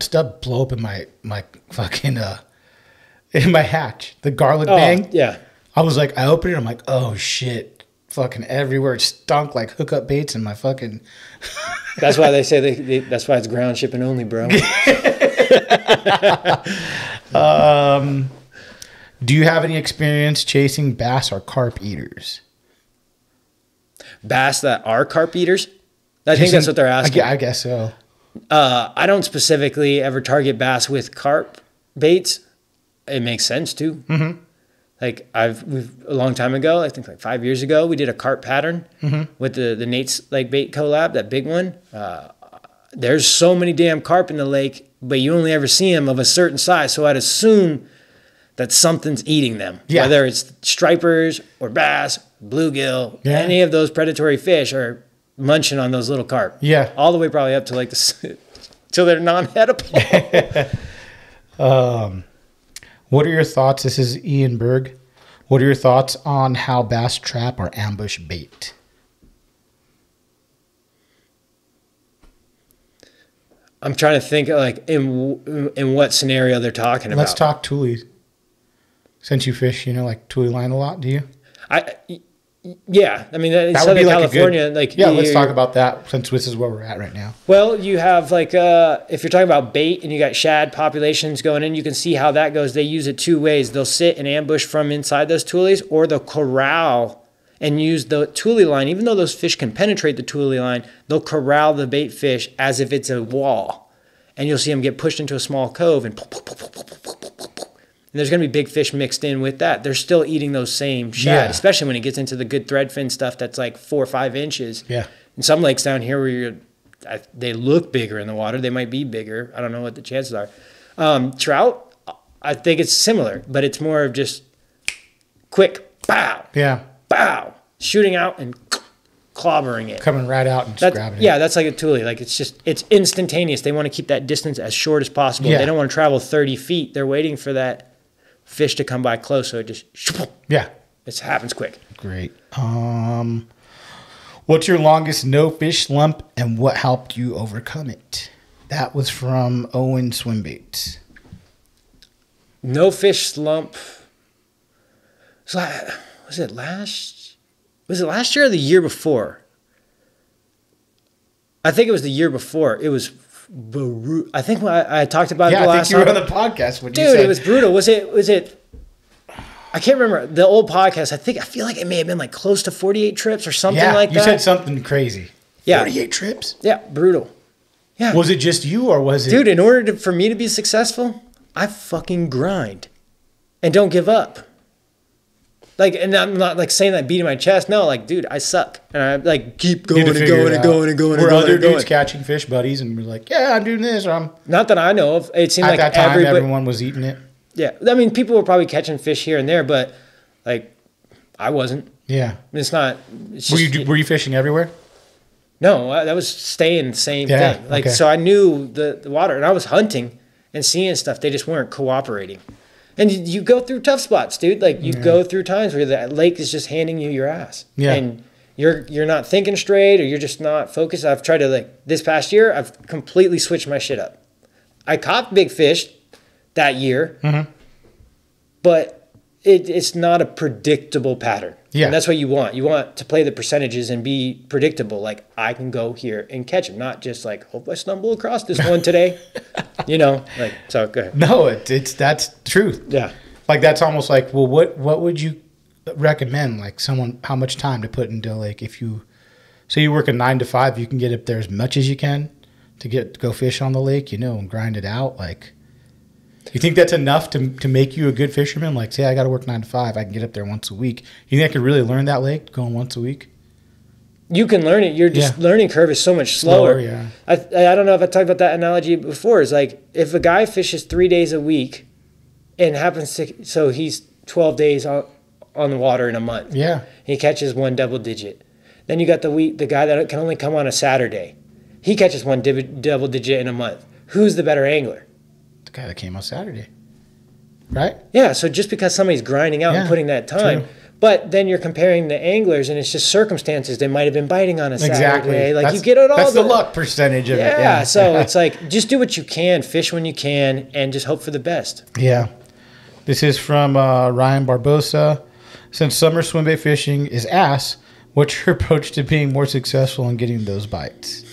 A: stuff blow up in my fucking in my hatch. The garlic bang.
B: Yeah.
A: I was like, I opened it. I'm like, oh shit, fucking everywhere. It stunk like hookup baits in my fucking.
B: That's why they say that's why it's ground shipping only, bro.
A: Do you have any experience chasing bass or carp eaters?
B: Bass that are carp eaters? I think that's what they're asking.
A: I guess so.
B: I don't specifically ever target bass with carp baits. It makes sense too. Mm-hmm. Like a long time ago, I think like 5 years ago, we did a carp pattern with the Nate's like bait collab, that big one. There's so many damn carp in the lake, but you only ever see them of a certain size. So I'd assume that something's eating them, whether it's stripers or bass, bluegill, any of those predatory fish are munching on those little carp. Yeah, all the way probably up to like till they're non-edible.
A: What are your thoughts? This is Ian Berg. What are your thoughts on how bass trap or ambush bait?
B: I'm trying to think like in what scenario they're talking about.
A: Let's talk tulies. Since you fish, like tule line a lot, do you?
B: Yeah. I mean, in Southern California,
A: let's talk about that since this is where we're at right now.
B: Well, you have like if you're talking about bait and you got shad populations going in, you can see how that goes. They use it two ways. They'll sit and ambush from inside those tules, or they'll corral and use the tule line. Even though those fish can penetrate the tule line, they'll corral the bait fish as if it's a wall, and you'll see them get pushed into a small cove and. And there's going to be big fish mixed in with that. They're still eating those same shad, especially when it gets into the good threadfin stuff that's like 4 or 5 inches. Yeah. In some lakes down here where they look bigger in the water, they might be bigger. I don't know what the chances are. Trout, I think it's similar, but it's more of just quick, bow, bow, shooting out and clobbering it.
A: Coming right out and just grabbing it.
B: Yeah, that's like a tule. Like it's instantaneous. They want to keep that distance as short as possible. Yeah. They don't want to travel 30 feet. They're waiting for that fish to come by close, so it just it happens quick.
A: Great. What's your longest no fish slump and what helped you overcome it? That was from Owen Swimbaits.
B: No fish slump. Was it last year or the year before? I think it was the year before. It was I think I talked about it the last time.
A: Yeah, I think you were on the podcast when you
B: said. Dude, it was brutal. Was it? I can't remember. The old podcast, I feel like it may have been like close to 48 trips or something like that.
A: You said something crazy.
B: Yeah.
A: 48 trips?
B: Yeah, brutal. Yeah.
A: Was it just you or was it?
B: Dude, in order for me to be successful, I fucking grind and don't give up. Like, and I'm not like saying that beating my chest. No, like, dude, I suck. And I like keep going and going and going and going.
A: Were other dudes catching fish buddies and we're like, yeah, I'm doing this. Or I'm
B: not that I know of. It seemed
A: like at that time everyone was eating it.
B: Yeah. I mean, people were probably catching fish here and there, but like I wasn't.
A: Yeah.
B: It's not. It's just,
A: were you fishing everywhere?
B: No, that was staying the same thing. Like, so I knew the water and I was hunting and seeing stuff. They just weren't cooperating. And you go through tough spots, dude. Like you go through times where the lake is just handing you your ass. Yeah. And you're not thinking straight or you're just not focused. I've tried to this past year, I've completely switched my shit up. I caught big fish that year, but it's not a predictable pattern. Yeah. And that's what you want. You want to play the percentages and be predictable. Like I can go here and catch them, not just like, hope I stumble across this one today. So go ahead.
A: No, that's truth.
B: Yeah.
A: Like that's almost like, well, what would you recommend? Like how much time to put into if you work a 9 to 5, you can get up there as much as you can to go fish on the lake, and grind it out. Like, you think that's enough to make you a good fisherman? Like, say I got to work 9 to 5, I can get up there once a week. You think I could really learn that lake going once a week?
B: You can learn it. Your learning curve is so much slower. Yeah. I don't know if I talked about that analogy before. It's like if a guy fishes 3 days a week and so he's 12 days on the water in a month.
A: Yeah.
B: He catches one double digit. Then you got the guy that can only come on a Saturday. He catches one double digit in a month. Who's the better angler?
A: guy that came on Saturday. Right?
B: Yeah, so just because somebody's grinding out and putting that time,
A: true.
B: but then you're comparing the anglers, and it's just circumstances. They might have been biting on a Saturday. Like,
A: that's,
B: you get it all.
A: That's the luck percentage of it. Yeah,
B: so it's like, just do what you can, fish when you can, and just hope for the best.
A: Yeah. This is from Ryan Barbosa. Since summer swim bait fishing is ass, what's your approach to being more successful in getting those bites?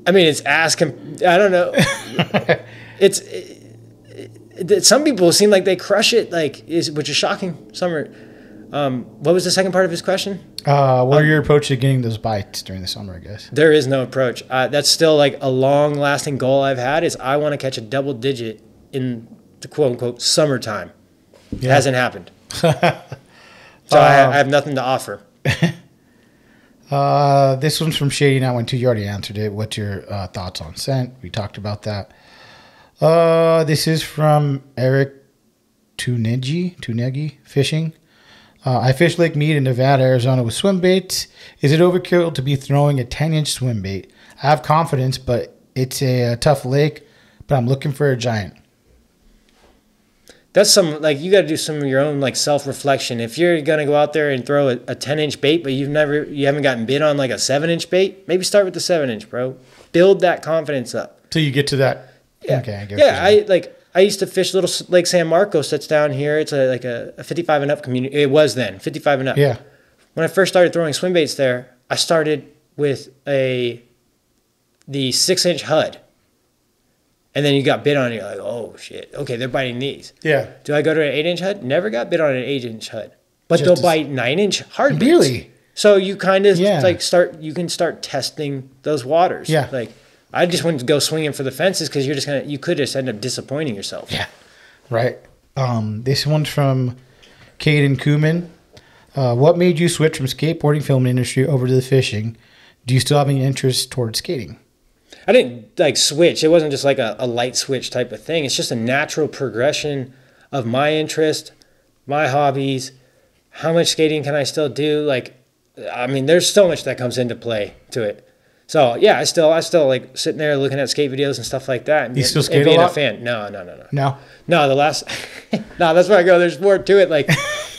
B: I mean, it's ass. I don't know. Some people seem like they crush it, which is shocking. Summer. What was the second part of his question?
A: What are your approach to getting those bites during the summer, I guess?
B: There is no approach. That's still like a long-lasting goal I've had is I want to catch a double digit in the quote-unquote summertime. It hasn't happened. So I have nothing to offer.
A: This one's from Shady 912. You already answered it. What's your thoughts on scent? We talked about that. This is from Eric Tunegi Fishing. I fish Lake Mead in Nevada, Arizona with swim baits. Is it overkill to be throwing a 10-inch swim bait? I have confidence, but it's a tough lake, but I'm looking for a giant.
B: That's you got to do some of your own self-reflection. If you're going to go out there and throw a 10-inch bait, but you haven't gotten bit on like a 7-inch bait, maybe start with the 7-inch, bro. Build that confidence up.
A: Till you get to that.
B: Yeah.
A: Okay,
B: I used to fish Little Lake San Marcos that's down here. It's a 55 and up community. It was then 55 and up.
A: Yeah.
B: When I first started throwing swim baits there, I started with the 6-inch HUD. And then you got bit on it. You're like, oh, shit. Okay, they're biting these.
A: Yeah.
B: Do I go to an 8-inch HUD? Never got bit on an 8-inch HUD. But they'll bite 9-inch hard baits.
A: Really?
B: So you kind of you can start testing those waters.
A: Yeah.
B: I just wouldn't go swinging for the fences because you could just end up disappointing yourself.
A: Yeah. Right. This one's from Caden Kuhlman. What made you switch from skateboarding film industry over to the fishing? Do you still have any interest towards skating?
B: I didn't switch. It wasn't just like a light switch type of thing. It's just a natural progression of my interest, my hobbies. How much skating can I still do? There's so much that comes into play to it. So yeah, I still sitting there looking at skate videos and stuff like that. And
A: you still skate
B: being
A: a lot?
B: A fan. No.
A: No.
B: That's where I go. There's more to it.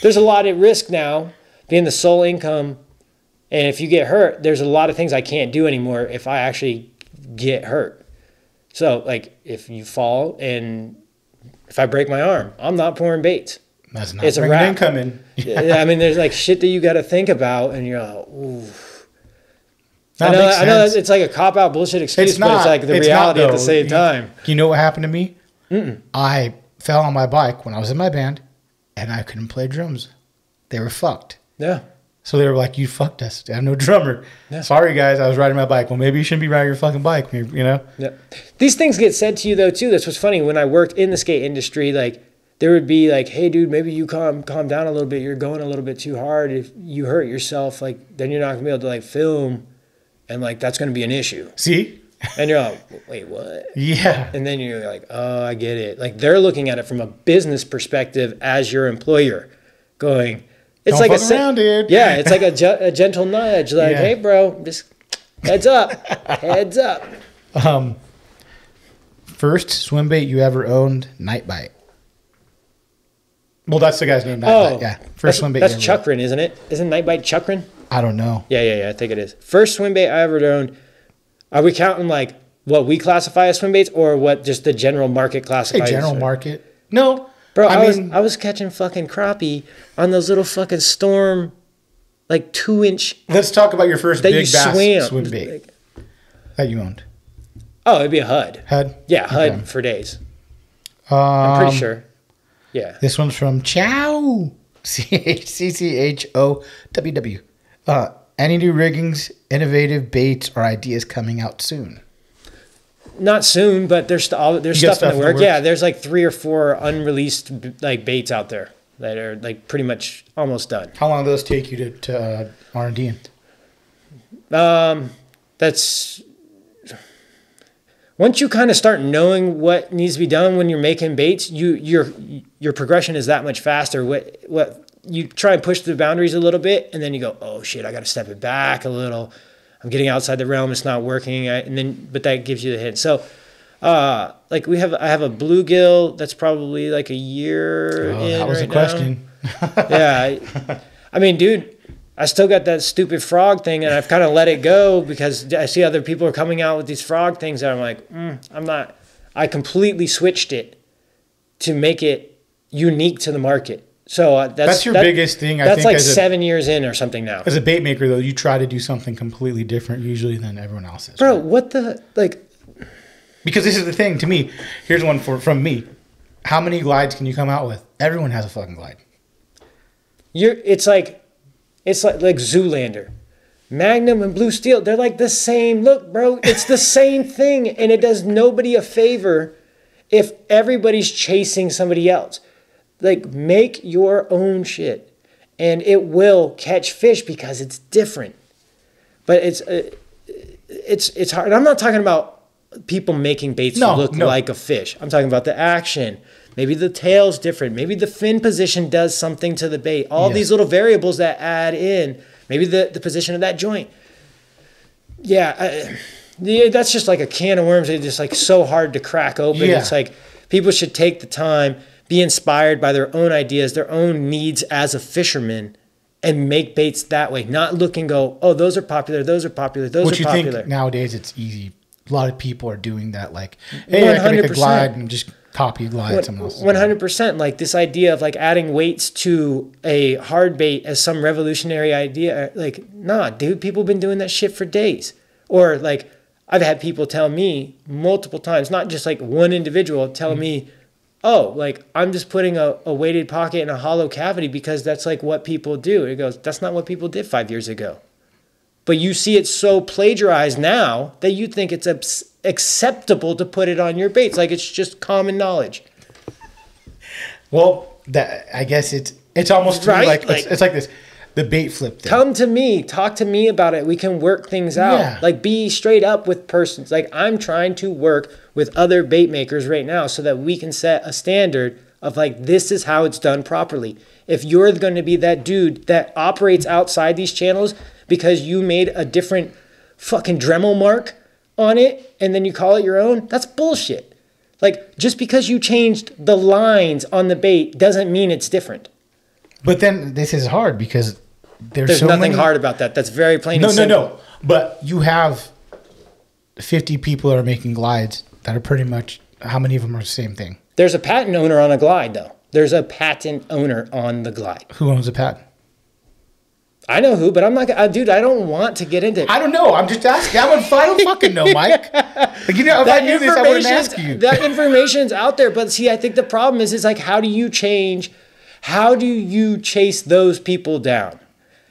B: There's a lot at risk now, being the sole income. And if you get hurt, there's a lot of things I can't do anymore if I actually get hurt. So if you fall and if I break my arm, I'm not pouring baits.
A: That's not bringing income in.
B: Yeah. There's shit that you got to think about, and you're like, ooh. I know it's like a cop-out bullshit excuse, but it's the reality at the same time.
A: You know what happened to me? I fell on my bike when I was in my band, and I couldn't play drums. They were fucked.
B: Yeah.
A: So they were like, you fucked us. I have no drummer. Yeah. Sorry, guys. I was riding my bike. Well, maybe you shouldn't be riding your fucking bike, you know?
B: Yeah. These things get said to you, though, too. That's what's funny. When I worked in the skate industry, there would be hey, dude, maybe you calm down a little bit. You're going a little bit too hard. If you hurt yourself, then you're not going to be able to, film. And that's going to be an issue.
A: See?
B: And you're like, wait, what?
A: Yeah.
B: And then you're like, oh, I get it. They're looking at it from a business perspective as your employer going, it's
A: Don't fuck around, dude.
B: Yeah, it's like a gentle nudge. Hey, bro, just heads up. Heads up.
A: First swim bait you ever owned, Night Bite. Well, that's the guy's name, Night Bite. Yeah. First swim bait.
B: That's Chukrin, isn't it? Isn't Night Bite Chukrin?
A: I don't know.
B: Yeah, I think it is. First swim bait I ever owned. Are we counting what we classify as swim baits or what just the general market classifies?
A: General market. No.
B: Bro, I was catching fucking crappie on those little fucking Storm 2-inch.
A: Let's talk about your first big bass swim bait that you owned.
B: Oh, it'd be a HUD.
A: HUD?
B: Yeah, HUD for days. I'm pretty sure. Yeah.
A: This one's from Chow. CCHOWW. Any new riggings, innovative baits, or ideas coming out soon?
B: Not soon, but there's stuff in the work. Yeah, there's 3 or 4 unreleased baits out there that are pretty much almost done.
A: How long do those take you to R&D?
B: That's once you kind of start knowing what needs to be done when you're making baits, your progression is that much faster. What you try and push the boundaries a little bit, and then you go, oh shit, I got to step it back a little. I'm getting outside the realm. It's not working. But that gives you the hint. So Like I have a bluegill that's probably like a year in
A: that was
B: right
A: a question.
B: Yeah. I mean, dude, I still got that stupid frog thing, and I've kind of let it go because I see other people are coming out with these frog things, and I'm like, I'm not. I completely switched it to make it unique to the market. So
A: that's your biggest thing. I
B: that's
A: think
B: like 7 years in or something now.
A: As a bait maker, though, you try to do something completely different usually than everyone else's.
B: Bro, right? What the like?
A: Because this is the thing to me. Here's one from me. How many glides can you come out with? Everyone has a fucking glide.
B: It's like Zoolander. Magnum and Blue Steel, they're like the same. Look, bro, it's the same thing, and it does nobody a favor if everybody's chasing somebody else. Like, make your own shit, and it will catch fish because it's different. But it's hard. I'm not talking about people making baits look like a fish. I'm talking about the action. Maybe the tail's different. Maybe the fin position does something to the bait. All these little variables that add in. Maybe the position of that joint. Yeah, that's just like a can of worms. It's just like so hard to crack open. Yeah. It's like people should take the time, be inspired by their own ideas, their own needs as a fisherman, and make baits that way. Not look and go, oh, those are popular, those are popular, those are popular. What you think
A: nowadays it's easy. A lot of people are doing that. Like, hey, 100%. I can make a glide and just copy glide someone else.
B: 100%. Like this idea of like adding weights to a hard bait as some revolutionary idea. Like, nah, dude, people have been doing that shit for days. Or like I've had people tell me multiple times, not just like one individual tell me, oh, like I'm just putting a weighted pocket in a hollow cavity because that's like what people do. It goes, that's not what people did 5 years ago. But you see it so plagiarized now that you think it's acceptable to put it on your baits. Like it's just common knowledge.
A: Well, I guess it's almost right? like it's like this. The bait flip thing.
B: Come to me. Talk to me about it. We can work things out. Yeah. Like be straight up with persons. Like I'm trying to work with other bait makers right now so that we can set a standard of like this is how it's done properly. If you're going to be that dude that operates outside these channels because you made a different fucking Dremel mark on it and then you call it your own, that's bullshit. Like just because you changed the lines on the bait doesn't mean it's different.
A: But then this is hard because there's
B: so nothing hard about that. That's very plain and simple. No.
A: But you have 50 people that are making glides that are pretty much, how many of them are the same thing?
B: There's a patent owner on a glide though. There's a patent owner on the glide.
A: Who owns the patent?
B: I know who, but I'm not. Dude, I don't want to get into it.
A: I don't know. I'm just asking. I don't fucking know, Mike. Like, you know, if I knew this, I wouldn't ask you.
B: That information's out there, but see, I think the problem is, it's like, how do you change? How do you chase those people down?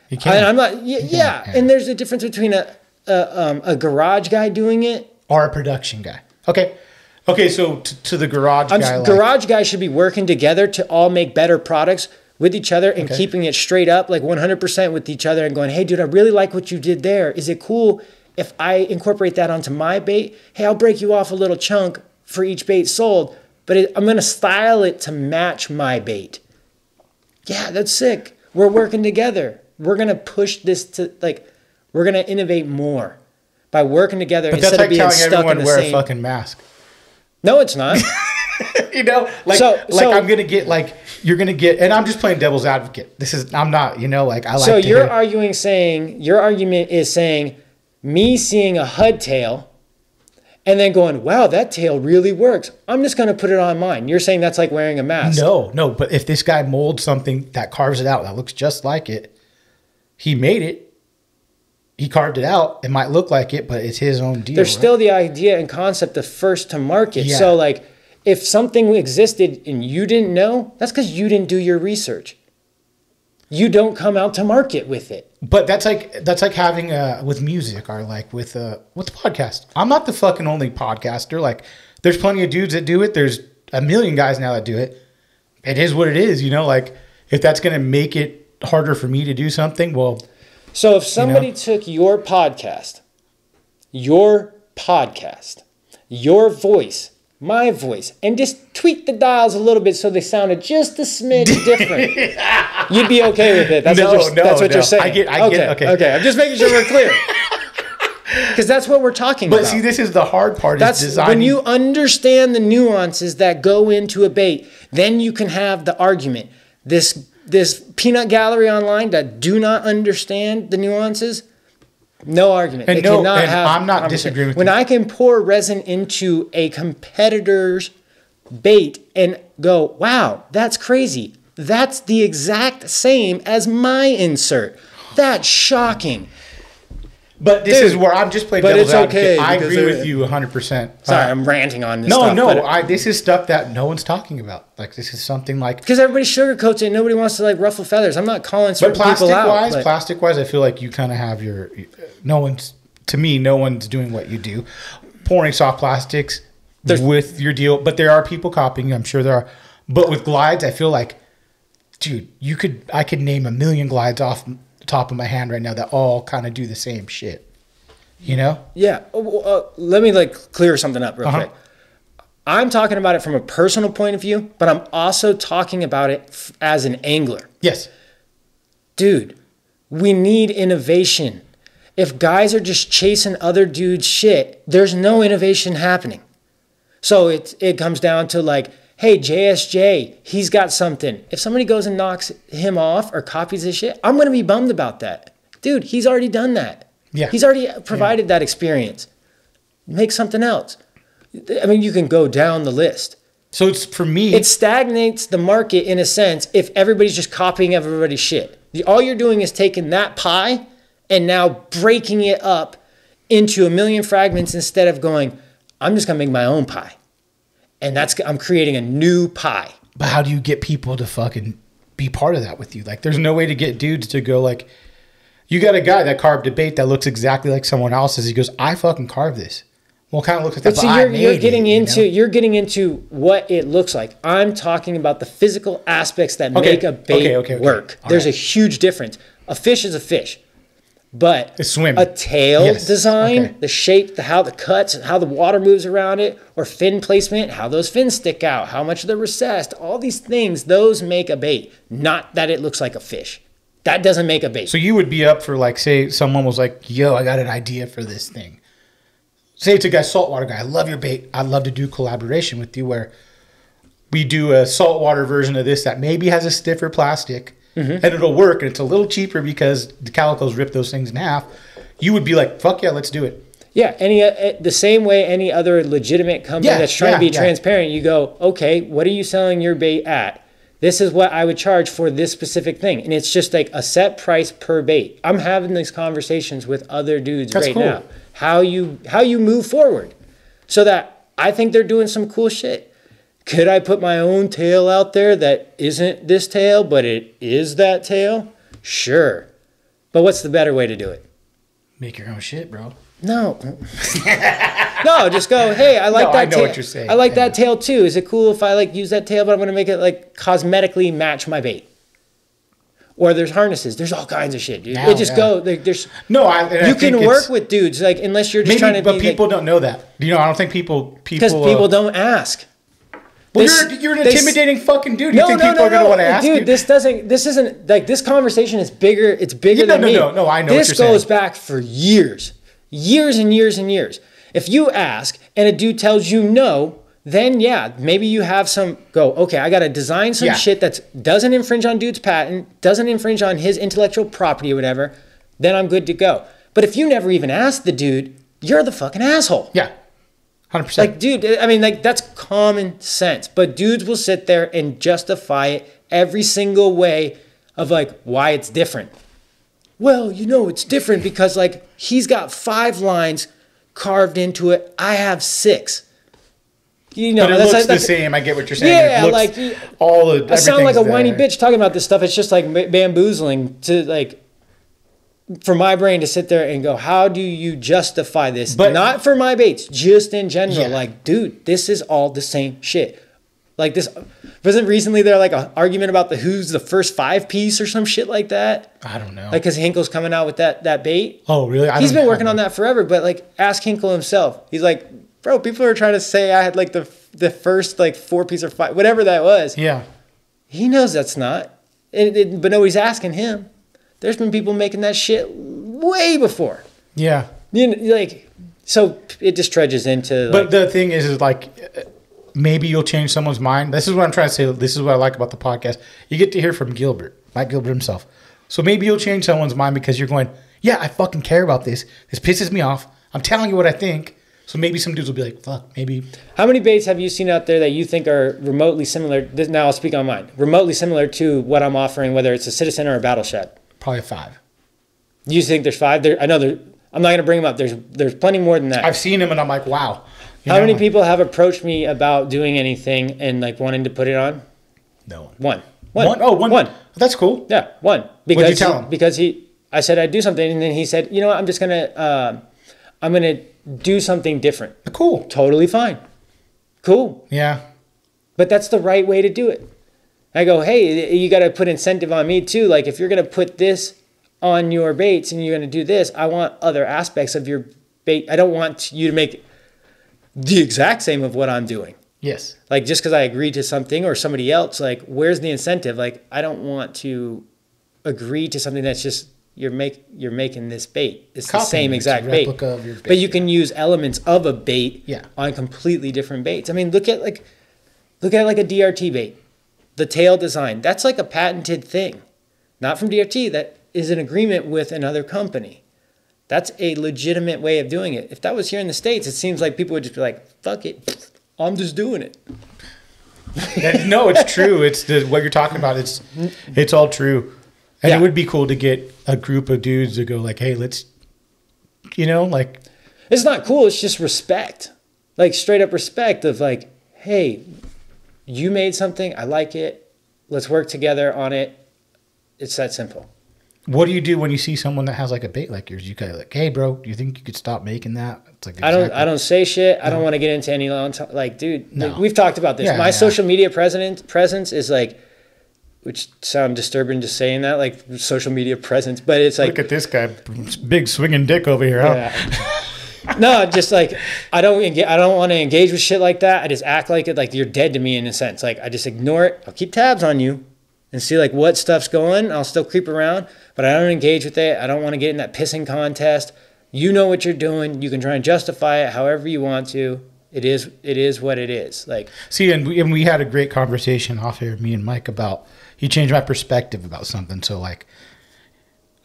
A: You can't.
B: I'm not. Yeah. And there's a difference between a garage guy doing it
A: or a production guy. Okay. So to the garage guy,
B: garage guys should be working together to all make better products with each other and keeping it straight up, like 100% with each other and going, hey, dude, I really like what you did there. Is it cool if I incorporate that onto my bait? Hey, I'll break you off a little chunk for each bait sold, but I'm going to style it to match my bait. Yeah, that's sick. We're working together. We're going to push this to, like, we're going to innovate more by working together instead of being stuck in the same. But that's like telling everyone to wear
A: a fucking mask.
B: No, it's not.
A: You know, like I'm going to get, like, you're going to get, and I'm just playing devil's advocate. I'm not, you know, like I like
B: so your argument is saying me seeing a HUD tail and then going, wow, that tail really works. I'm just going to put it on mine. You're saying that's like wearing a mask.
A: No, but if this guy molds something that carves it out, that looks just like it, he made it, he carved it out, it might look like it, but it's his own deal.
B: There's still the idea and concept of first to market. Yeah. So like, if something existed and you didn't know, that's because you didn't do your research. You don't come out to market with it.
A: But that's like having with music or like with the podcast. I'm not the fucking only podcaster. Like there's plenty of dudes that do it. There's a million guys now that do it. It is what it is, you know, like if that's going to make it harder for me to do something, well.
B: So if somebody took your podcast, your voice, my voice, and just tweak the dials a little bit so they sounded just a smidge different, you'd be okay with it. That's what you're saying.
A: I get. Okay.
B: I'm just making sure we're clear. Because that's what we're talking about.
A: But see, this is the hard part.
B: That's
A: is designing.
B: when you understand the nuances that go into a bait, then you can have the argument. This peanut gallery online that do not understand the nuances, no argument.
A: And
B: they cannot have.
A: I'm not disagreeing with
B: when
A: you.
B: I can pour resin into a competitor's bait and go, wow, that's crazy. That's the exact same as my insert. That's shocking.
A: But this is where I'm just playing
B: but
A: devil's
B: it's okay
A: advocate. I
B: because
A: agree with you 100%.
B: Sorry, I'm ranting on this
A: No,
B: stuff.
A: no. This is stuff that no one's talking about. Like, this is something like...
B: Because everybody sugarcoats it. Nobody wants to, like, ruffle feathers. I'm not calling certain people out. But
A: plastic-wise, I feel like you kind of have your... No one's doing what you do. Pouring soft plastics with your deal. But there are people copying. I'm sure there are. But with glides, I feel like, dude, I could name a million glides off the top of my hand right now that all kind of do the same shit. You know?
B: Yeah. Let me, like, clear something up real quick. I'm talking about it from a personal point of view, but I'm also talking about it as an angler.
A: Yes.
B: Dude, we need innovation. If guys are just chasing other dudes' shit, there's no innovation happening. So it comes down to, like, hey, JSJ, he's got something. If somebody goes and knocks him off or copies his shit, I'm going to be bummed about that. Dude, he's already done that.
A: Yeah.
B: He's already provided that experience. Make something else. I mean, you can go down the list.
A: So it's, for me...
B: It stagnates the market in a sense if everybody's just copying everybody's shit. All you're doing is taking that pie and now breaking it up into a million fragments instead of going, I'm just going to make my own pie. And I'm creating a new pie.
A: But how do you get people to fucking be part of that with you? Like, there's no way to get dudes to go, like... You got a guy that carved a bait that looks exactly like someone else's. He goes, I fucking carved this. Well, it kind of looks like that,
B: but you're getting into what it looks like. I'm talking about the physical aspects that make a bait work. There's a huge difference. A fish is a fish. But a tail design, the shape, how the cuts, how the water moves around it, or fin placement, how those fins stick out, how much they're recessed, all these things, those make a bait. Not that it looks like a fish. That doesn't make a bait.
A: So you would be up for, like, say someone was like, yo, I got an idea for this thing. Say it's a guy, saltwater guy. I love your bait. I'd love to do collaboration with you where we do a saltwater version of this that maybe has a stiffer plastic and it'll work. And it's a little cheaper because the calicos rip those things in half. You would be like, fuck yeah, let's do it.
B: Yeah, the same way any other legitimate company that's trying to be transparent, you go, okay, what are you selling your bait at? This is what I would charge for this specific thing. And it's just like a set price per bait. I'm having these conversations with other dudes now. How you move forward. So that I think they're doing some cool shit. Could I put my own tail out there that isn't this tail, but it is that tail? Sure. But what's the better way to do it?
A: Make your own shit, bro.
B: No. No, just go, hey, I like that tail. I know
A: what you're saying.
B: I like that tail too. Is it cool if I like use that tail, but I'm going to make it like cosmetically match my bait? Or there's harnesses. There's all kinds of shit, dude.
A: Now,
B: it just go. There's
A: you
B: can work with dudes like unless you're just trying to.
A: But people don't know that. You know, I don't think people
B: because people don't ask.
A: Well, you're an intimidating fucking dude. You think people are going to want to ask you?
B: Dude, this isn't like this conversation is bigger. It's bigger than me.
A: No, I know what you're saying.
B: This goes back for years. Years and years and years. If you ask and a dude tells you no, then yeah, maybe you have some go, okay, I got to design some shit that doesn't infringe on dude's patent, doesn't infringe on his intellectual property or whatever, then I'm good to go. But if you never even ask the dude, you're the fucking asshole.
A: Yeah. 100%.
B: Like, dude, I mean, like, that's common sense. But dudes will sit there and justify it every single way of, like, why it's different. Well, you know, it's different because, like, he's got 5 lines carved into it. I have 6. You know,
A: but it looks the same. I get what you're saying.
B: Yeah,
A: like
B: I sound like a whiny bitch talking about this stuff. It's just like bamboozling to like for my brain to sit there and go, how do you justify this? But not for my baits, just in general. Like, dude, this is all the same shit. Like this wasn't recently there like an argument about who's the first 5 piece or some shit like that.
A: I don't know.
B: Like because Hinkle's coming out with that bait.
A: Oh, really?
B: He's been working on that forever. But like, ask Hinkle himself. He's like, bro, people are trying to say I had like the first like 4 piece or 5, whatever that was.
A: Yeah.
B: He knows that's not. But nobody's asking him. There's been people making that shit way before.
A: Yeah.
B: Like, so it just trudges into. Like,
A: but the thing is like, maybe you'll change someone's mind. This is what I'm trying to say. This is what I like about the podcast. You get to hear from Gilbert, Mike Gilbert himself. So maybe you'll change someone's mind because you're going, yeah, I fucking care about this. This pisses me off. I'm telling you what I think. So maybe some dudes will be like, fuck, maybe.
B: How many baits have you seen out there that you think are remotely similar? Now I'll speak on mine. Remotely similar to what I'm offering, whether it's a Citizen or a Battle Shed.
A: Probably 5.
B: You think there's 5? I know I'm not going to bring them up. There's plenty more than that.
A: I've seen them and I'm like, wow.
B: How many people have approached me about doing anything and like wanting to put it on?
A: No.
B: One.
A: Oh, one. That's cool.
B: Yeah, one. Because
A: What'd you tell him?
B: Because I said I'd do something, and then he said, you know what, I'm gonna do something different.
A: Cool.
B: Totally fine. Cool.
A: Yeah.
B: But that's the right way to do it. I go, hey, you got to put incentive on me too. Like if you're gonna put this on your baits and you're gonna do this, I want other aspects of your bait. I don't want you to make the exact same of what I'm doing.
A: Yes.
B: Like just because I agreed to something or somebody else, like where's the incentive? Like I don't want to agree to something that's just you're making this bait. It's the same exact bait.
A: Of your bait.
B: But you can use elements of a bait
A: Yeah.
B: on completely different baits. I mean, look at like a DRT bait. The tail design, that's like a patented thing. Not from DRT, that is an agreement with another company. That's a legitimate way of doing it. If that was here in the States, it seems like people would just be like, fuck it, I'm just doing it.
A: No, it's true. It's what you're talking about. It's all true. And it would be cool to get a group of dudes to go like, hey, let's, like.
B: It's not cool. It's just respect. Like straight up respect of like, hey, you made something. I like it. Let's work together on it. It's that simple.
A: What do you do when you see someone that has like a bait like yours? You kind of like, hey, bro, do you think you could stop making that? It's like
B: I don't say shit. No. I don't want to get into any long time. Like, dude,
A: no.
B: Like, we've talked about this. My social media presence is like, which sound disturbing just saying that, like social media presence, but it's like,
A: look at this guy, big swinging dick over here. Huh?
B: Yeah. No, just like I don't want to engage with shit like that. I just act like it, like you're dead to me in a sense. Like I just ignore it. I'll keep tabs on you and see like what stuff's going. I'll still creep around, but I don't engage with it. I don't want to get in that pissing contest. You know what you're doing. You can try and justify it however you want to. It is what it is. Like,
A: see, and we had a great conversation off here, me and Mike, about he changed my perspective about something. So like,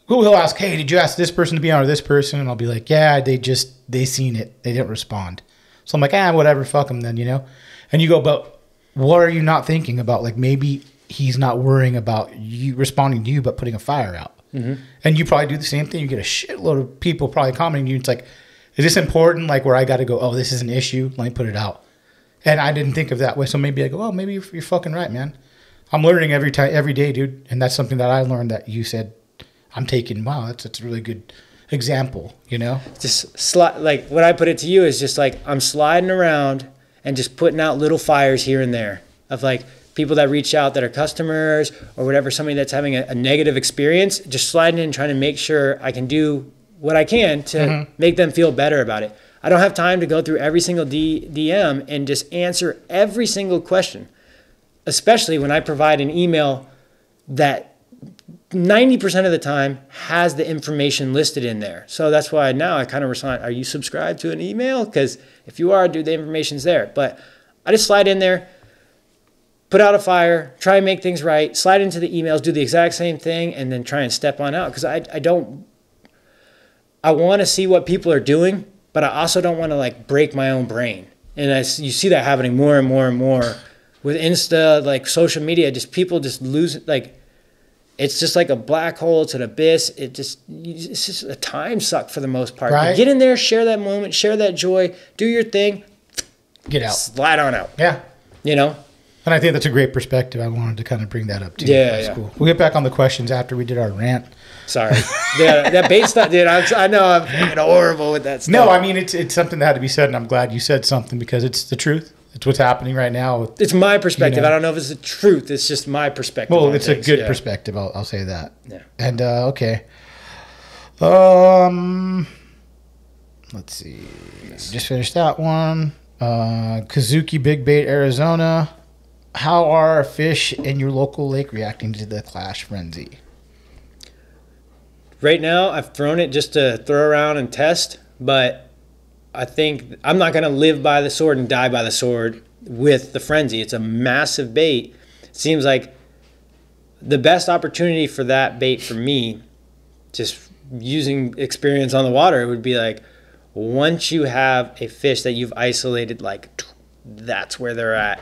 A: he'll ask, hey, did you ask this person to be on or this person? And I'll be like, yeah, they seen it. They didn't respond. So I'm like, whatever, fuck them then, And you go, but what are you not thinking about? Like maybe he's not worrying about you responding to you, but putting a fire out. Mm-hmm. And you probably do the same thing. You get a shitload of people probably commenting to you. It's like, is this important? Like where I got to go, oh, this is an issue. Let me put it out. And I didn't think of that way. So maybe I go, oh, maybe you're fucking right, man. I'm learning every day, dude. And that's something that I learned that you said I'm taking. Wow, that's a really good example,
B: Just like what I put it to you is just like I'm sliding around and just putting out little fires here and there of like people that reach out that are customers or whatever, somebody that's having a negative experience, just sliding in, trying to make sure I can do what I can to make them feel better about it. I don't have time to go through every single DM and just answer every single question, especially when I provide an email that 90% of the time has the information listed in there. So that's why now I kind of respond, are you subscribed to an email? Because if you are, dude, the information's there. But I just slide in there, put out a fire, try and make things right, slide into the emails, do the exact same thing, and then try and step on out. Because I want to see what people are doing, but I also don't want to like break my own brain. And you see that happening more and more and more with Insta, like social media, just people just lose, like, it's just like a black hole. It's an abyss. It's just a time suck for the most part.
A: Right.
B: Get in there, share that moment, share that joy, do your thing.
A: Get out.
B: Slide on out.
A: Yeah.
B: And
A: I think that's a great perspective. I wanted to kind of bring that up too.
B: Yeah,
A: that's cool. We'll get back on the questions after we did our rant.
B: Sorry. Yeah, that bait stuff, dude. I know I'm fucking horrible with that stuff.
A: No, I mean, it's something that had to be said, and I'm glad you said something because it's the truth. It's what's happening right now.
B: It's my perspective. I don't know if it's the truth. It's just my perspective.
A: Well, it's things. A good perspective. I'll say that.
B: Yeah.
A: And okay. Let's see. Just finished that one. Kazuki Big Bait, Arizona. How are fish in your local lake reacting to the clash frenzy?
B: Right now, I've thrown it just to throw around and test. but I think I'm not going to live by the sword and die by the sword with the Frenzy. It's a massive bait. It seems like the best opportunity for that bait for me, just using experience on the water, would be like once you have a fish that you've isolated, like that's where they're at.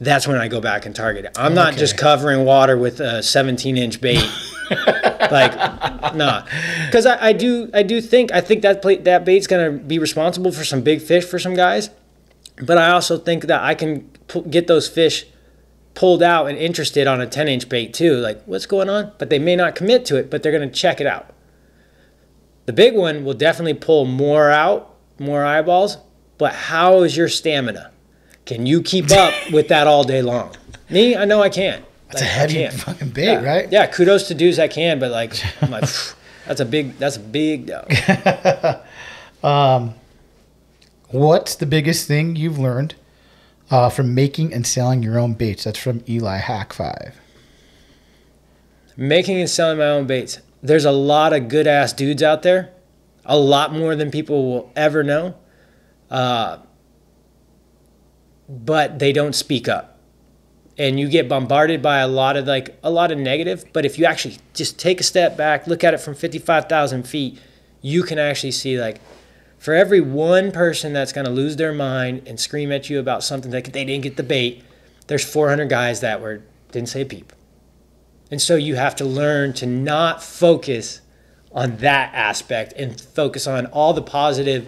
B: That's when I go back and target it. I'm not just covering water with a 17-inch bait. Like, nah. Because I think that bait's going to be responsible for some big fish for some guys. But I also think that I can get those fish pulled out and interested on a 10-inch bait too. Like, what's going on? But they may not commit to it, but they're going to check it out. The big one will definitely pull more out, more eyeballs. But how is your stamina? Can you keep up with that all day long? Me, I know I can't.
A: That's a heavy fucking bait, right?
B: Yeah, kudos to dudes that can, but like, I'm like that's a big dog.
A: What's the biggest thing you've learned from making and selling your own baits? That's from Eli Hack 5.
B: Making and selling my own baits. There's a lot of good ass dudes out there, a lot more than people will ever know. But they don't speak up, and you get bombarded by a lot of negative. But if you actually just take a step back, look at it from 55,000 feet, you can actually see, like, for every one person that's going to lose their mind and scream at you about something that they didn't get the bait, there's 400 guys that didn't say a peep. And so you have to learn to not focus on that aspect and focus on all the positive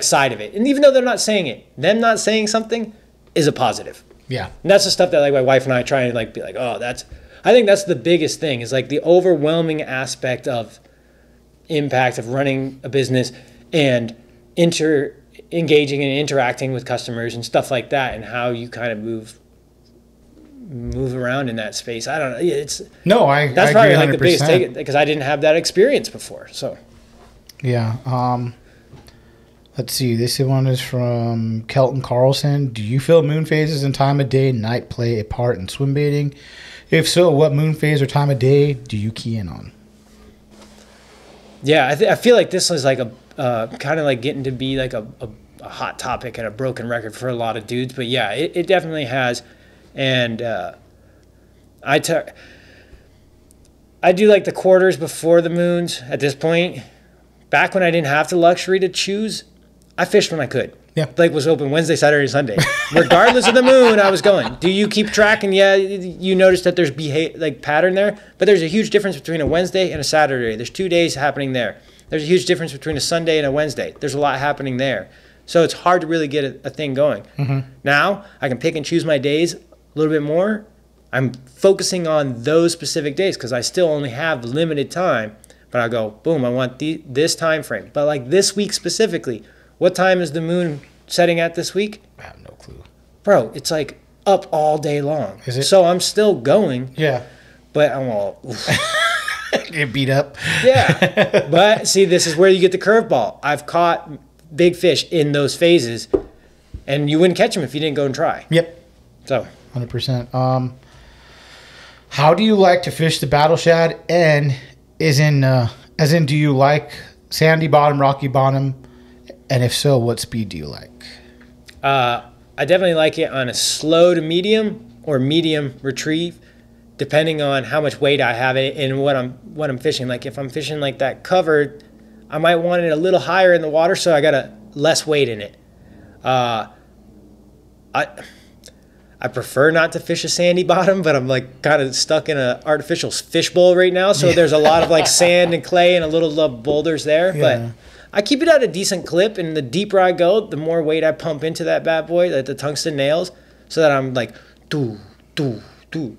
B: side of it. And even though they're not saying it, them not saying something is a positive.
A: Yeah.
B: And that's the stuff that my wife and I try and be like, oh, I think that's the biggest thing, is like the overwhelming aspect of impact of running a business and engaging and interacting with customers and stuff like that, and how you kind of move around in that space. I don't know. That's probably
A: agree 100%.
B: the biggest take, because I didn't have that experience before. So
A: yeah. Let's see. This one is from Kelton Carlson. Do you feel moon phases and time of day and night play a part in swim baiting? If so, what moon phase or time of day do you key in on?
B: Yeah, I feel like this is like a kind of like getting to be like a hot topic and a broken record for a lot of dudes. But yeah, it definitely has. And I do like the quarters before the moons at this point. Back when I didn't have the luxury to choose, I fished when I could.
A: Yeah.
B: Lake was open Wednesday, Saturday, Sunday. Regardless of the moon, I was going. Do you keep track? And yeah, you notice that there's pattern there, but there's a huge difference between a Wednesday and a Saturday. There's 2 days happening there. There's a huge difference between a Sunday and a Wednesday. There's a lot happening there. So it's hard to really get a thing going. Mm-hmm. Now, I can pick and choose my days a little bit more. I'm focusing on those specific days because I still only have limited time. But I go, boom, I want this time frame. But like this week specifically, what time is the moon setting at this week?
A: I have no clue.
B: Bro, it's like up all day long.
A: Is it?
B: So I'm still going.
A: Yeah.
B: But I'm all...
A: Get beat up.
B: Yeah. But see, this is where you get the curveball. I've caught big fish in those phases, and you wouldn't catch them if you didn't go and try.
A: Yep.
B: So
A: 100%. How do you like to fish the battle shad? And as in, do you like sandy bottom, rocky bottom? And if so, what speed do you like?
B: I definitely like it on a slow to medium or medium retrieve, depending on how much weight I have in it and what I'm fishing. Like if I'm fishing like that covered, I might want it a little higher in the water, so I got less weight in it. I prefer not to fish a sandy bottom, but I'm like kind of stuck in an artificial fish bowl right now. So there's a lot of like sand and clay and a little boulders there. Yeah. But I keep it at a decent clip, and the deeper I go, the more weight I pump into that bad boy, like the tungsten nails, so that I'm like, doo, doo, doo.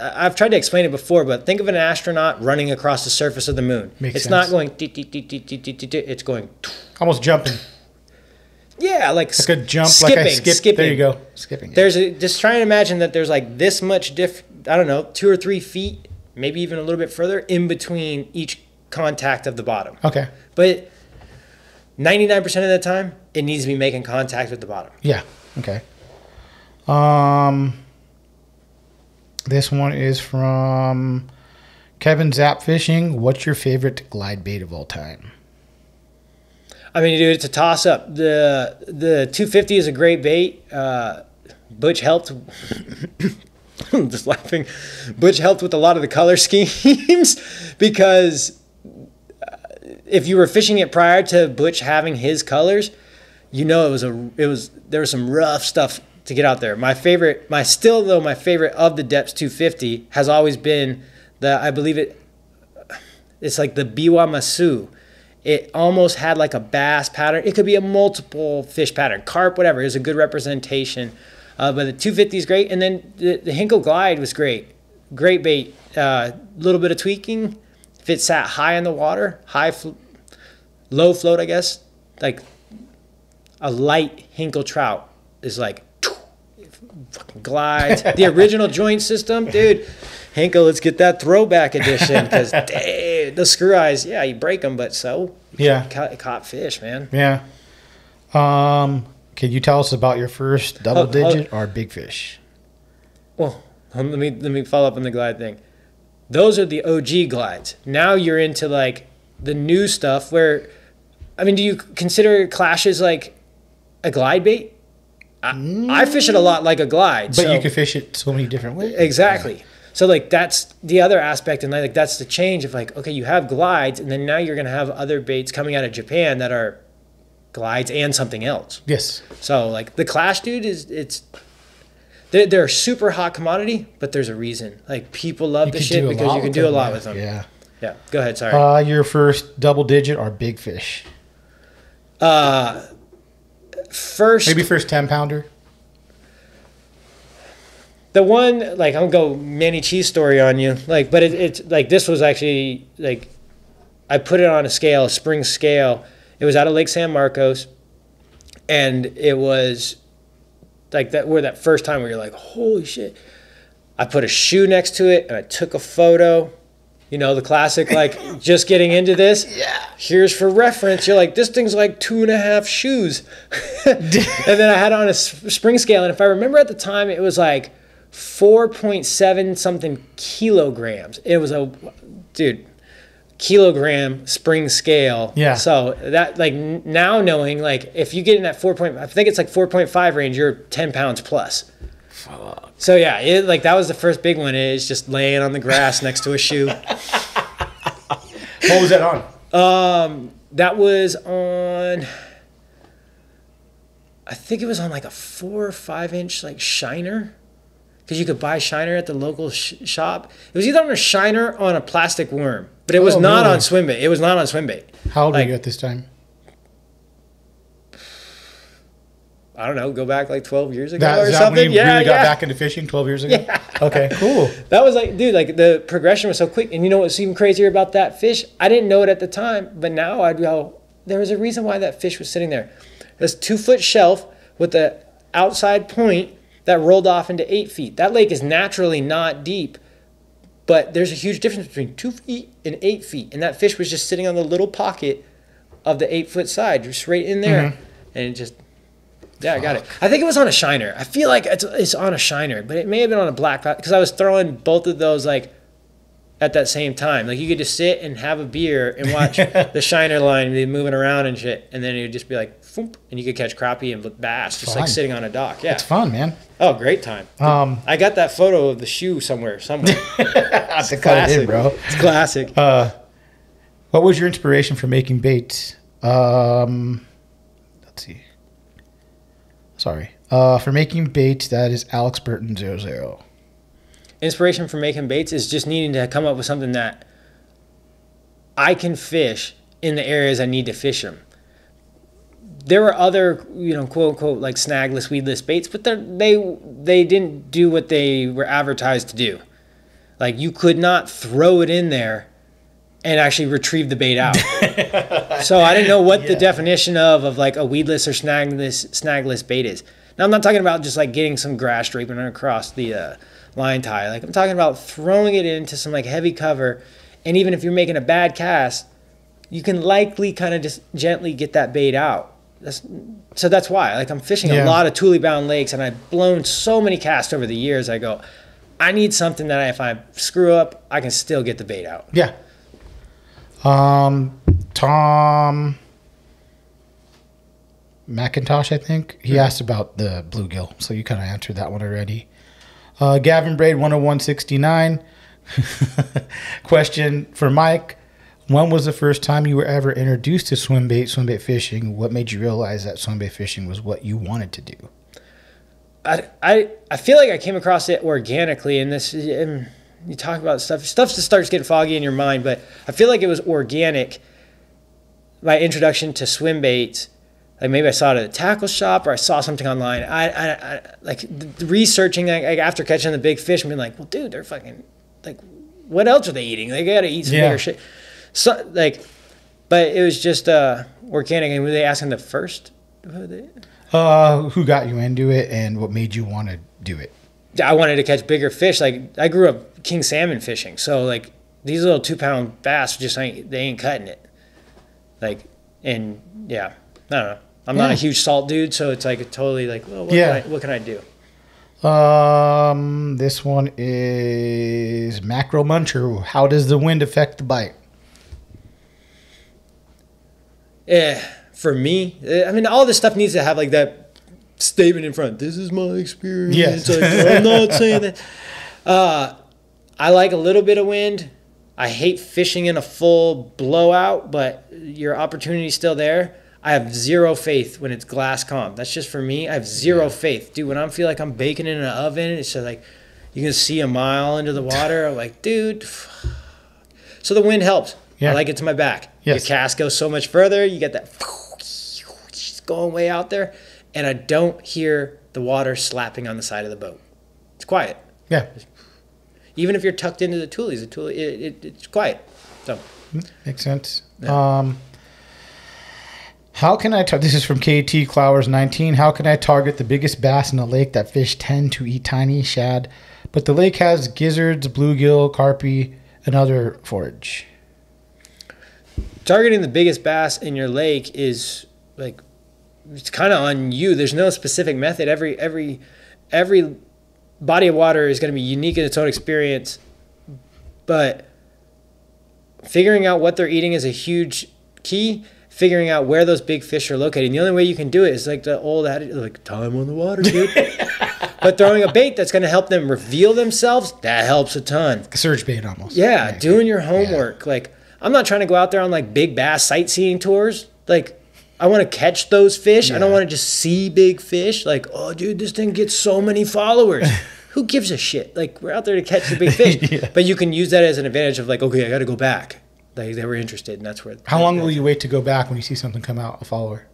B: I've tried to explain it before, but think of an astronaut running across the surface of the moon.
A: Makes
B: it's
A: sense.
B: not going, it's going.
A: Almost jumping.
B: Yeah, like
A: a jump,
B: skipping,
A: like I skip.
B: Skipping.
A: There you go, skipping. Yeah.
B: Just try and imagine that there's like this much I don't know, 2 or 3 feet, maybe even a little bit further in between each contact of the bottom.
A: Okay.
B: But 99% of the time, it needs to be making contact with the bottom.
A: Yeah. Okay. This one is from Kevin Zap Fishing. What's your favorite glide bait of all time?
B: I mean, dude, it's a toss up. The 250 is a great bait. Butch helped. I'm just laughing. Butch helped with a lot of the color schemes because if you were fishing it prior to Butch having his colors, you know there was some rough stuff to get out there. My favorite of the Depths 250 has always been I believe it's like the Biwa Masu. It almost had like a bass pattern. It could be a multiple fish pattern, carp, whatever. It was a good representation. But the 250 is great. And then the Hinkle Glide was great. Great bait. Little bit of tweaking. If it sat high in the water, low float, I guess. Like a light Hinkle trout is like fucking glides. The original joint system, dude. Hinkle, let's get that throwback edition because the screw eyes, yeah, you break them, but so
A: yeah,
B: caught fish, man.
A: Yeah. Can you tell us about your first double digit or big fish?
B: Well, let me follow up on the glide thing. Those are the OG glides. Now you're into like the new stuff where, I mean, do you consider clashes like a glide bait? I fish it a lot like a glide.
A: But you can fish it so many different ways.
B: Exactly. Yeah. So like that's the other aspect, and like that's the change of like, okay, you have glides, and then now you're gonna have other baits coming out of Japan that are glides and something else.
A: Yes.
B: So like the Clash, dude, they're a super hot commodity, but there's a reason. Like people love the shit because you can do a lot with them.
A: Yeah.
B: Yeah. Go ahead. Sorry.
A: Your first double digit or big fish? Maybe first 10-pounder.
B: The one, like, I'm gonna go Manny Cheese story on you, like, but it's like this was actually like, I put it on a spring scale. It was out of Lake San Marcos, and it was like that first time where you're like, holy shit. I put a shoe next to it and I took a photo. You know, the classic, like, just getting into this.
A: Yeah.
B: Here's for reference. You're like, this thing's like 2.5 shoes. And then I had it on a spring scale, and if I remember at the time, it was like 4.7 something kilograms. It was kilogram spring scale.
A: Yeah.
B: So that, like, now knowing, like, if you get in that I think it's like 4.5 range, you're 10 pounds plus.
A: Fuck.
B: So yeah, like that was the first big one. Is just laying on the grass next to a shoe.
A: What was that on?
B: That was on, I think it was on like a 4 or 5 inch like shiner. Because you could buy shiner at the local shop. It was either on a shiner or on a plastic worm. But it was not on swim bait. It was not on swim bait.
A: How old were you at this time?
B: I don't know, go back like 12 years ago
A: or something. When you really got back into fishing 12 years ago?
B: Yeah.
A: Okay, cool.
B: That was like, dude, like the progression was so quick. And you know what's even crazier about that fish? I didn't know it at the time, but now I'd go, there was a reason why that fish was sitting there. This 2-foot shelf with the outside point that rolled off into 8 feet. That lake is naturally not deep, but there's a huge difference between 2 feet and 8 feet. And that fish was just sitting on the little pocket of the 8-foot side, just right in there. Mm-hmm. And it just, yeah, I got it. I think it was on a shiner. I feel like it's on a shiner, but it may have been on a black, because I was throwing both of those like at that same time. Like you could just sit and have a beer and watch the shiner line be moving around and shit, and then it would just be like, foomp, and you could catch crappie and bass just like sitting on a dock. Yeah,
A: it's fun, man.
B: Oh, great time. I got that photo of the shoe somewhere.
A: It's classic, bro.
B: It's classic.
A: What was your inspiration for making baits? Let's see. Sorry. For making baits, that is Alex Burton 00.
B: Inspiration for making baits is just needing to come up with something that I can fish in the areas I need to fish them. There were other, you know, quote unquote, like snagless, weedless baits, but they didn't do what they were advertised to do. Like you could not throw it in there and actually retrieve the bait out. So I didn't know what the definition of like a weedless or snagless bait is. Now I'm not talking about just like getting some grass draping across the line tie. Like I'm talking about throwing it into some like heavy cover, and even if you're making a bad cast, you can likely kind of just gently get that bait out. So that's why, like I'm fishing a lot of Thule bound lakes, and I've blown so many casts over the years. I go, I need something that if I screw up, I can still get the bait out.
A: Yeah. Tom McIntosh, I think. He asked about the bluegill, so you kind of answered that one already. Gavin Braid 10169. Question for Mike. When was the first time you were ever introduced to swim bait fishing? What made you realize that swim bait fishing was what you wanted to do?
B: I feel like I came across it organically in this. You talk about stuff just starts getting foggy in your mind, but I feel like it was organic. My introduction to swim baits, like maybe I saw it at a tackle shop or I saw something online. I like researching like after catching the big fish and being like, well, dude, they're fucking like, what else are they eating? They gotta eat some bigger shit. So like, but it was just organic. And were they asking the first?
A: Who got you into it and what made you want to do it?
B: I wanted to catch bigger fish. Like I grew up king salmon fishing, so like these little 2-pound bass just ain't cutting it. Like, and yeah, I don't know. I'm not a huge salt dude, so it's like totally like, well, what can I do?
A: This one is Macro Muncher. How does the wind affect the bite?
B: Yeah, for me, I mean, all this stuff needs to have like that statement in front. This is my experience.
A: Yes.
B: Like, I'm not saying that. I like a little bit of wind. I hate fishing in a full blowout, but your opportunity's still there. I have zero faith when it's glass calm. That's just for me. I have zero faith. Dude, when I feel like I'm baking in an oven, it's just like you can see a mile into the water. I'm like, dude. So the wind helps. Yeah. I like it to my back. Yes. Your cast goes so much further. You get that going way out there. And I don't hear the water slapping on the side of the boat. It's quiet.
A: Yeah.
B: Even if you're tucked into the tulies, it's quiet. So
A: makes sense. Yeah. How can I this is from KT Clowers 19. How can I target the biggest bass in the lake? That fish tend to eat tiny shad, but the lake has gizzards, bluegill, carpy, and other forage.
B: Targeting the biggest bass in your lake is like, it's kind of on you. There's no specific method. Every body of water is going to be unique in its own experience, but figuring out what they're eating is a huge key. Figuring out where those big fish are located. And the only way you can do it is like the old adage, like time on the water, dude. But throwing a bait that's going to help them reveal themselves, that helps a ton.
A: A search bait almost.
B: Yeah, doing your homework. Yeah. Like, I'm not trying to go out there on like big bass sightseeing tours. Like, I want to catch those fish. Yeah. I don't want to just see big fish. Like, oh, dude, this thing gets so many followers. Who gives a shit? Like, we're out there to catch the big fish. Yeah. But you can use that as an advantage of like, okay, I got to go back. They were interested, and that's where.
A: How long will you wait to go back when you see something come out, a follower?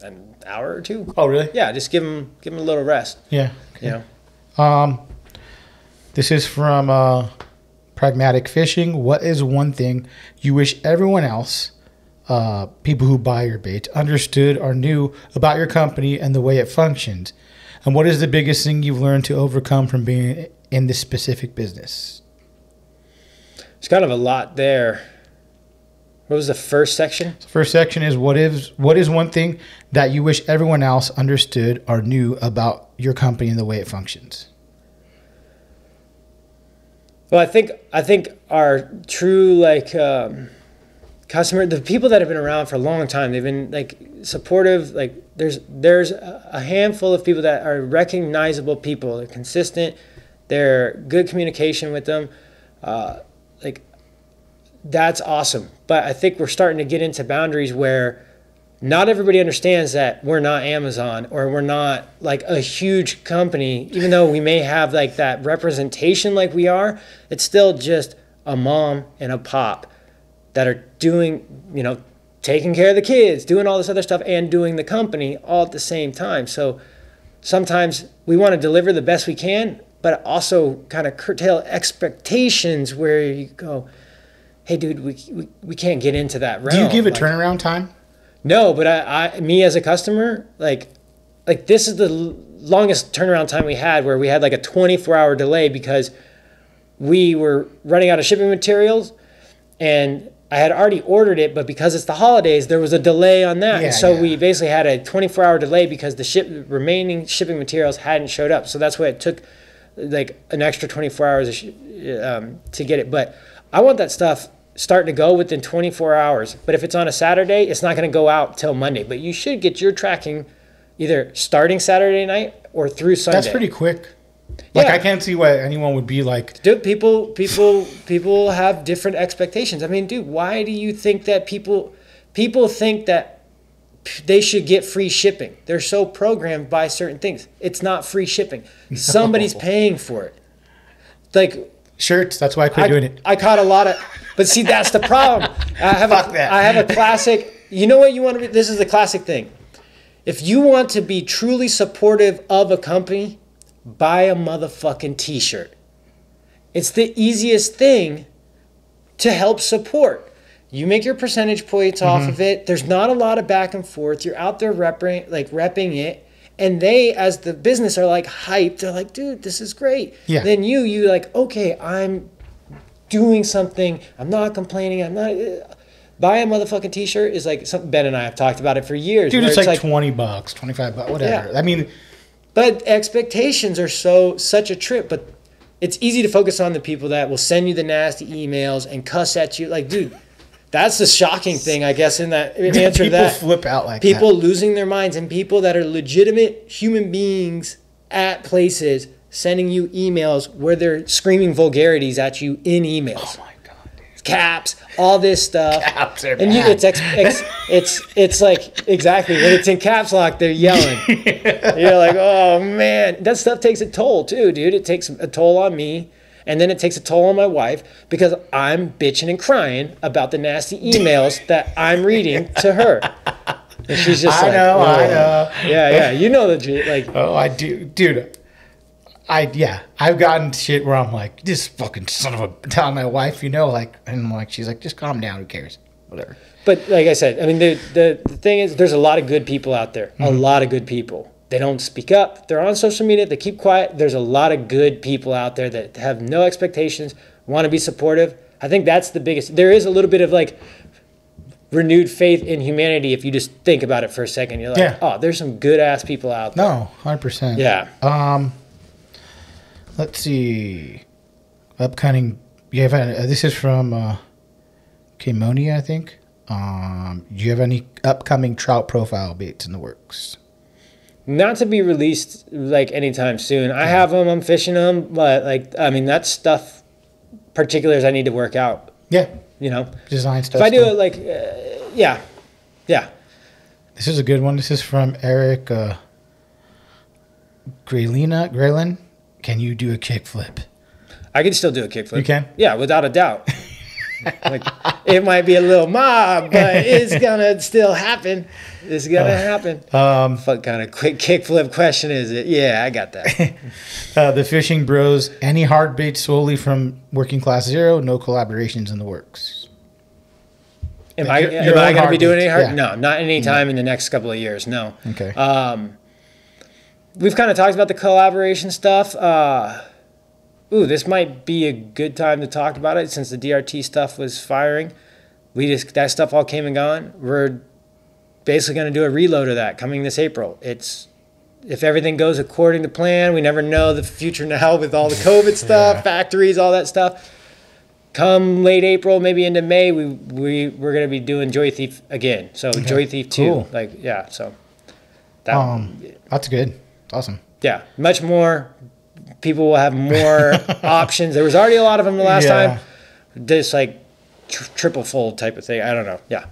B: An hour or two.
A: Oh, really?
B: Yeah, just give them a little rest.
A: Yeah.
B: Okay. You
A: know. This is from Pragmatic Fishing. What is one thing you wish everyone else, people who buy your bait, understood or knew about your company and the way it functions? And what is the biggest thing you've learned to overcome from being in this specific business?
B: There's kind of a lot there. What was the first section?
A: The first section is what is one thing that you wish everyone else understood or knew about your company and the way it functions?
B: Well, I think our true like customer, the people that have been around for a long time, they've been like supportive. Like there's a handful of people that are recognizable people. They're consistent. They're good communication with them. Like that's awesome. But I think we're starting to get into boundaries where not everybody understands that we're not Amazon or we're not like a huge company. Even though we may have like that representation like we are, it's still just a mom and a pop that are doing, taking care of the kids, doing all this other stuff and doing the company all at the same time. So sometimes we want to deliver the best we can, but also kind of curtail expectations where you go, hey, dude, we can't get into that realm.
A: Do you give a turnaround time?
B: No, but me as a customer, like this is the longest turnaround time we had, where we had like a 24-hour delay because we were running out of shipping materials, and I had already ordered it, but because it's the holidays, there was a delay on that. And so we basically had a 24-hour delay because the remaining shipping materials hadn't showed up. So that's why it took like an extra 24 hours to get it. But I want that stuff starting to go within 24 hours. But if it's on a Saturday, it's not going to go out till Monday. But you should get your tracking either starting Saturday night or through Sunday.
A: That's pretty quick. Like,
B: Yeah.
A: I can't see why anyone would be like,
B: Dude, people have different expectations. I mean, dude, why do you think that people think that they should get free shipping? They're so programmed by certain things. It's not free shipping. Somebody's paying for it. Like
A: shirts, that's why I quit doing it.
B: I caught a lot of, but see, that's the problem. I have a classic. You know what you want to be? This is the classic thing. If you want to be truly supportive of a company, buy a motherfucking t-shirt. It's the easiest thing to help support. You make your percentage points off of it. There's not a lot of back and forth. You're out there repping it. And they, as the business, are like hyped. They're like, dude, this is great.
A: Yeah.
B: Then you like, okay, I'm doing something. I'm not complaining. I'm not. Buy a motherfucking t-shirt is like something. Ben and I have talked about it for years.
A: Dude, it's like $20, $25, whatever.
B: Yeah.
A: I mean,
B: but expectations are such a trip. But it's easy to focus on the people that will send you the nasty emails and cuss at you. Like, dude, that's the shocking thing, I guess, in that answer to that.
A: People flip out like
B: people
A: that.
B: Losing their minds, and people that are legitimate human beings at places sending you emails where they're screaming vulgarities at you in emails.
A: Oh my God, dude.
B: Caps, all this stuff.
A: Caps are
B: and
A: bad.
B: it's like, exactly, when it's in caps lock, they're yelling. You're like, oh man, that stuff takes a toll too, dude. It takes a toll on me, and then it takes a toll on my wife because I'm bitching and crying about the nasty emails that I'm reading to her. And she's just
A: I know.
B: Yeah, you know the like.
A: Oh, I do, dude. I've gotten shit where I'm like, this fucking son of a, telling my wife, and I'm like, she's like, just calm down, who cares, whatever.
B: But like I said, I mean, the thing is, there's a lot of good people out there, a lot of good people. They don't speak up. They're on social media. They keep quiet. There's a lot of good people out there that have no expectations, want to be supportive. I think that's the biggest. There is a little bit of like renewed faith in humanity if you just think about it for a second. You're like, oh, there's some good ass people out there.
A: No, 100%.
B: Yeah.
A: Let's see. Upcoming. This is from Kimonia, I think. Do you have any upcoming trout profile baits in the works?
B: Not to be released like anytime soon. I have them. I'm fishing them, but like, I mean, that's stuff. Particulars I need to work out.
A: Yeah.
B: You know,
A: design stuff.
B: If I do it like, yeah.
A: This is a good one. This is from Eric Graylin. Can you do a kickflip?
B: I can still do a kickflip.
A: You can?
B: Yeah, without a doubt. Like, it might be a little mob, but it's gonna still happen. It's gonna happen. What kind of quick kickflip question is it? Yeah, I got that.
A: The Fishing Bros. Any hard baits solely from Working Class Zero? No collaborations in the works.
B: Am I going to be doing any hard?
A: Yeah.
B: No, not any time in the next couple of years. No.
A: Okay.
B: We've kind of talked about the collaboration stuff. This might be a good time to talk about it since the DRT stuff was firing. That stuff all came and gone. We're basically going to do a reload of that coming this April. If everything goes according to plan, we never know the future now with all the COVID stuff, factories, all that stuff. Come late April, maybe into May, we're going to be doing Joy Thief again. So Joy Thief 2.
A: Cool.
B: So
A: that's good. Awesome.
B: Yeah, much more. People will have more options. There was already a lot of them the last time. This like triple fold type of thing. I don't know. Yeah.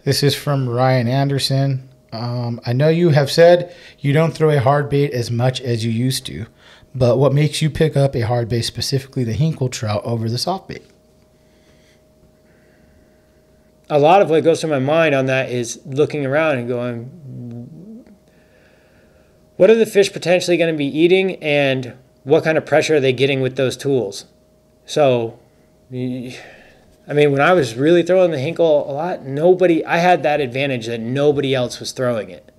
A: This is from Ryan Anderson. I know you have said you don't throw a hard bait as much as you used to, but what makes you pick up a hard bait, specifically the Hinkle trout, over the soft bait?
B: A lot of what goes through my mind on that is looking around and going, what are the fish potentially going to be eating, and what kind of pressure are they getting with those tools? So, I mean, when I was really throwing the Hinkle a lot, I had that advantage that nobody else was throwing it.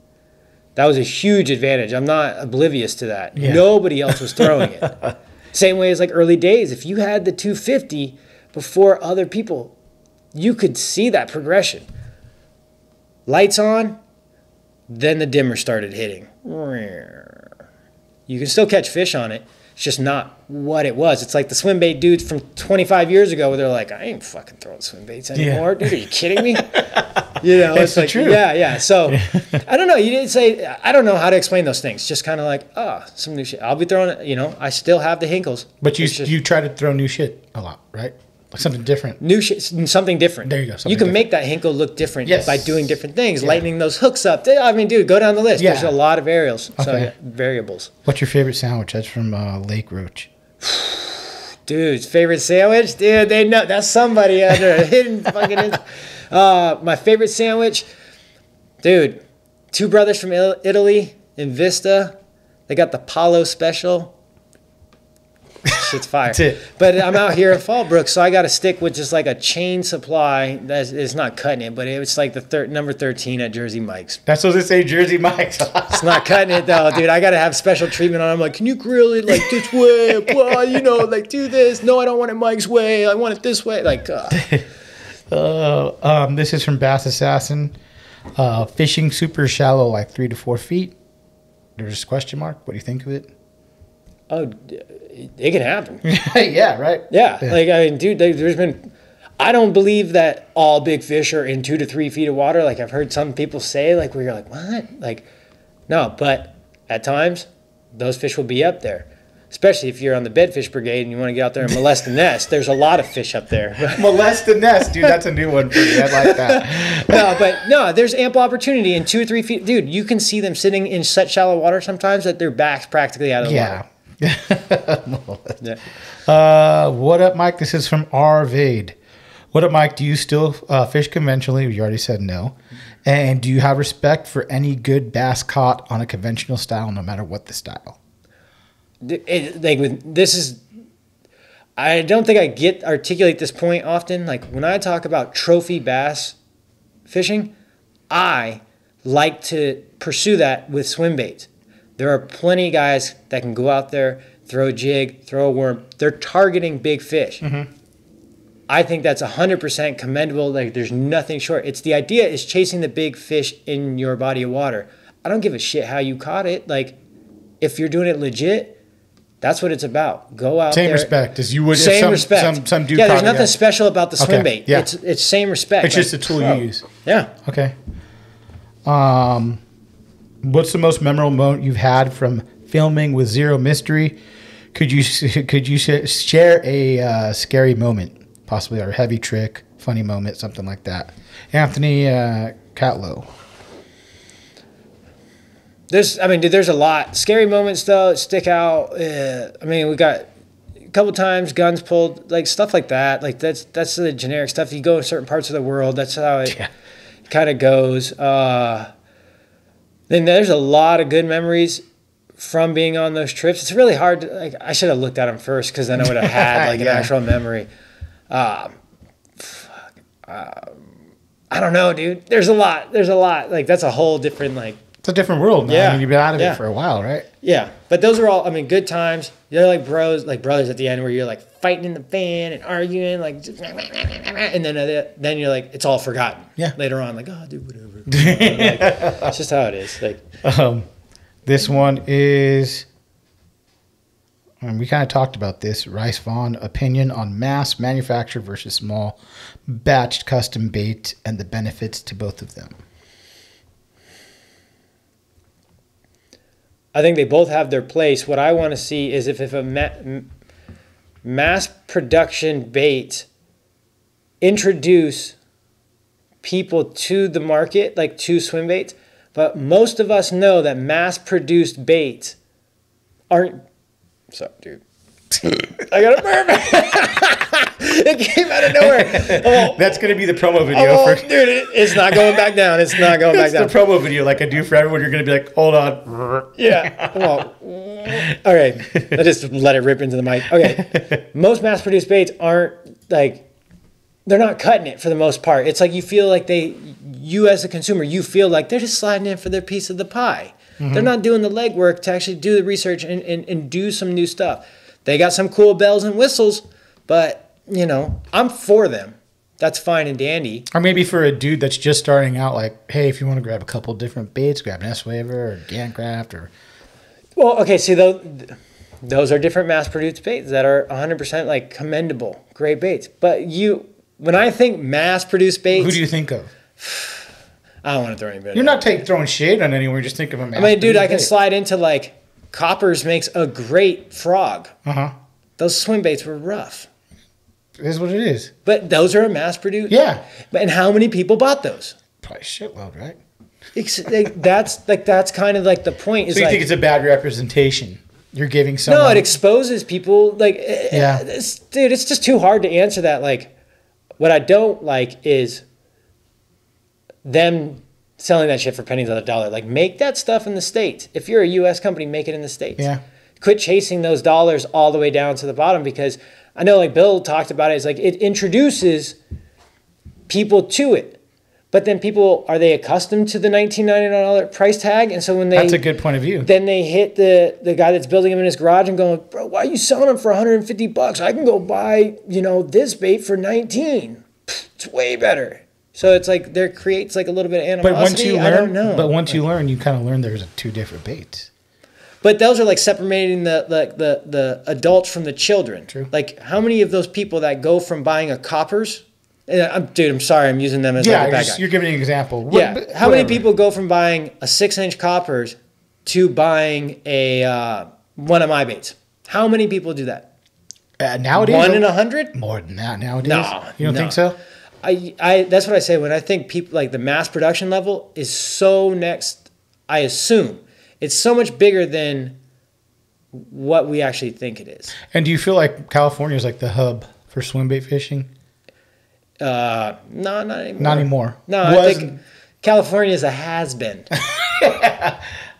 B: That was a huge advantage. I'm not oblivious to that. Yeah. Nobody else was throwing it. Same way as like early days. If you had the 250 before other people, you could see that progression. Lights on, then the dimmer started hitting. You can still catch fish on it. It's just not what it was. It's like the swim bait dudes from 25 years ago where they're like, I ain't fucking throwing swim baits anymore. Dude, are you kidding me? It's like, true. Yeah. So I don't know. You didn't say, I don't know how to explain those things. Just kind of like, some new shit. I'll be throwing it, I still have the Hinkles.
A: But you try to throw new shit a lot, right? Like something different.
B: New shit, something different.
A: There you go.
B: You can make that Hinkle look different by doing different things, lightening those hooks up. I mean, dude, go down the list. There's a lot of variables.
A: What's your favorite sandwich? That's from Lake Roach.
B: Dude's favorite sandwich? Dude, they know. That's somebody under a hidden fucking... my favorite sandwich? Dude, two brothers from Italy in Vista. They got the Palo Special. Shit's fire.
A: That's it.
B: But I'm out here in Fallbrook, so I got to stick with just like a chain supply. It's not cutting it, but it's like the number 13 at Jersey Mike's.
A: That's what they say, Jersey Mike's.
B: It's not cutting it though, dude. I got to have special treatment on it. I'm like, can you grill it like this way? Well, like do this. No, I don't want it Mike's way. I want it this way. Like,
A: this is from Bass Assassin. Fishing super shallow, like 3 to 4 feet. There's a question mark. What do you think of it?
B: Oh, it can happen.
A: Yeah, right.
B: Yeah. Like, I mean, dude, there's been, I don't believe that all big fish are in 2 to 3 feet of water. Like I've heard some people say, like, where you're like, what? Like, no, but at times those fish will be up there. Especially if you're on the bedfish brigade and you want to get out there and molest the nest. There's a lot of fish up there.
A: Molest the nest, dude. That's a new one for me. I like that.
B: No, there's ample opportunity in 2 or 3 feet. Dude, you can see them sitting in such shallow water sometimes that their back's practically out of the water.
A: What up, Mike? This is from R. Vade. What up, Mike? Do you still fish conventionally? You already said no. And do you have respect for any good bass caught on a conventional style, no matter what the style?
B: I don't think I articulate this point often. Like when I talk about trophy bass fishing, I like to pursue that with swim baits. There are plenty of guys that can go out there, throw a jig, throw a worm. They're targeting big fish. Mm-hmm. I think that's 100% commendable. Like there's nothing short. It's the idea is chasing the big fish in your body of water. I don't give a shit how you caught it. Like if you're doing it legit, that's what it's about. Go out there.
A: Same respect as you would
B: same
A: if
B: respect.
A: some dude.
B: Yeah, there's nothing special about the swim bait.
A: Yeah.
B: It's same respect.
A: It's just a tool you use.
B: Yeah.
A: Okay. What's the most memorable moment you've had from filming with Zero Mystery? Could you share a scary moment, possibly, or a heavy trick, funny moment, something like that? Anthony Catlow.
B: There's a lot. Scary moments, though, stick out. We got a couple times guns pulled, like stuff like that. Like that's the generic stuff. You go to certain parts of the world, that's how it kind of goes. Then there's a lot of good memories from being on those trips. It's really hard. I should have looked at them first because then I would have had an actual memory. I don't know, dude. There's a lot. Like that's a whole different
A: It's a different world now.
B: Yeah.
A: I mean, you've been out of it for a while, right?
B: Yeah. But those are all, good times. They're like brothers at the end where you're like fighting in the van and arguing, and then you're like, it's all forgotten.
A: Yeah.
B: Later on, like, oh, dude, whatever. It's just how it is.
A: This one is, we kind of talked about this, Rice Vaughn, opinion on mass manufactured versus small batched custom bait and the benefits to both of them.
B: I think they both have their place. What I want to see is if a mass production bait introduce people to the market, like to swim baits, but most of us know that mass-produced baits aren't. Sorry, dude. I got a burp. It came out of nowhere.
A: That's going to be the promo video.
B: Dude, it's not going back down. It's not going back down.
A: It's the promo video like I do for everyone. You're going to be like, hold on.
B: Yeah. Well, okay. I just let it rip into the mic. Okay. Most mass-produced baits aren't they're not cutting it for the most part. It's like you feel like you as a consumer, you feel like they're just sliding in for their piece of the pie. Mm-hmm. They're not doing the legwork to actually do the research and do some new stuff. They got some cool bells and whistles, but, I'm for them. That's fine and dandy.
A: Or maybe for a dude that's just starting out, like, hey, if you want to grab a couple different baits, grab an S-Waver or Gancraft or...
B: Well, okay, see, though, Those are different mass-produced baits that are 100% like commendable, great baits. But when I think mass-produced baits,
A: who do you think of?
B: I don't want to throw anybody.
A: You're not throwing shade on anyone. Just think of a mass.
B: I mean, dude, I can slide into like Coppers makes a great frog. Those swim baits were rough.
A: It is what it is.
B: But those are a mass-produced.
A: Yeah.
B: And how many people bought those?
A: Probably shitload, right?
B: That's kind of like the point. Is
A: so you
B: like,
A: think it's a bad representation? You're giving someone...
B: No, it exposes people. Like,
A: yeah.
B: Dude, it's just too hard to answer that. Like, what I don't like is them selling that shit for pennies on the dollar. Like, make that stuff in the States. If you're a U.S. company, make it in the States.
A: Yeah.
B: Quit chasing those dollars all the way down to the bottom, because I know, like Bill talked about it, it's like it introduces people to it. But then people, are they accustomed to the $19.99 price tag? And so when they...
A: That's a good point of view.
B: Then they hit the guy that's building them in his garage and going, bro, why are you selling them for $150? I can go buy, this bait for $19. It's way better. So it's like there creates like a little bit of animosity.
A: But once you learn,
B: I don't know.
A: But once you learn, you kind of learn there's two different baits.
B: But those are like separating the adults from the children.
A: True.
B: Like, how many of those people that go from buying a Coppers... Dude, I'm sorry, I'm using them as like a bad guy.
A: You're giving an example.
B: Yeah, how many people go from buying a 6-inch Coppers to buying a one of my baits? How many people do that?
A: Nowadays,
B: 1 in 100?
A: More than that nowadays.
B: No,
A: you don't think so?
B: I that's what I say when I think people like the mass production level is so next. I assume it's so much bigger than what we actually think it is.
A: And do you feel like California is like the hub for swim bait fishing?
B: No, not anymore.
A: Not anymore.
B: No, I think California is a has-been.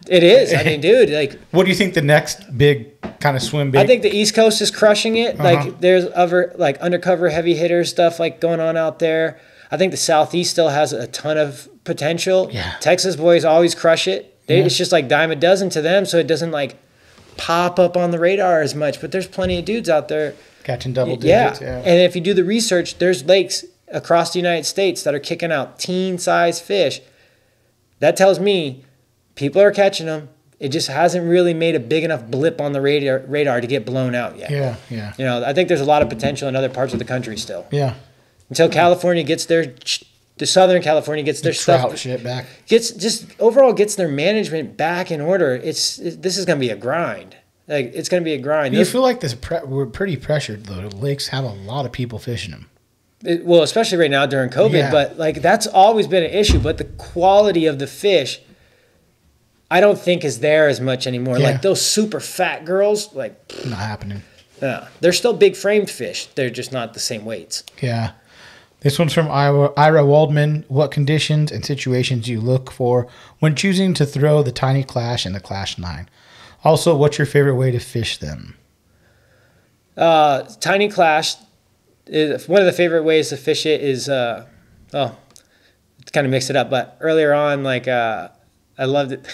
B: It is. I mean, dude, like...
A: What do you think the next big kind of swim bait...
B: I think the East Coast is crushing it. Like, there's other, like, undercover heavy hitter stuff, like, going on out there. I think the Southeast still has a ton of potential.
A: Yeah.
B: Texas boys always crush it. It's just, like, dime a dozen to them, so it doesn't, like, pop up on the radar as much. But there's plenty of dudes out there...
A: Catching double digits, yeah.
B: And if you do the research, there's lakes across the United States that are kicking out teen-sized fish. That tells me people are catching them. It just hasn't really made a big enough blip on the radar to get blown out yet.
A: Yeah.
B: I think there's a lot of potential in other parts of the country still.
A: Yeah.
B: Until California gets the Southern California gets their stuff
A: shit back.
B: Overall gets their management back in order. This is going to be a grind. Like, it's going to be a grind.
A: You feel like we're pretty pressured, though. The lakes have a lot of people fishing them.
B: Well, especially right now during COVID. But, like, that's always been an issue. But the quality of the fish, I don't think is there as much anymore.
A: Yeah.
B: Like, those super fat girls, like...
A: Not happening.
B: No. They're still big framed fish. They're just not the same weights.
A: Yeah. This one's from Ira Waldman. What conditions and situations do you look for when choosing to throw the Tiny Clash and the Clash 9? Also, what's your favorite way to fish them?
B: Tiny Clash, one of the favorite ways to fish it is, to kind of mix it up, but earlier on, like, I loved it.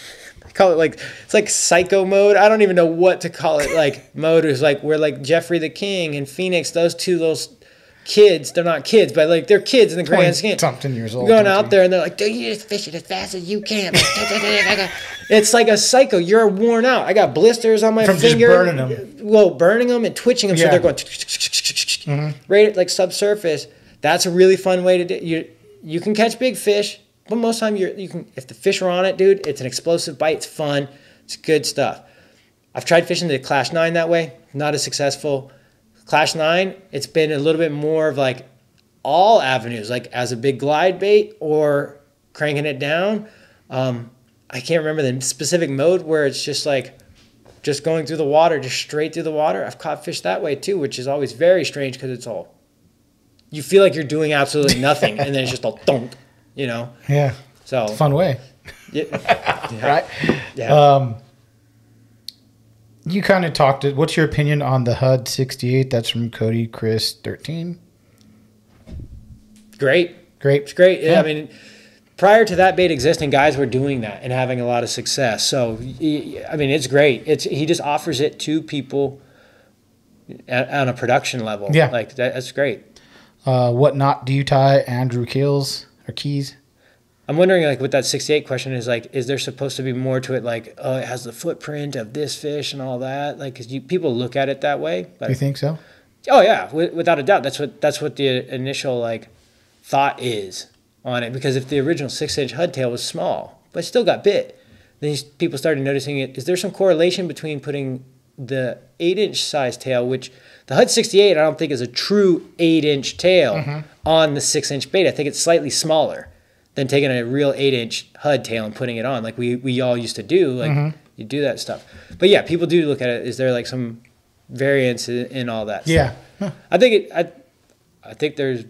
B: I call it like, it's like psycho mode. I don't even know what to call it. Like, mode is like, where like Jeffrey the King and Phoenix, those kids, they're not kids, but like they're kids in the grand scheme.
A: Something years old.
B: Going out there and they're like, dude, you just fish it as fast as you can. It's like a psycho. You're worn out. I got blisters on my finger.
A: Just burning them.
B: Well, burning them and twitching them, so they're going right like subsurface. That's a really fun way to do. You can catch big fish, but most of the time you can. If the fish are on it, dude, it's an explosive bite. It's fun. It's good stuff. I've tried fishing the Clash 9 that way. Not as successful. Clash 9, it's been a little bit more of like all avenues, like as a big glide bait or cranking it down. I can't remember the specific mode where it's just like just going through the water, just straight through the water. I've caught fish that way too, which is always very strange because it's all, you feel like you're doing absolutely nothing and then it's just all thunk,
A: Yeah.
B: So
A: it's a fun way.
B: Yeah.
A: Right?
B: Yeah.
A: You kind of talked it. What's your opinion on the HUD 68? That's from Cody Chris 13.
B: Great. It's great. Yeah. I mean, prior to that bait existing, guys were doing that and having a lot of success. So, I mean, it's great. He just offers it to people on a production level.
A: Yeah.
B: Like, that's great.
A: What knot do you tie Andrew Keys?
B: I'm wondering, like, with that 68 question is, like, is there supposed to be more to it? Like, oh, it has the footprint of this fish and all that. Like, because people look at it that way. But,
A: You think so?
B: oh yeah, without a doubt. That's what the initial like thought is on it. Because if the original 6-inch Hud tail was small, but still got bit, then people started noticing it. Is there some correlation between putting the 8-inch size tail, which the Hud 68 I don't think is a true 8-inch tail, on the 6-inch bait? I think it's slightly smaller than taking a real 8-inch Hud tail and putting it on, like we all used to do. Like you do that stuff. But yeah, people do look at it. Is there like some variance in all that?
A: Yeah.
B: Huh. I think there's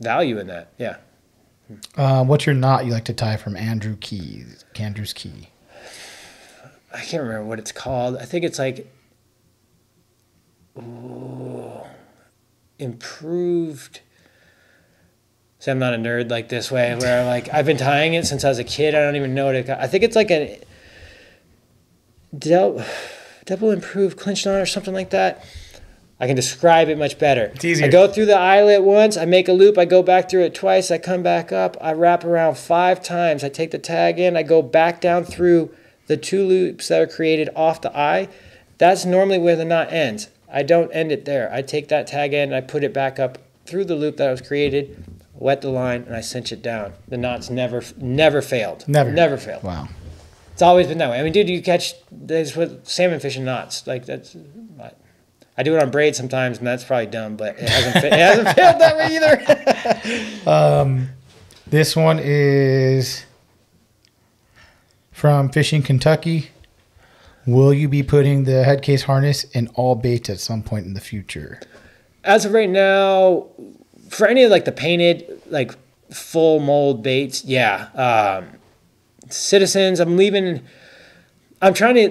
B: value in that. Yeah.
A: What's your knot you like to tie from Andrew's Key?
B: I can't remember what it's called. I think it's like improved. See, I'm not a nerd like this way, where I've been tying it since I was a kid. I don't even know what it got. I think it's like a double improved clinch knot or something like that. I can describe it much better.
A: It's easier.
B: I go through the eyelet once, I make a loop, I go back through it twice, I come back up, I wrap around 5 times, I take the tag in, I go back down through the 2 loops that are created off the eye. That's normally where the knot ends. I don't end it there. I take that tag in, I put it back up through the loop that was created, wet the line, and I cinch it down. The knot's never failed. Never failed.
A: Wow.
B: It's always been that way. I mean, dude, you catch this with salmon fishing knots. Like, that's... I do it on braid sometimes, and that's probably dumb, but it hasn't failed that way either.
A: This one is from Fishing Kentucky. Will you be putting the head case harness in all baits at some point in the future?
B: As of right now, for any of like the painted, like full mold baits, yeah. Citizens, I'm trying to,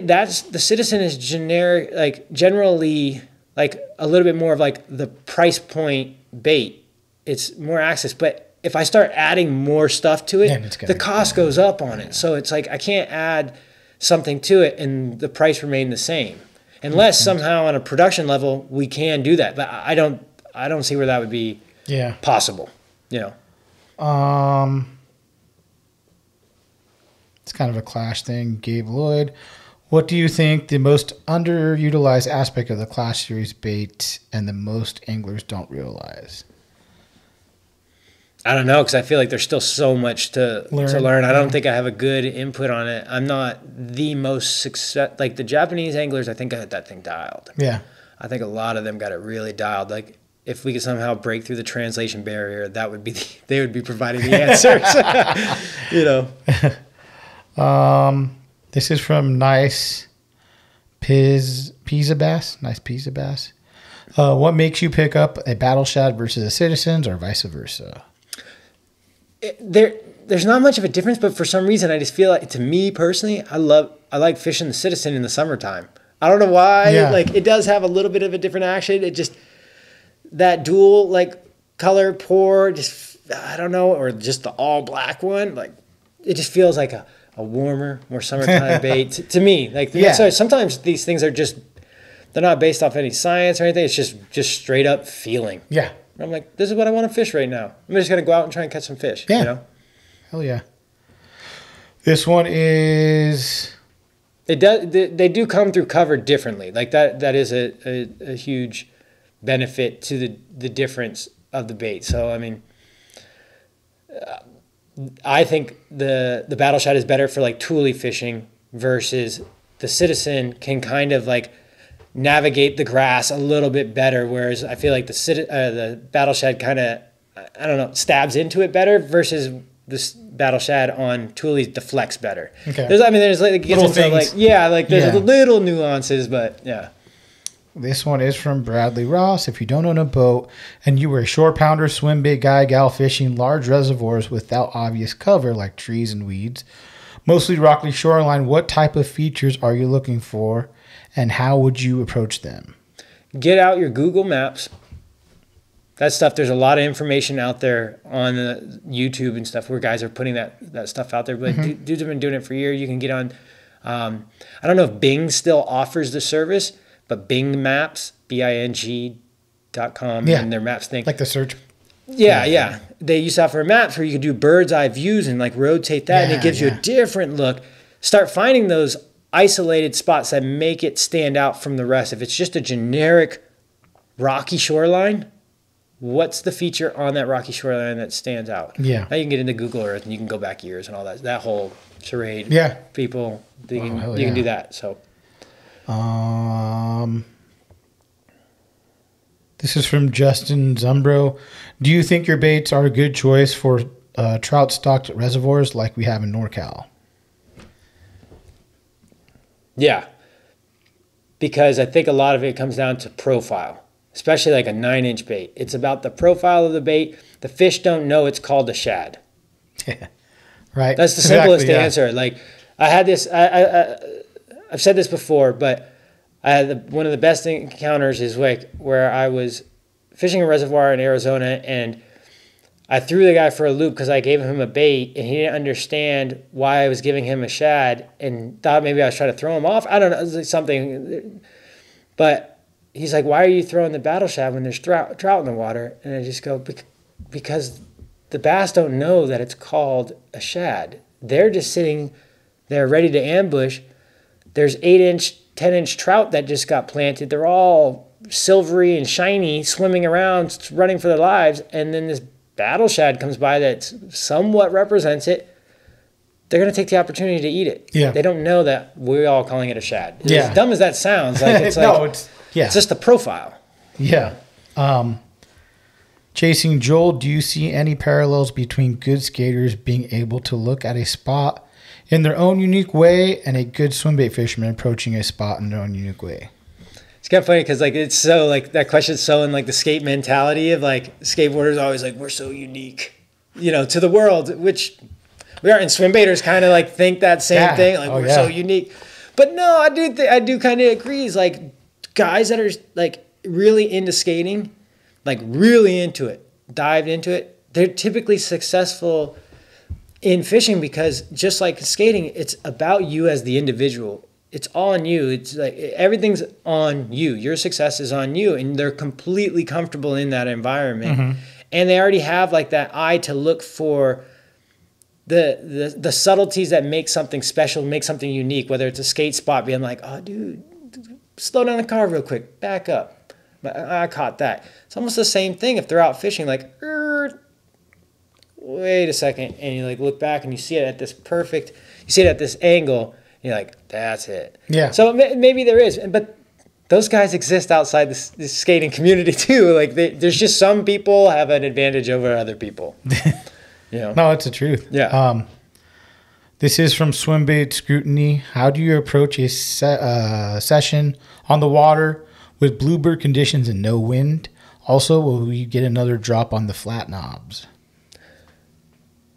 B: the Citizen is generic, like generally like a little bit more of like the price point bait. It's more access, but if I start adding more stuff to it, the cost goes up on it. So it's like I can't add something to it and the price remain the same, unless somehow on a production level we can do that. But I don't see where that would be possible. You know.
A: It's kind of a Clash thing. Gabe Lloyd. What do you think the most underutilized aspect of the Clash series bait and the most anglers don't realize?
B: I don't know, because I feel like there's still so much to learn. I don't think I have a good input on it. I'm not the most success. Like the Japanese anglers, I think I had that thing dialed. Yeah. I think a lot of them got it really dialed. Like if we could somehow break through the translation barrier, that would be they would be providing the answers. You know.
A: This is from Nice Pizza Bass. Nice Pizza Bass. What makes you pick up a Battle Shad versus a Citizens or vice versa?
B: There's not much of a difference, but for some reason I just feel like, to me personally, I like fishing the Citizen in the summertime. I don't know why. Yeah. Like it does have a little bit of a different action. It just, that dual like color pour, just I don't know, or just the all black one, like it just feels like a warmer, more summertime bait to me. Like so sometimes these things are just, they're not based off any science or anything. It's just straight up feeling. Yeah. I'm like, this is what I want to fish right now. I'm just gonna go out and try and catch some fish. Yeah. You know?
A: Hell yeah. This one is.
B: It does. They do come through cover differently. Like that is a huge benefit to the difference of the bait. So I mean. I think the Battle Shad is better for like toolie fishing versus the Citizen can kind of like navigate the grass a little bit better, whereas I feel like the Battle Shad kind of, I don't know, stabs into it better versus this Battle Shad on toolies deflects better. Okay. There's like it gets into like there's little nuances, but yeah.
A: This one is from Bradley Ross. If you don't own a boat and you were a shore pounder, swim bait guy, gal fishing large reservoirs without obvious cover like trees and weeds, mostly rocky shoreline, what type of features are you looking for and how would you approach them?
B: Get out your Google Maps. That stuff, there's a lot of information out there on YouTube and stuff where guys are putting that stuff out there. But dudes have been doing it for years. You can get on, I don't know if Bing still offers the service, but Bing Maps, Bing.com, and their maps thing.
A: Like the search?
B: Yeah. They used to offer maps where you could do bird's eye views and like rotate that, and it gives you a different look. Start finding those isolated spots that make it stand out from the rest. If it's just a generic rocky shoreline, what's the feature on that rocky shoreline that stands out?
A: Yeah.
B: Now you can get into Google Earth and you can go back years and all that whole charade.
A: Yeah.
B: People, you can do that. So,
A: this is from Justin Zumbro. Do you think your baits are a good choice for trout stocked reservoirs like we have in NorCal?
B: Yeah. Because I think a lot of it comes down to profile, especially like a 9-inch bait. It's about the profile of the bait. The fish don't know it's called a shad.
A: Right.
B: That's the simplest answer. Like I had this, I've said this before, but I had one of the best encounters is like where I was fishing a reservoir in Arizona and I threw the guy for a loop because I gave him a bait and he didn't understand why I was giving him a shad and thought maybe I was trying to throw him off. I don't know, it was like something. But he's like, why are you throwing the battle shad when there's trout in the water? And I just go, because the bass don't know that it's called a shad. They're just sitting there ready to ambush. There's 8-inch, 10-inch trout that just got planted. They're all silvery and shiny, swimming around, running for their lives. And then this battle shad comes by that somewhat represents it. They're going to take the opportunity to eat it.
A: Yeah.
B: They don't know that we're all calling it a shad.
A: Yeah.
B: As dumb as that sounds, like it's it's just the profile.
A: Yeah. Chasing Joel, do you see any parallels between good skaters being able to look at a spot in their own unique way and a good swimbait fisherman approaching a spot in their own unique way?
B: It's kind of funny because like it's so like that question's so in like the skate mentality of like skateboarders always like we're so unique, to the world, which we are. And swim baiters kind of like think that same thing, like we're so unique. But no, I do kind of agree. It's like guys that are like really into skating, like really into it, dived into it. They're typically successful in fishing because just like skating, it's about you as the individual. It's all on you. It's like everything's on you. Your success is on you, and they're completely comfortable in that environment. Mm-hmm. And they already have like that eye to look for the subtleties that make something special, make something unique. Whether it's a skate spot, being like, "Oh, dude, slow down the car real quick, back up." I caught that. It's almost the same thing if they're out fishing. Like, wait a second, and you like look back and you see it at this perfect. You see it at this angle. You're like, that's it. Yeah. So maybe there is, but those guys exist outside this skating community too. Like, there's just some people have an advantage over other people.
A: No, it's the truth.
B: Yeah.
A: This is from Swimbait Scrutiny. How do you approach a session on the water with bluebird conditions and no wind? Also, will we get another drop on the flat knobs?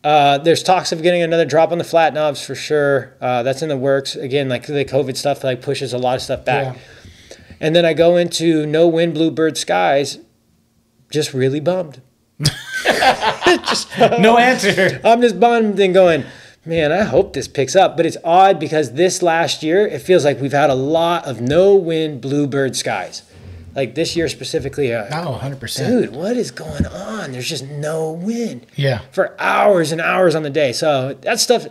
B: There's talks of getting another drop on the flat knobs for sure. That's in the works. Again, like the COVID stuff like pushes a lot of stuff back. Yeah. And then I go into no wind bluebird skies, just really bummed.
A: No answer.
B: I'm just bummed and going, man, I hope this picks up. But it's odd because this last year, it feels like we've had a lot of no wind bluebird skies. Like this year specifically.
A: 100%.
B: Dude, what is going on? There's just no wind.
A: Yeah.
B: For hours and hours on the day. So that stuff,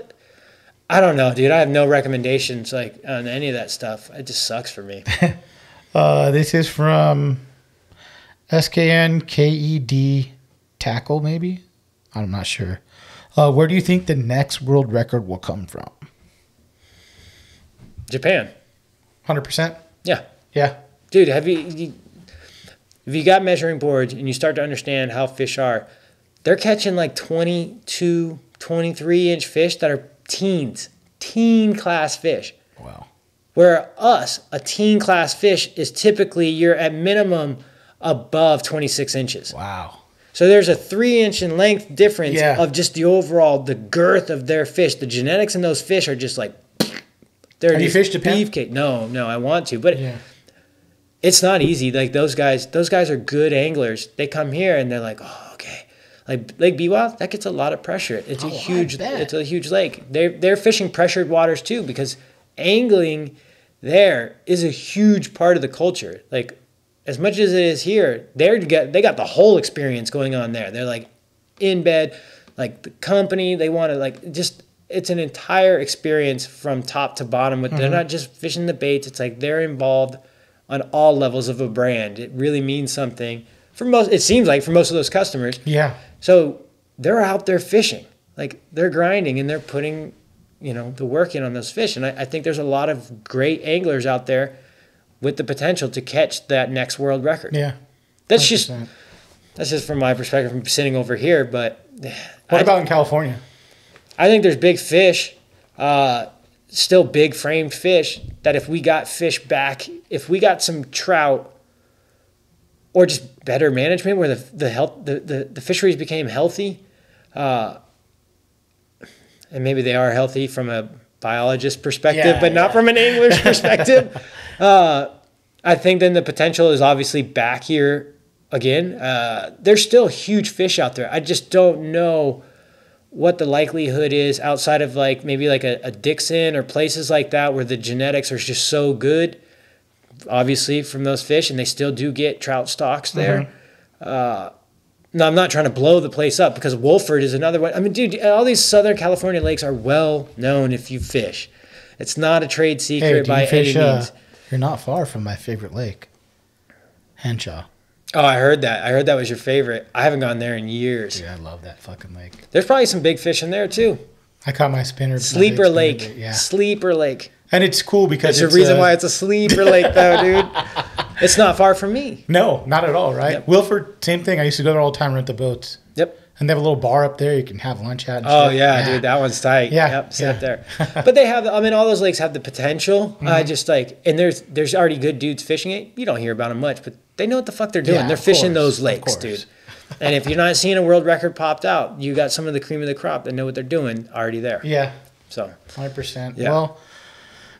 B: I don't know, dude. I have no recommendations like on any of that stuff. It just sucks for me.
A: This is from SKNKED Tackle, maybe? I'm not sure. Where do you think the next world record will come from?
B: Japan.
A: 100%?
B: Yeah.
A: Yeah.
B: Dude, if you got measuring boards and you start to understand how fish are, they're catching like 22, 23-inch fish that are teen class fish.
A: Wow.
B: Where a teen class fish is typically you're at minimum above 26 inches.
A: Wow.
B: So there's a 3-inch in length difference of just the girth of their fish. The genetics in those fish are just like, they're
A: Have you fished Japan?
B: Beefcake. No, I want to, but it's not easy. Like those guys are good anglers. They come here and they're like, oh, okay. Like Lake Biwa, that gets a lot of pressure. It's a huge lake. They're fishing pressured waters too because angling there is a huge part of the culture. Like as much as it is here, they got the whole experience going on there. They're like in bed, like the company, they want to like just, it's an entire experience from top to bottom. With They're not just fishing the baits. It's like they're involved on all levels of a brand. It really means something for most. It seems like for most of those customers.
A: Yeah.
B: So they're out there fishing, like they're grinding and they're putting, the work in on those fish. And I think there's a lot of great anglers out there with the potential to catch that next world record.
A: Yeah.
B: That's just from my perspective from sitting over here. But
A: what about in California?
B: I think there's big fish, still big framed fish, that if we got fish back, if we got some trout or just better management where the fisheries became healthy, and maybe they are healthy from a biologist perspective, but not from an angler's perspective. I think then the potential is obviously back here again. There's still huge fish out there. I just don't know what the likelihood is outside of like maybe like a Dixon or places like that where the genetics are just so good, obviously, from those fish, and they still do get trout stocks there. No, I'm not trying to blow the place up because Wolford is another one. I mean, dude, all these Southern California lakes are well known if you fish. It's not a trade secret by any means.
A: You're not far from my favorite lake, Henshaw.
B: Oh, I heard that. I heard that was your favorite. I haven't gone there in years.
A: Dude, I love that fucking lake.
B: There's probably some big fish in there too.
A: I caught my spinner.
B: Sleeper Lake. Yeah. Sleeper Lake.
A: And it's cool because
B: there's a reason why it's a sleeper lake though, dude. It's not far from me.
A: No, not at all, right? Yep. Wilford, same thing. I used to go there all the time, rent the boats.
B: Yep.
A: And they have a little bar up there you can have lunch at.
B: And yeah, dude, that one's tight.
A: Yeah.
B: Yep, sit up there. But they have, all those lakes have the potential. Just like, and there's already good dudes fishing it. You don't hear about them much, but they know what the fuck they're doing. They're fishing those lakes, dude. And if you're not seeing a world record popped out, you got some of the cream of the crop that know what they're doing already there.
A: Yeah.
B: So
A: 100%. Yeah. Well,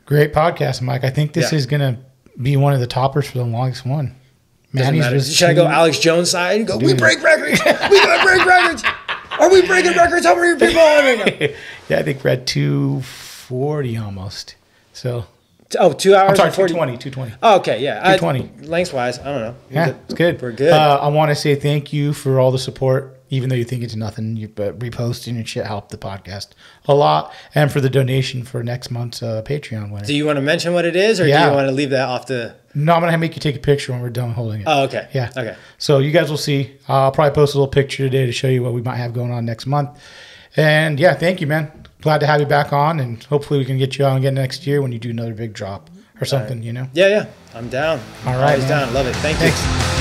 A: great podcast, Mike. I think this is going to be one of the toppers for the longest one.
B: Should I go Alex Jones side and go, we break records. We got to break records. Are we breaking records? How many people on right now?
A: Yeah, I think we're at 240 almost. So.
B: 2 hours.
A: I'm sorry, 220.
B: Oh, okay, yeah.
A: 220.
B: Lengthwise, I don't know.
A: Yeah, it's good.
B: We're good.
A: I want to say thank you for all the support. Even though you think it's nothing, but reposting and shit helped the podcast a lot. And for the donation for next month's Patreon winner.
B: Do you want to mention what it is, or do you want to leave that off the...
A: No, I'm going to make you take a picture when we're done holding it.
B: Oh, okay.
A: Yeah.
B: Okay.
A: So you guys will see. I'll probably post a little picture today to show you what we might have going on next month. And yeah, thank you, man. Glad to have you back on, and hopefully we can get you on again next year when you do another big drop or something,
B: Yeah. I'm down.
A: All right,
B: Always down. Love it. Thank you.